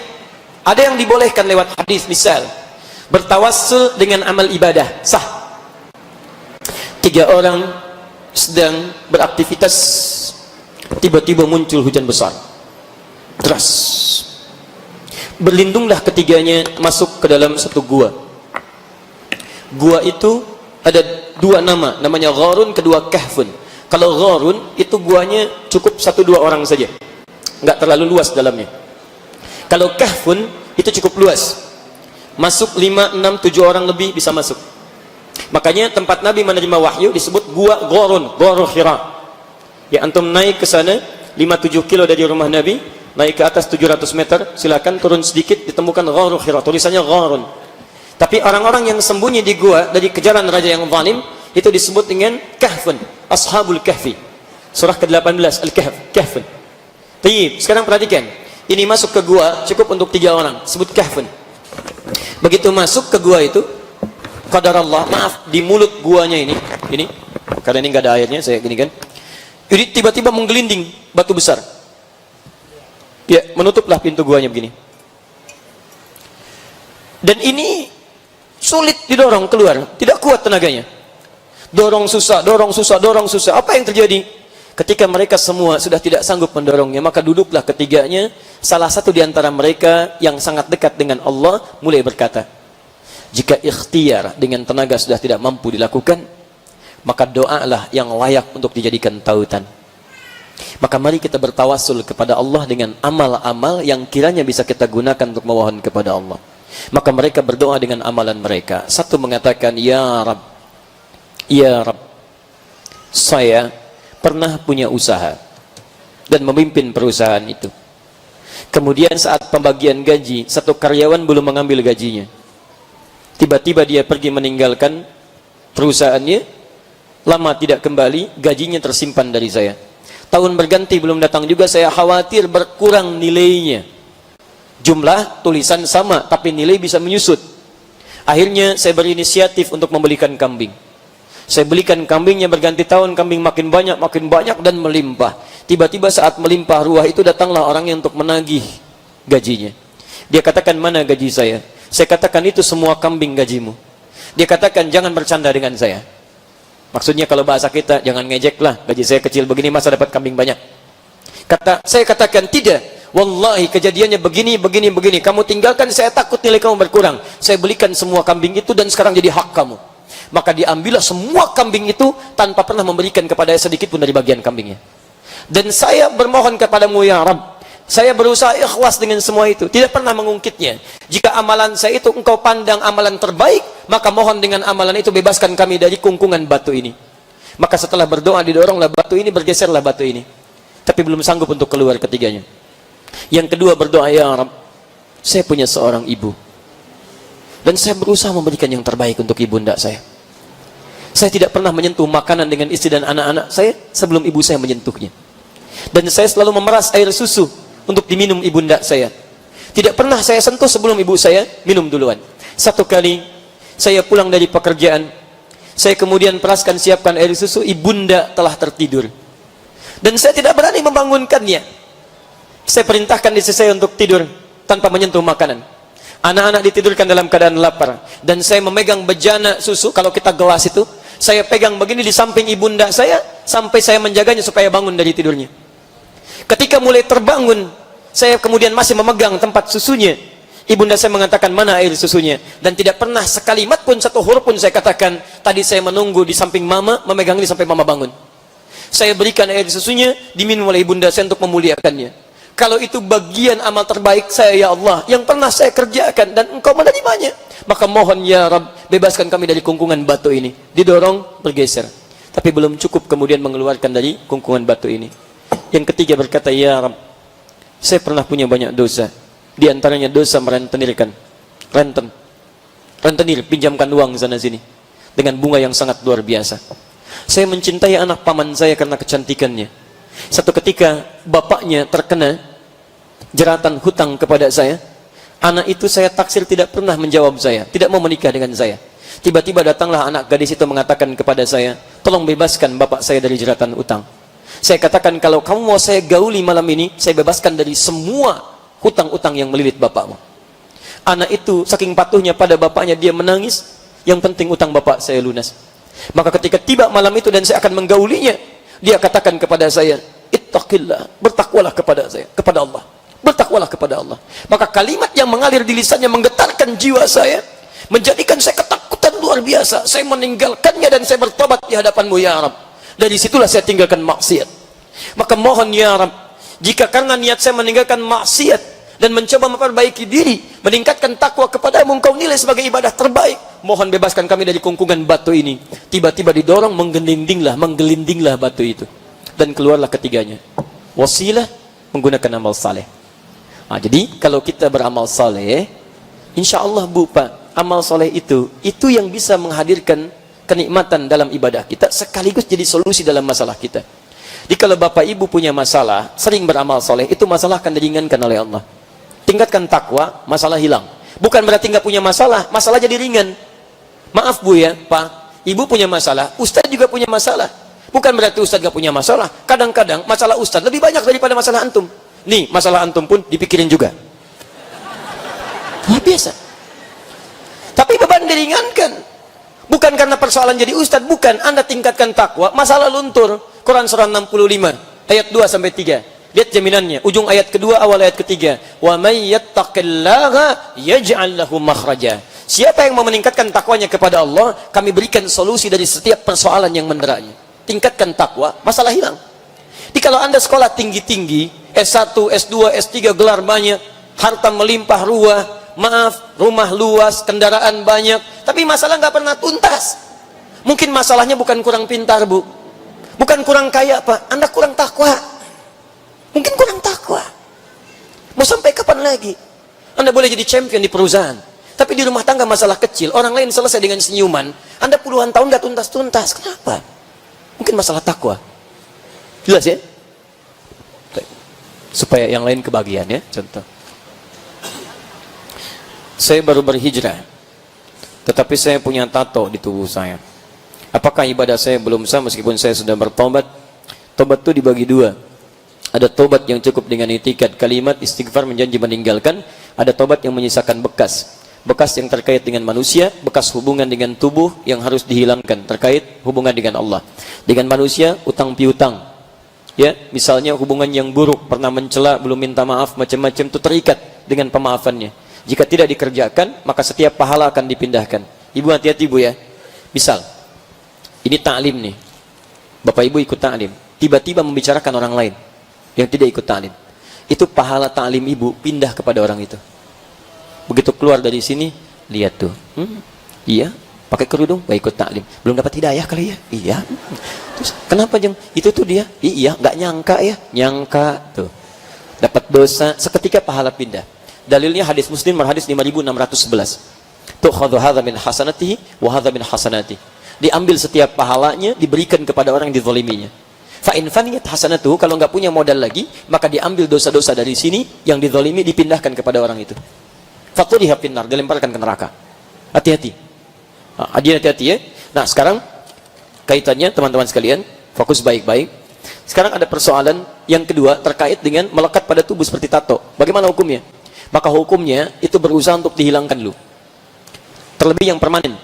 Ada yang dibolehkan lewat hadis, misal bertawassul dengan amal ibadah sah. 3 orang sedang beraktivitas, tiba-tiba muncul hujan besar deras. Berlindunglah ketiganya masuk ke dalam satu gua. Gua itu ada 2 nama, namanya Gharun, kedua Kahfun. Kalau Gharun itu guanya cukup 1-2 orang saja, nggak terlalu luas dalamnya. Kalau Kahfun itu cukup luas, masuk 5, 6, 7 orang lebih bisa masuk. Makanya tempat Nabi menerima wahyu disebut gua Gharun, Gharu Hira. Ya, antum naik ke sana 5-7 kilo dari rumah Nabi, naik ke atas 700 meter, silakan turun sedikit ditemukan Gharu Hira, tulisannya Gharun. Tapi orang-orang yang sembunyi di gua dari kejaran raja yang zalim itu disebut dengan Kahfun, Ashabul Kahfi. Surah ke-18 Al-Kahf, Kahfun. Baik, sekarang perhatikan. Ini masuk ke gua cukup untuk 3 orang, sebut Kahfun. Begitu masuk ke gua itu, qadarallah, maaf, di mulut guanya ini, karena ini nggak ada airnya, saya gini kan. Jadi tiba-tiba menggelinding batu besar. Ya, menutuplah pintu guanya begini. Dan ini sulit didorong keluar, tidak kuat tenaganya. Dorong susah. Apa yang terjadi? Ketika mereka semua sudah tidak sanggup mendorongnya, maka duduklah ketiganya. Salah satu di antara mereka yang sangat dekat dengan Allah mulai berkata, jika ikhtiar dengan tenaga sudah tidak mampu dilakukan, maka doalah yang layak untuk dijadikan tautan. Maka mari kita bertawasul kepada Allah dengan amal-amal yang kiranya bisa kita gunakan untuk memohon kepada Allah. Maka mereka berdoa dengan amalan mereka. Satu mengatakan, ya Rabb, saya pernah punya usaha dan memimpin perusahaan itu. Kemudian saat pembagian gaji, satu karyawan belum mengambil gajinya. Tiba-tiba dia pergi meninggalkan perusahaannya, lama tidak kembali, gajinya tersimpan dari saya. Tahun berganti belum datang juga, saya khawatir berkurang nilainya. Jumlah tulisan sama, tapi nilai bisa menyusut. Akhirnya saya berinisiatif untuk membelikan kambing. Saya belikan kambingnya, berganti tahun kambing makin banyak dan melimpah. Tiba-tiba saat melimpah ruah itu datanglah orangnya untuk menagih gajinya. Dia katakan, mana gaji saya? Saya katakan, itu semua kambing gajimu. Dia katakan, jangan bercanda dengan saya. Maksudnya kalau bahasa kita, jangan ngejek lah, gaji saya kecil begini masa dapat kambing banyak. Saya katakan, tidak, wallahi kejadiannya begini. Kamu tinggalkan, saya takut nilai kamu berkurang. Saya belikan semua kambing itu dan sekarang jadi hak kamu. Maka diambillah semua kambing itu tanpa pernah memberikan kepada saya sedikit pun dari bagian kambingnya. Dan saya bermohon kepadamu ya Rabb, saya berusaha ikhlas dengan semua itu, tidak pernah mengungkitnya. Jika amalan saya itu engkau pandang amalan terbaik, maka mohon dengan amalan itu bebaskan kami dari kungkungan batu ini. Maka setelah berdoa didoronglah batu ini, bergeserlah batu ini. Tapi belum sanggup untuk keluar ketiganya. Yang kedua berdoa, ya Rabb, saya punya seorang ibu dan saya berusaha memberikan yang terbaik untuk ibunda saya. Saya tidak pernah menyentuh makanan dengan istri dan anak-anak saya sebelum ibu saya menyentuhnya. Dan saya selalu memeras air susu untuk diminum ibunda saya. Tidak pernah saya sentuh sebelum ibu saya minum duluan. Satu kali saya pulang dari pekerjaan, saya kemudian peraskan siapkan air susu, ibunda telah tertidur. Dan saya tidak berani membangunkannya. Saya perintahkan istri saya untuk tidur tanpa menyentuh makanan. Anak-anak ditidurkan dalam keadaan lapar. Dan saya memegang bejana susu, kalau kita gelas itu, saya pegang begini di samping ibunda saya, sampai saya menjaganya supaya bangun dari tidurnya. Ketika mulai terbangun, saya kemudian masih memegang tempat susunya. Ibunda saya mengatakan, mana air susunya? Dan tidak pernah sekalimat pun, satu huruf pun saya katakan, tadi saya menunggu di samping mama, memegang ini sampai mama bangun. Saya berikan air susunya, diminum oleh ibunda saya untuk memuliakannya. Kalau itu bagian amal terbaik saya, ya Allah, yang pernah saya kerjakan dan engkau menerimanya, maka mohon ya Rabb, bebaskan kami dari kungkungan batu ini. Didorong, bergeser. Tapi belum cukup kemudian mengeluarkan dari kungkungan batu ini. Yang ketiga berkata, ya Rabb, saya pernah punya banyak dosa. Di antaranya dosa merentenir, pinjamkan uang sana sini dengan bunga yang sangat luar biasa. Saya mencintai anak paman saya karena kecantikannya. Satu ketika bapaknya terkena jeratan hutang kepada saya. Anak itu saya taksir tidak pernah menjawab saya, tidak mau menikah dengan saya. Tiba-tiba datanglah anak gadis itu mengatakan kepada saya, tolong bebaskan bapak saya dari jeratan hutang. Saya katakan, kalau kamu mau saya gauli malam ini, saya bebaskan dari semua hutang-hutang yang melilit bapakmu. Anak itu saking patuhnya pada bapaknya, dia menangis, yang penting utang bapak saya lunas. Maka ketika tiba malam itu dan saya akan menggaulinya, dia katakan kepada saya, ittaqillah, bertakwalah kepada saya, kepada Allah. Bertakwalah kepada Allah. Maka kalimat yang mengalir di lisannya menggetarkan jiwa saya, menjadikan saya ketakutan luar biasa. Saya meninggalkannya dan saya bertobat di hadapanmu ya Rabb. Dari situlah saya tinggalkan maksiat. Maka mohon ya Rabb, jika karena niat saya meninggalkan maksiat dan mencoba memperbaiki diri, meningkatkan takwa kepadamu, engkau nilai sebagai ibadah terbaik, mohon bebaskan kami dari kungkungan batu ini. Tiba-tiba didorong, menggelindinglah batu itu. Dan keluarlah ketiganya. Wasilah, menggunakan amal saleh. Nah, jadi kalau kita beramal saleh, insya Allah Bu Pak, amal saleh itu yang bisa menghadirkan kenikmatan dalam ibadah kita, sekaligus jadi solusi dalam masalah kita. Jadi kalau Bapak Ibu punya masalah, sering beramal saleh, itu masalah akan diringankan oleh Allah. Tingkatkan takwa, masalah hilang. Bukan berarti nggak punya masalah, masalah jadi ringan. Maaf Bu ya, Pak, Ibu punya masalah, Ustadz juga punya masalah. Bukan berarti Ustadz nggak punya masalah. Kadang-kadang masalah Ustadz lebih banyak daripada masalah antum. Nih, masalah antum pun dipikirin juga. Luar biasa. Tapi beban diringankan. Bukan karena persoalan jadi Ustadz, bukan. Anda tingkatkan takwa, masalah luntur. Quran surah 65, ayat 2 sampai 3. Lihat jaminannya, ujung ayat kedua, awal ayat ketiga. Wa may yattaqillaha yaj'al lahu makhraja. Siapa yang mau meningkatkan takwanya kepada Allah, kami berikan solusi dari setiap persoalan yang menderanya. Tingkatkan takwa, masalah hilang. Jadi kalau Anda sekolah tinggi-tinggi, S1, S2, S3, gelar banyak, harta melimpah ruah, rumah luas, kendaraan banyak, tapi masalah nggak pernah tuntas. Mungkin masalahnya bukan kurang pintar, Bu. Bukan kurang kaya, Pak. Anda kurang takwa. Mungkin kurang takwa. Mau sampai kapan lagi? Anda boleh jadi champion di perusahaan, tapi di rumah tangga masalah kecil, orang lain selesai dengan senyuman, Anda puluhan tahun nggak tuntas-tuntas. Kenapa? Mungkin masalah takwa. Jelas ya? Supaya yang lain kebagian ya, contoh. Saya baru berhijrah, tetapi saya punya tato di tubuh saya. Apakah ibadah saya belum sah meskipun saya sudah bertobat? Tobat itu dibagi dua. Ada tobat yang cukup dengan itikat kalimat istighfar menjanji meninggalkan. Ada tobat yang menyisakan bekas. Bekas yang terkait dengan manusia, bekas hubungan dengan tubuh yang harus dihilangkan terkait hubungan dengan Allah. Dengan manusia, utang piutang. Ya, misalnya hubungan yang buruk, pernah mencela, belum minta maaf, macam-macam itu terikat dengan pemaafannya. Jika tidak dikerjakan, maka setiap pahala akan dipindahkan. Ibu hati-hati, Bu ya. Misal, ini ta'lim nih. Bapak Ibu ikut ta'lim, tiba-tiba membicarakan orang lain yang tidak ikut ta'lim. Itu pahala ta'lim Ibu pindah kepada orang itu. Begitu keluar dari sini, lihat tuh. Iya, pakai kerudung, gak ikut ta'lim. Belum dapat hidayah kali ya? Iya. Terus kenapa Jeng? Itu tuh dia. Iya, gak nyangka ya? Nyangka tuh. Dapat dosa, seketika pahala pindah. Dalilnya hadis Muslim hadis 5611. Tu'khadhu hadza min hasanatihi wa hadza min hasanati. Diambil setiap pahalanya, diberikan kepada orang yang dizaliminya. Fa in faniyat hasanatuhu, kalau enggak punya modal lagi, maka diambil dosa-dosa dari sini yang dizalimi dipindahkan kepada orang itu. Faturiha finnar, dilemparkan ke neraka. Hati-hati. Hati-hati ya. Nah, sekarang kaitannya teman-teman sekalian, fokus baik-baik. Sekarang ada persoalan yang kedua terkait dengan melekat pada tubuh seperti tato. Bagaimana hukumnya? Maka hukumnya itu berusaha untuk dihilangkan dulu. Terlebih yang permanen.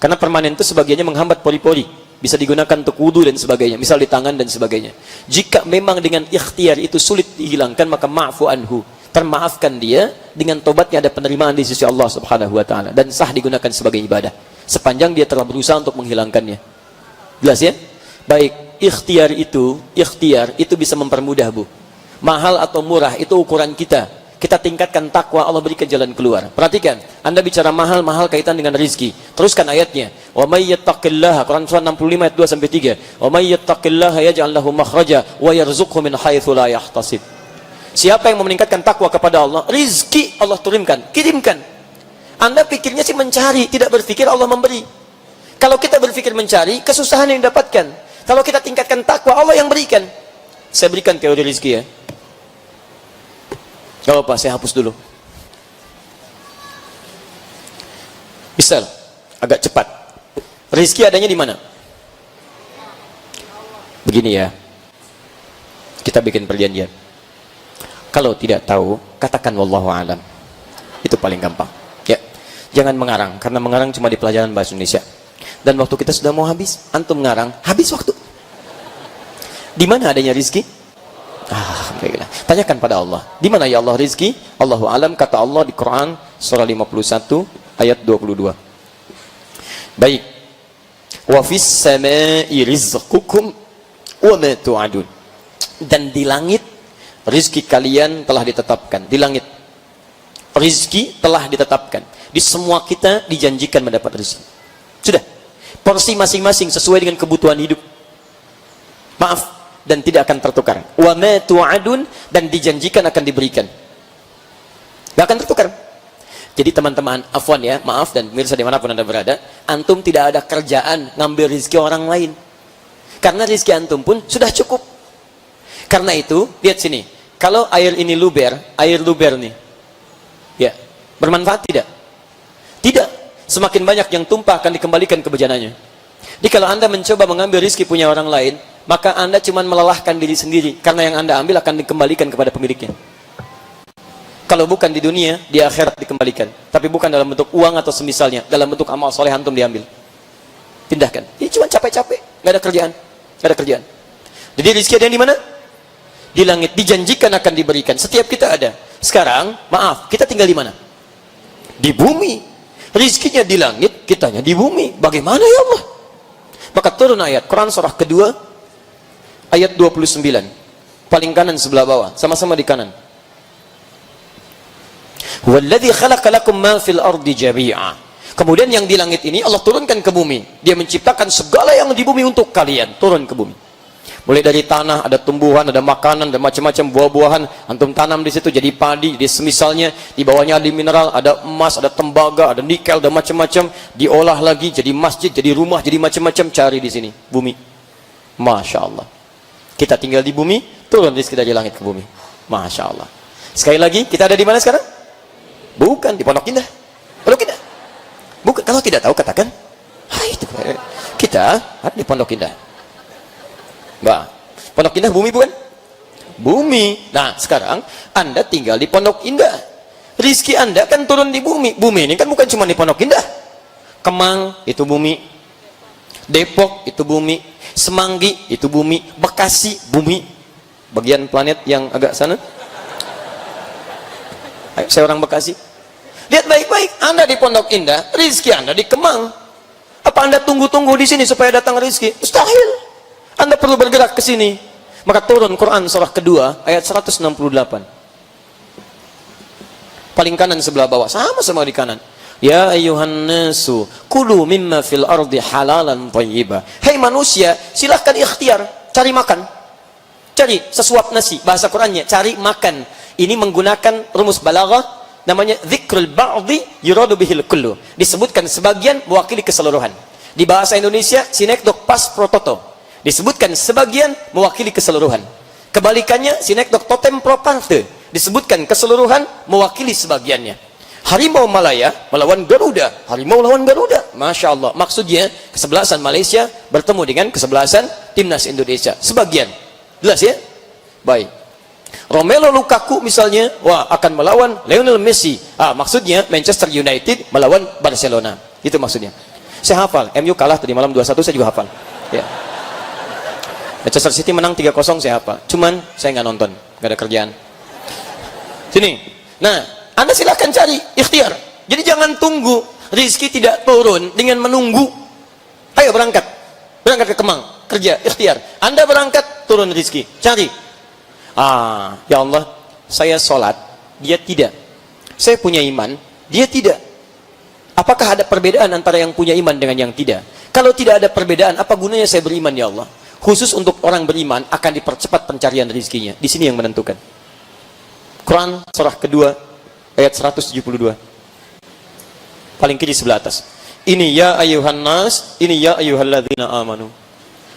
Karena permanen itu sebagiannya menghambat pori-pori. Bisa digunakan untuk wudu dan sebagainya. Misal di tangan dan sebagainya. Jika memang dengan ikhtiar itu sulit dihilangkan, maka ma'fu anhu. Termaafkan dia, dengan tobatnya ada penerimaan di sisi Allah subhanahu wa ta'ala. Dan sah digunakan sebagai ibadah. Sepanjang dia telah berusaha untuk menghilangkannya. Jelas ya? Baik, ikhtiar itu bisa mempermudah, Bu. Mahal atau murah, itu ukuran kita. Kita tingkatkan takwa, Allah berikan jalan keluar. Perhatikan, Anda bicara mahal kaitan dengan rizki. Teruskan ayatnya. Wa may yattaqillaha, Quran surah 65 ayat 2 sampai 3. Wa may yattaqillaha yaj'al lahu makhraja wa yarzuqhu min haitsu la yahtasib. Siapa yang meningkatkan takwa kepada Allah, rizki Allah turunkan, kirimkan. Anda pikirnya sih mencari, tidak berpikir Allah memberi. Kalau kita berpikir mencari, kesusahan yang didapatkan. Kalau kita tingkatkan takwa, Allah yang berikan. Saya berikan teori rizki ya. Gak apa-apa, saya hapus dulu. Misal, agak cepat. Rizki adanya di mana? Begini ya. Kita bikin perjanjian. Kalau tidak tahu, katakan wallahu alam. Itu paling gampang. Ya. Jangan mengarang, karena mengarang cuma di pelajaran bahasa Indonesia. Dan waktu kita sudah mau habis, antum mengarang, habis waktu. Di mana adanya rizki? Baiklah. Tanyakan pada Allah. Di mana ya Allah rizki? Allahu alam, kata Allah di Quran surah 51 ayat 22. Baik. Wa fis samai rizqukum wa ma tu'adun. Dan di langit rizki kalian telah ditetapkan. Di langit rizki telah ditetapkan. Di semua kita dijanjikan mendapat rizki. Sudah. Porsi masing-masing sesuai dengan kebutuhan hidup. Maaf, dan tidak akan tertukar. Wa ma tu'adun, dan dijanjikan akan diberikan. Gak akan tertukar. Jadi teman-teman, afwan ya, maaf, dan pemirsa dimanapun Anda berada, antum tidak ada kerjaan ngambil rezeki orang lain. Karena rezeki antum pun sudah cukup. Karena itu, lihat sini. Kalau air ini luber, air luber nih, ya, bermanfaat tidak? Tidak. Semakin banyak yang tumpah akan dikembalikan ke bejananya. Jadi kalau Anda mencoba mengambil rezeki punya orang lain, maka Anda cuma melelahkan diri sendiri, karena yang Anda ambil akan dikembalikan kepada pemiliknya. Kalau bukan di dunia, di akhirat dikembalikan. Tapi bukan dalam bentuk uang atau semisalnya, dalam bentuk amal soleh antum diambil. Pindahkan. Ini cuma capek-capek, nggak ada kerjaan, nggak ada kerjaan. Jadi rezeki ada di mana? Di langit, dijanjikan akan diberikan. Setiap kita ada. Sekarang, maaf, kita tinggal di mana? Di bumi. Rezekinya di langit, kitanya di bumi. Bagaimana ya Allah? Maka turun ayat Quran surah kedua ayat 29. Paling kanan sebelah bawah, sama-sama di kanan. Walladzi khalaqa lakum ma fil ardi jami'a. Kemudian yang di langit ini Allah turunkan ke bumi. Dia menciptakan segala yang di bumi untuk kalian, turun ke bumi. Mulai dari tanah, ada tumbuhan, ada makanan, ada macam-macam buah-buahan. Antum tanam di situ jadi padi, jadi semisalnya di bawahnya ada mineral, ada emas, ada tembaga, ada nikel, ada macam-macam. Diolah lagi jadi masjid, jadi rumah, jadi macam-macam. Cari di sini, bumi. Masya Allah. Kita tinggal di bumi, turun rezeki dari langit ke bumi. Masya Allah. Sekali lagi, kita ada di mana sekarang? Bukan di Pondok Indah. Pondok Indah. Bukan. Kalau tidak tahu katakan, itu kita ada di Pondok Indah. Mbak, Pondok Indah bumi bukan? Bumi. Nah, sekarang Anda tinggal di Pondok Indah. Rizki Anda kan turun di bumi. Bumi ini kan bukan cuma di Pondok Indah. Kemang itu bumi. Depok itu bumi. Semanggi itu bumi. Bekasi bumi. Bagian planet yang agak sana. Ayo, saya orang Bekasi. Lihat baik-baik, Anda di Pondok Indah, rizki Anda di Kemang. Apa Anda tunggu-tunggu di sini supaya datang rizki? Mustahil. Anda perlu bergerak ke sini. Maka turun Quran surah kedua ayat 168. Paling kanan sebelah bawah, sama-sama di kanan. Ya ayyuhan nasu kulu mimma fil ardi halalan thayyiba. Hai manusia, silahkan ikhtiar, cari makan. Cari sesuap nasi, bahasa Qurannya cari makan. Ini menggunakan rumus balaghah namanya dzikrul ba'dhi yuradu bihil kullu. Disebutkan sebagian mewakili keseluruhan. Di bahasa Indonesia sinekdok pas prototo. Disebutkan sebagian mewakili keseluruhan. Kebalikannya sinekdok totem pro parte. Disebutkan keseluruhan mewakili sebagiannya. Harimau Malaya melawan Garuda. Harimau lawan Garuda. Masya Allah. Maksudnya kesebelasan Malaysia bertemu dengan kesebelasan timnas Indonesia. Sebagian. Jelas ya? Baik. Romelu Lukaku misalnya, wah akan melawan Lionel Messi. Maksudnya Manchester United melawan Barcelona. Itu maksudnya. Saya hafal. MU kalah tadi malam 2-1, saya juga hafal. Ya. Manchester City menang 3-0, saya hafal. Cuman saya nggak nonton, nggak ada kerjaan. Sini. Nah, Anda silahkan cari ikhtiar. Jadi jangan tunggu rizki tidak turun dengan menunggu. Ayo berangkat. Berangkat ke Kemang, kerja, ikhtiar. Anda berangkat, turun rizki. Cari. Ya Allah, saya sholat, dia tidak. Saya punya iman, dia tidak. Apakah ada perbedaan antara yang punya iman dengan yang tidak? Kalau tidak ada perbedaan, apa gunanya saya beriman ya Allah? Khusus untuk orang beriman akan dipercepat pencarian rizkinya. Di sini yang menentukan. Quran surah kedua ayat 172. Paling kiri sebelah atas. Ini ya ayuhan nas, ini ya ayyuhalladzina amanu.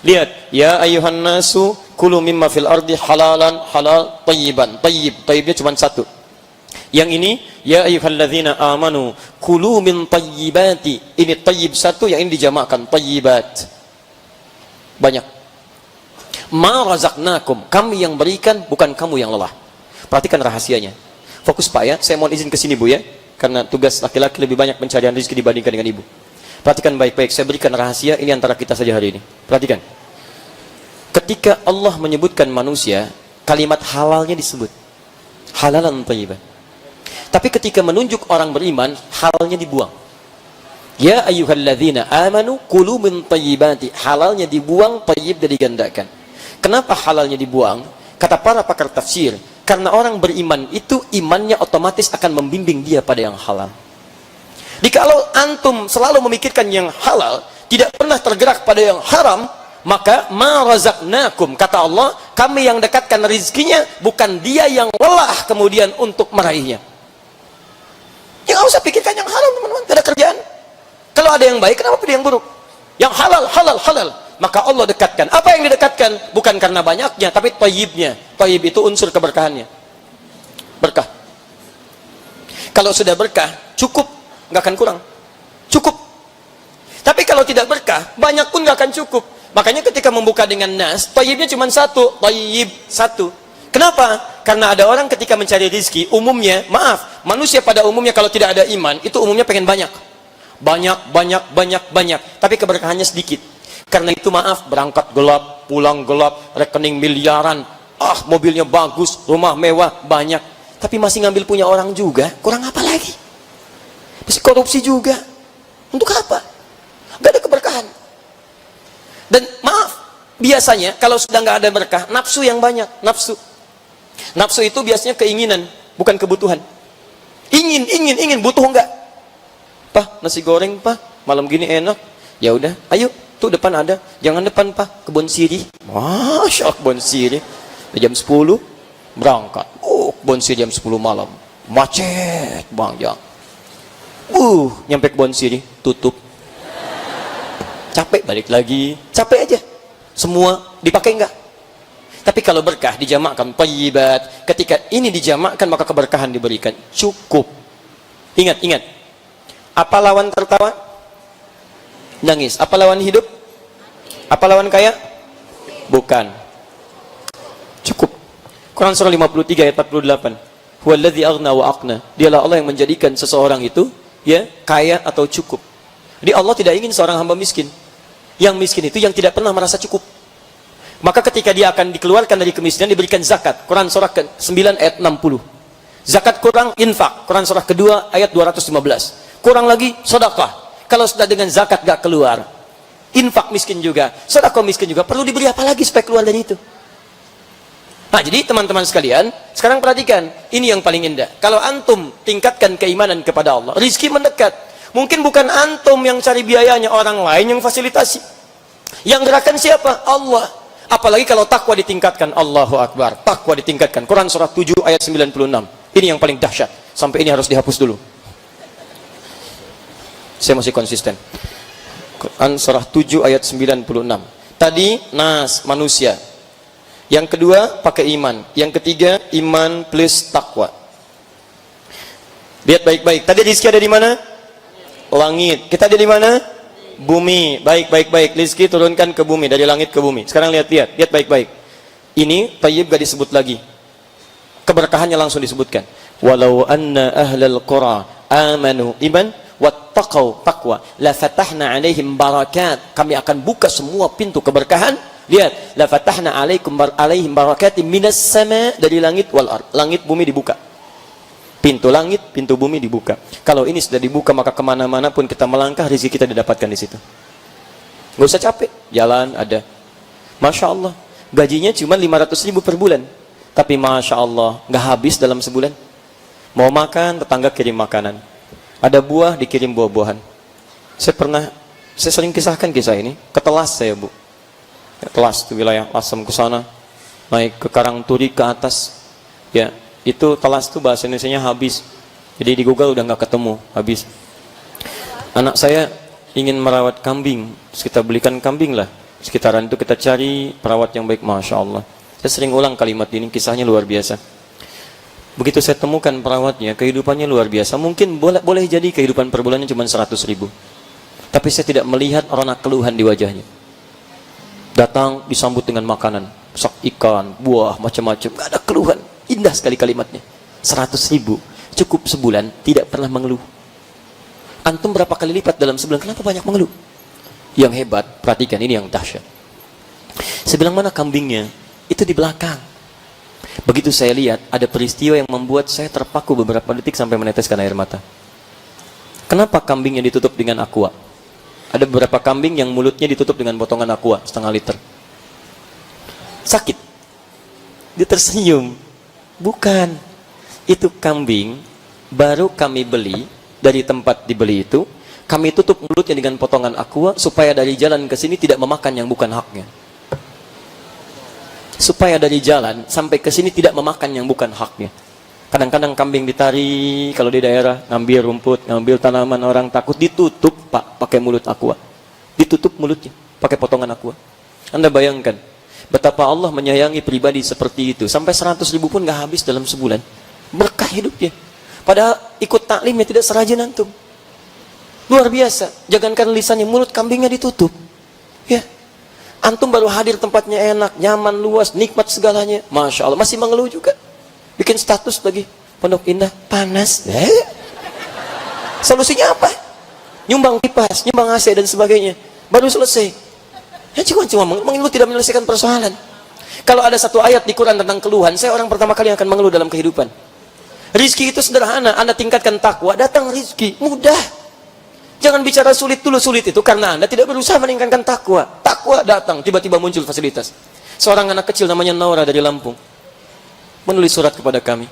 Lihat, ya ayuhan nasu kulu mimma fil ardi halalan halal tayyiban. Tayyibnya cuma satu. Yang ini ya ayyuhalladzina amanu kulu min tayyibati. Ini tayyib satu, yang ini dijamakkan tayyibat. Banyak. Ma razaqnakum, kami yang berikan, bukan kamu yang lelah. Perhatikan rahasianya. Fokus Pak ya, saya mohon izin ke sini Bu ya, karena tugas laki-laki lebih banyak pencarian rezeki dibandingkan dengan ibu. Perhatikan baik-baik, saya berikan rahasia ini antara kita saja hari ini. Perhatikan. Ketika Allah menyebutkan manusia, kalimat halalnya disebut. Halalan thayyiban. Tapi ketika menunjuk orang beriman, halalnya dibuang. Ya ayyuhalladzina amanu kulu min thayyibati. Halalnya dibuang, thayyib digandakan. Kenapa halalnya dibuang? Kata para pakar tafsir, karena orang beriman itu imannya otomatis akan membimbing dia pada yang halal. Jikalau antum selalu memikirkan yang halal, tidak pernah tergerak pada yang haram, maka ma razaqnakum, kata Allah, kami yang dekatkan rizkinya, bukan dia yang lelah kemudian untuk meraihnya. Ya nggak usah pikirkan yang halal teman-teman, tidak ada kerjaan. Kalau ada yang baik, kenapa pilih yang buruk? Yang halal, halal, halal. Maka Allah dekatkan. Apa yang didekatkan? Bukan karena banyaknya, tapi thayyibnya. Thayyib itu unsur keberkahannya. Berkah. Kalau sudah berkah, cukup, nggak akan kurang. Cukup. Tapi kalau tidak berkah, banyak pun nggak akan cukup. Makanya ketika membuka dengan nas, thayyibnya cuma satu. Thayyib satu. Kenapa? Karena ada orang ketika mencari rizki, umumnya, maaf, manusia pada umumnya kalau tidak ada iman, itu umumnya pengen banyak. Banyak. Tapi keberkahannya sedikit. Karena itu maaf, berangkat gelap, pulang gelap, rekening miliaran, mobilnya bagus, rumah mewah, banyak. Tapi masih ngambil punya orang juga, kurang apa lagi? Masih korupsi juga. Untuk apa? Gak ada keberkahan. Dan maaf, biasanya kalau sudah nggak ada berkah, nafsu yang banyak. Nafsu itu biasanya keinginan, bukan kebutuhan. Ingin, butuh enggak? Pak, nasi goreng, Pak, malam gini enak. Ya udah, ayo, tuh depan ada. Jangan depan, Pak, kebun sirih. Masya Allah, kebun sirih. Jam 10 berangkat. Kebun sirih jam 10 malam. Macet, Bang Jang. Nyampe kebun sirih, tutup. Capek, balik lagi. Capek aja. Semua dipakai enggak? Tapi kalau berkah dijamakkan, thayyibat. Ketika ini dijamakkan, maka keberkahan diberikan. Cukup. Ingat. Apa lawan tertawa? Nangis. Apa lawan hidup? Apa lawan kaya? Bukan. Cukup. Quran surah 53 ayat 48. Huwallazi aghna wa aqna. Dialah Allah yang menjadikan seseorang itu ya kaya atau cukup. Jadi Allah tidak ingin seorang hamba miskin. Yang miskin itu yang tidak pernah merasa cukup. Maka ketika dia akan dikeluarkan dari kemiskinan, diberikan zakat. Quran surah ke-9 ayat 60. Zakat kurang, infak. Quran surah kedua ayat 215. Kurang lagi, sedekah. Kalau sudah dengan zakat gak keluar, infak miskin juga, sedekah miskin juga, perlu diberi apa lagi supaya keluar dari itu? Nah, jadi teman-teman sekalian, sekarang perhatikan, ini yang paling indah. Kalau antum tingkatkan keimanan kepada Allah, rizki mendekat. Mungkin bukan antum yang cari biayanya, orang lain yang fasilitasi. Yang gerakan siapa? Allah. Apalagi kalau takwa ditingkatkan. Allahu Akbar. Takwa ditingkatkan. Quran surah 7 ayat 96. Ini yang paling dahsyat. Sampai ini harus dihapus dulu. Saya masih konsisten. Quran surah 7 ayat 96. Tadi nas, manusia. Yang kedua pakai iman. Yang ketiga iman plus takwa. Lihat baik-baik. Tadi rizki ada di mana? Langit. Kita ada di mana? Bumi. Baik. Rizki turunkan ke bumi, dari langit ke bumi. Sekarang lihat baik-baik. Ini thayyib gak disebut lagi. Keberkahannya langsung disebutkan. Walau anna ahlal qura amanu iman wattaqau taqwa la fatahna alaihim barakat. Kami akan buka semua pintu keberkahan. Lihat, la fatahna alaihim barakatim minas sama, dari langit wal ard. Langit bumi dibuka. Pintu langit, pintu bumi dibuka. Kalau ini sudah dibuka, maka kemana-mana pun kita melangkah, rezeki kita didapatkan di situ. Nggak usah capek, jalan ada. Masya Allah, gajinya cuma 500.000 per bulan. Tapi Masya Allah, nggak habis dalam sebulan. Mau makan, tetangga kirim makanan. Ada buah, dikirim buah-buahan. Saya sering kisahkan kisah ini. Ketelas saya, Bu. Ketelas itu wilayah Lasem ke sana. Naik ke Karangturi ke atas. Ya. Itu telas itu bahasa Indonesianya habis. Jadi di Google udah nggak ketemu, habis. Anak saya ingin merawat kambing, terus kita belikan kambing lah. Sekitaran itu kita cari perawat yang baik, Masya Allah. Saya sering ulang kalimat ini, kisahnya luar biasa. Begitu saya temukan perawatnya, kehidupannya luar biasa. Mungkin boleh jadi kehidupan per bulannya cuma 100.000. Tapi saya tidak melihat orang keluhan di wajahnya. Datang disambut dengan makanan, sak ikan, buah, macam-macam, gak ada keluhan. Indah sekali kalimatnya. 100.000 cukup sebulan, tidak pernah mengeluh. Antum berapa kali lipat dalam sebulan, kenapa banyak mengeluh? Yang hebat, perhatikan ini yang dahsyat. Saya bilang, mana kambingnya? Itu di belakang. Begitu saya lihat, ada peristiwa yang membuat saya terpaku beberapa detik sampai meneteskan air mata. Kenapa kambingnya ditutup dengan aqua? Ada beberapa kambing yang mulutnya ditutup dengan potongan aqua setengah liter. Sakit. Dia tersenyum. Bukan, itu kambing baru kami beli dari tempat dibeli itu. Kami tutup mulutnya dengan potongan aqua supaya dari jalan ke sini tidak memakan yang bukan haknya. Supaya dari jalan sampai ke sini tidak memakan yang bukan haknya. Kadang-kadang kambing ditarik kalau di daerah, ngambil rumput, ngambil tanaman, orang takut, ditutup Pak pakai mulut aqua. Ditutup mulutnya pakai potongan aqua. Anda bayangkan betapa Allah menyayangi pribadi seperti itu. Sampai 100.000 pun gak habis dalam sebulan. Berkah hidupnya. Padahal ikut taklimnya tidak serajin antum. Luar biasa. Jangankan lisannya, mulut kambingnya ditutup. Ya. Antum baru hadir, tempatnya enak, nyaman, luas, nikmat segalanya. Masya Allah. Masih mengeluh juga. Bikin status lagi. Pondok Indah, panas. Solusinya apa? Nyumbang kipas, nyumbang AC dan sebagainya. Baru selesai. Ya cuma mengeluh tidak menyelesaikan persoalan. Kalau ada satu ayat di Quran tentang keluhan, saya orang pertama kali yang akan mengeluh dalam kehidupan. Rizki itu sederhana, Anda tingkatkan takwa, datang rizki, mudah. Jangan bicara sulit dulu. Sulit itu karena Anda tidak berusaha meningkatkan takwa. Takwa datang, tiba-tiba muncul fasilitas. Seorang anak kecil namanya Naura dari Lampung menulis surat kepada kami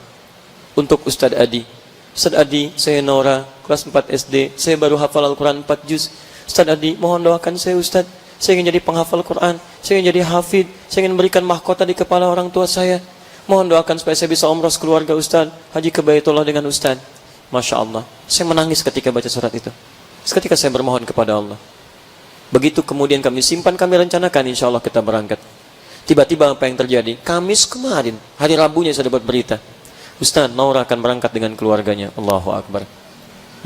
untuk Ustadz Adi. Ustadz Adi, saya Naura, kelas 4 SD, saya baru hafal Al-Quran 4 juz. Ustadz Adi, mohon doakan saya Ustadz. Saya ingin jadi penghafal Quran, saya ingin jadi hafid, saya ingin memberikan mahkota di kepala orang tua saya. Mohon doakan supaya saya bisa umrah keluarga Ustadz, haji ke Baitullah dengan Ustadz. Masya Allah, saya menangis ketika baca surat itu. Ketika saya bermohon kepada Allah. Begitu kemudian kami simpan, kami rencanakan insya Allah kita berangkat. Tiba-tiba apa yang terjadi? Kamis kemarin, hari Rabunya saya dapat berita. Ustadz, Naura akan berangkat dengan keluarganya. Allahu Akbar.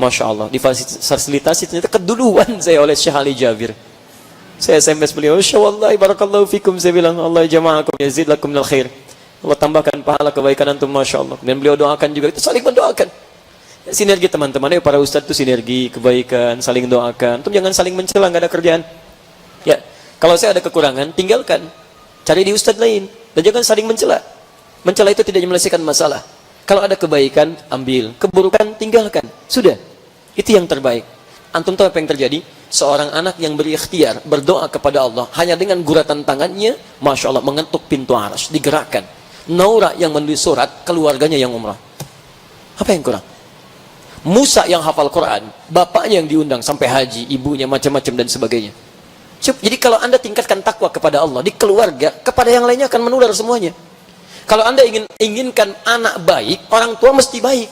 Masya Allah, difasilitasi ternyata keduluan saya oleh Syekh Ali Jabir. Saya SMS beliau, Insya-Allah, barakallahu fikum. Saya bilang, Allah jama'akum, yazid lakum minal khair. Allah tambahkan pahala kebaikan antum, Masya Allah. Dan beliau doakan juga, itu saling mendoakan. Sinergi teman-teman, para ustadz itu sinergi, kebaikan, saling doakan. Antum jangan saling mencela, nggak ada kerjaan. Ya, kalau saya ada kekurangan, tinggalkan. Cari di ustadz lain. Dan jangan saling mencela. Mencela itu tidak menyelesaikan masalah. Kalau ada kebaikan, ambil. Keburukan, tinggalkan. Sudah. Itu yang terbaik. Antum tahu apa yang terjadi? Seorang anak yang berikhtiar, berdoa kepada Allah, hanya dengan guratan tangannya, Masya Allah, mengetuk pintu arsy, digerakkan. Naura yang menulis surat, keluarganya yang umrah. Apa yang kurang? Musa yang hafal Quran, bapaknya yang diundang sampai haji, ibunya macam-macam dan sebagainya. Jadi kalau Anda tingkatkan takwa kepada Allah di keluarga, kepada yang lainnya akan menular semuanya. Kalau Anda inginkan anak baik, orang tua mesti baik.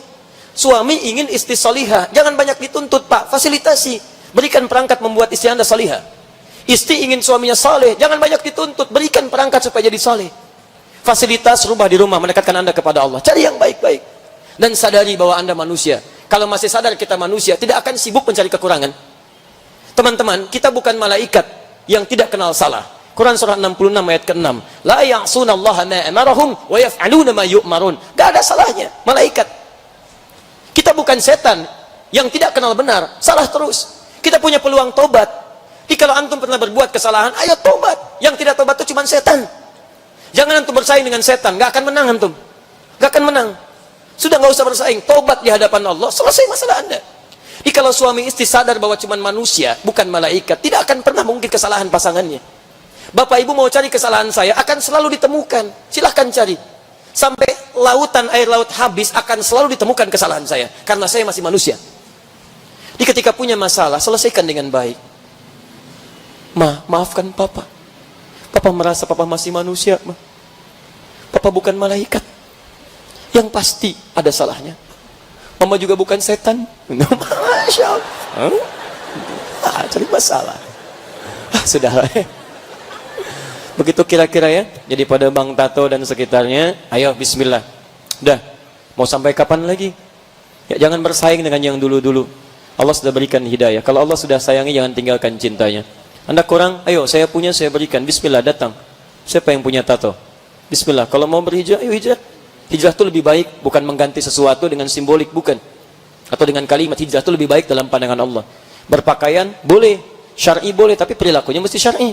Suami ingin istri salihah, jangan banyak dituntut, Pak, fasilitasi. Berikan perangkat membuat istri Anda salihah. Istri ingin suaminya saleh, jangan banyak dituntut, berikan perangkat supaya jadi saleh. Fasilitas rumah di rumah mendekatkan Anda kepada Allah. Cari yang baik-baik. Dan sadari bahwa Anda manusia. Kalau masih sadar kita manusia, tidak akan sibuk mencari kekurangan. Teman-teman, kita bukan malaikat yang tidak kenal salah. Quran surah 66 ayat ke-6. La ya'sunallaha ma amarahum wa yaf'aluna ma yu'marun. Gak ada salahnya, malaikat. Kita bukan setan yang tidak kenal benar, salah terus. Kita punya peluang tobat. Jadi kalau antum pernah berbuat kesalahan, ayo tobat. Yang tidak tobat itu cuma setan. Jangan antum bersaing dengan setan, gak akan menang antum. Gak akan menang. Sudah gak usah bersaing, tobat di hadapan Allah, selesai masalah Anda. Jadi kalau suami istri sadar bahwa cuma manusia, bukan malaikat, tidak akan pernah mungkin kesalahan pasangannya. Bapak ibu mau cari kesalahan saya, akan selalu ditemukan. Silahkan cari. Sampai lautan air laut habis, akan selalu ditemukan kesalahan saya. Karena saya masih manusia. Jadi ketika punya masalah, selesaikan dengan baik. Maafkan papa. Papa merasa papa masih manusia. Papa bukan malaikat. Yang pasti ada salahnya. Mama juga bukan setan. Masya Allah. Cari masalah. Sudahlah. Begitu kira-kira ya. Jadi pada Bang Tato dan sekitarnya, ayo bismillah. Udah. Mau sampai kapan lagi? Ya, jangan bersaing dengan yang dulu-dulu. Allah sudah berikan hidayah. Kalau Allah sudah sayangi, jangan tinggalkan cintanya. Anda kurang, ayo saya punya, saya berikan. Bismillah, datang. Siapa yang punya tato? Bismillah. Kalau mau berhijrah, ayo hijrah. Hijrah itu lebih baik, bukan mengganti sesuatu dengan simbolik, bukan. Atau dengan kalimat. Hijrah itu lebih baik dalam pandangan Allah. Berpakaian boleh, syar'i boleh, tapi perilakunya mesti syar'i.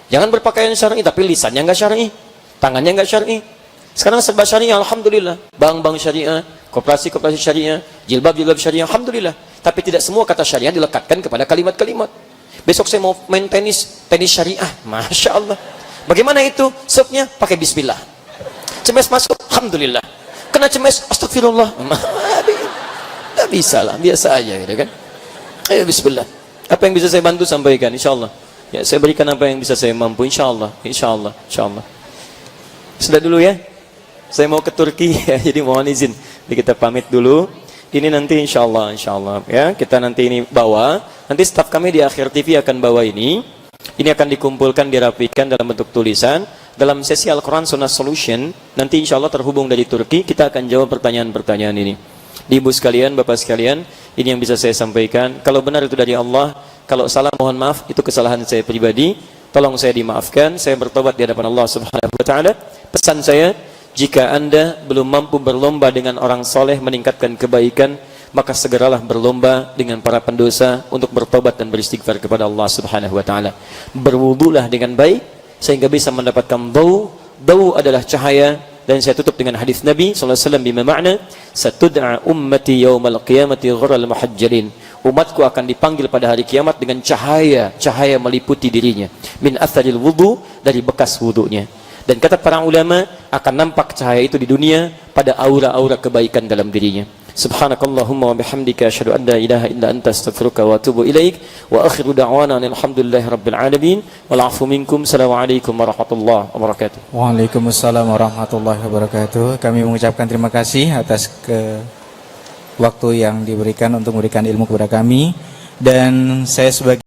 Jangan berpakaian syar'i, tapi lisannya enggak syar'i, tangannya enggak syar'i. Sekarang serba syar'i, alhamdulillah. Bank-bank syariah, koperasi-koperasi syariah, jilbab-jilbab syariah, alhamdulillah. Tapi tidak semua kata syariah dilekatkan kepada kalimat-kalimat. Besok saya mau main tenis syariah, Masya Allah. Bagaimana itu? Supnya pakai bismillah. Cemes masuk, alhamdulillah. Kena cemes, astagfirullah. Tidak bisa lah, biasa aja gitu kan. Ayo bismillah. Apa yang bisa saya bantu sampaikan, insya Allah. Ya, saya berikan apa yang bisa saya mampu, insya Allah. Insya Allah, insya Allah. Sudah dulu ya. Saya mau ke Turki ya, jadi mohon izin. Jadi kita pamit dulu. Ini nanti insya Allah ya. Kita nanti ini bawa. Nanti staf kami di Akhir TV akan bawa ini. Ini akan dikumpulkan, dirapikan dalam bentuk tulisan. Dalam sesi Al-Quran Sunnah Solution, nanti insya Allah terhubung dari Turki, kita akan jawab pertanyaan-pertanyaan ini. Ibu sekalian, bapak sekalian, ini yang bisa saya sampaikan. Kalau benar itu dari Allah, kalau salah mohon maaf, itu kesalahan saya pribadi. Tolong saya dimaafkan, saya bertobat di hadapan Allah Subhanahu wa Ta'ala. Pesan saya, jika Anda belum mampu berlomba dengan orang soleh meningkatkan kebaikan, maka segeralah berlomba dengan para pendosa untuk bertobat dan beristighfar kepada Allah Subhanahu wa Ta'ala. Berwudulah dengan baik sehingga bisa mendapatkan dau adalah cahaya. Dan saya tutup dengan hadis Nabi sallallahu alaihi wasallam bima makna satud'a ummati yaumal qiyamati ghurral muhajjalin. Umatku akan dipanggil pada hari kiamat dengan cahaya meliputi dirinya. Min atharil wudu, dari bekas wudunya. Dan kata para ulama, akan nampak cahaya itu di dunia pada aura-aura kebaikan dalam dirinya. Subhanakallahumma wa bihamdika asyhadu an la ilaha illa anta astaghfiruka wa atubu ilaik. Wa akhiru da'wana alhamdulillahi rabbil alamin. Wal 'afu minkum. Assalamualaikum warahmatullahi wabarakatuh. Waalaikumsalam warahmatullahi wabarakatuh. Kami mengucapkan terima kasih atas waktu yang diberikan untuk memberikan ilmu kepada kami, dan saya sebagai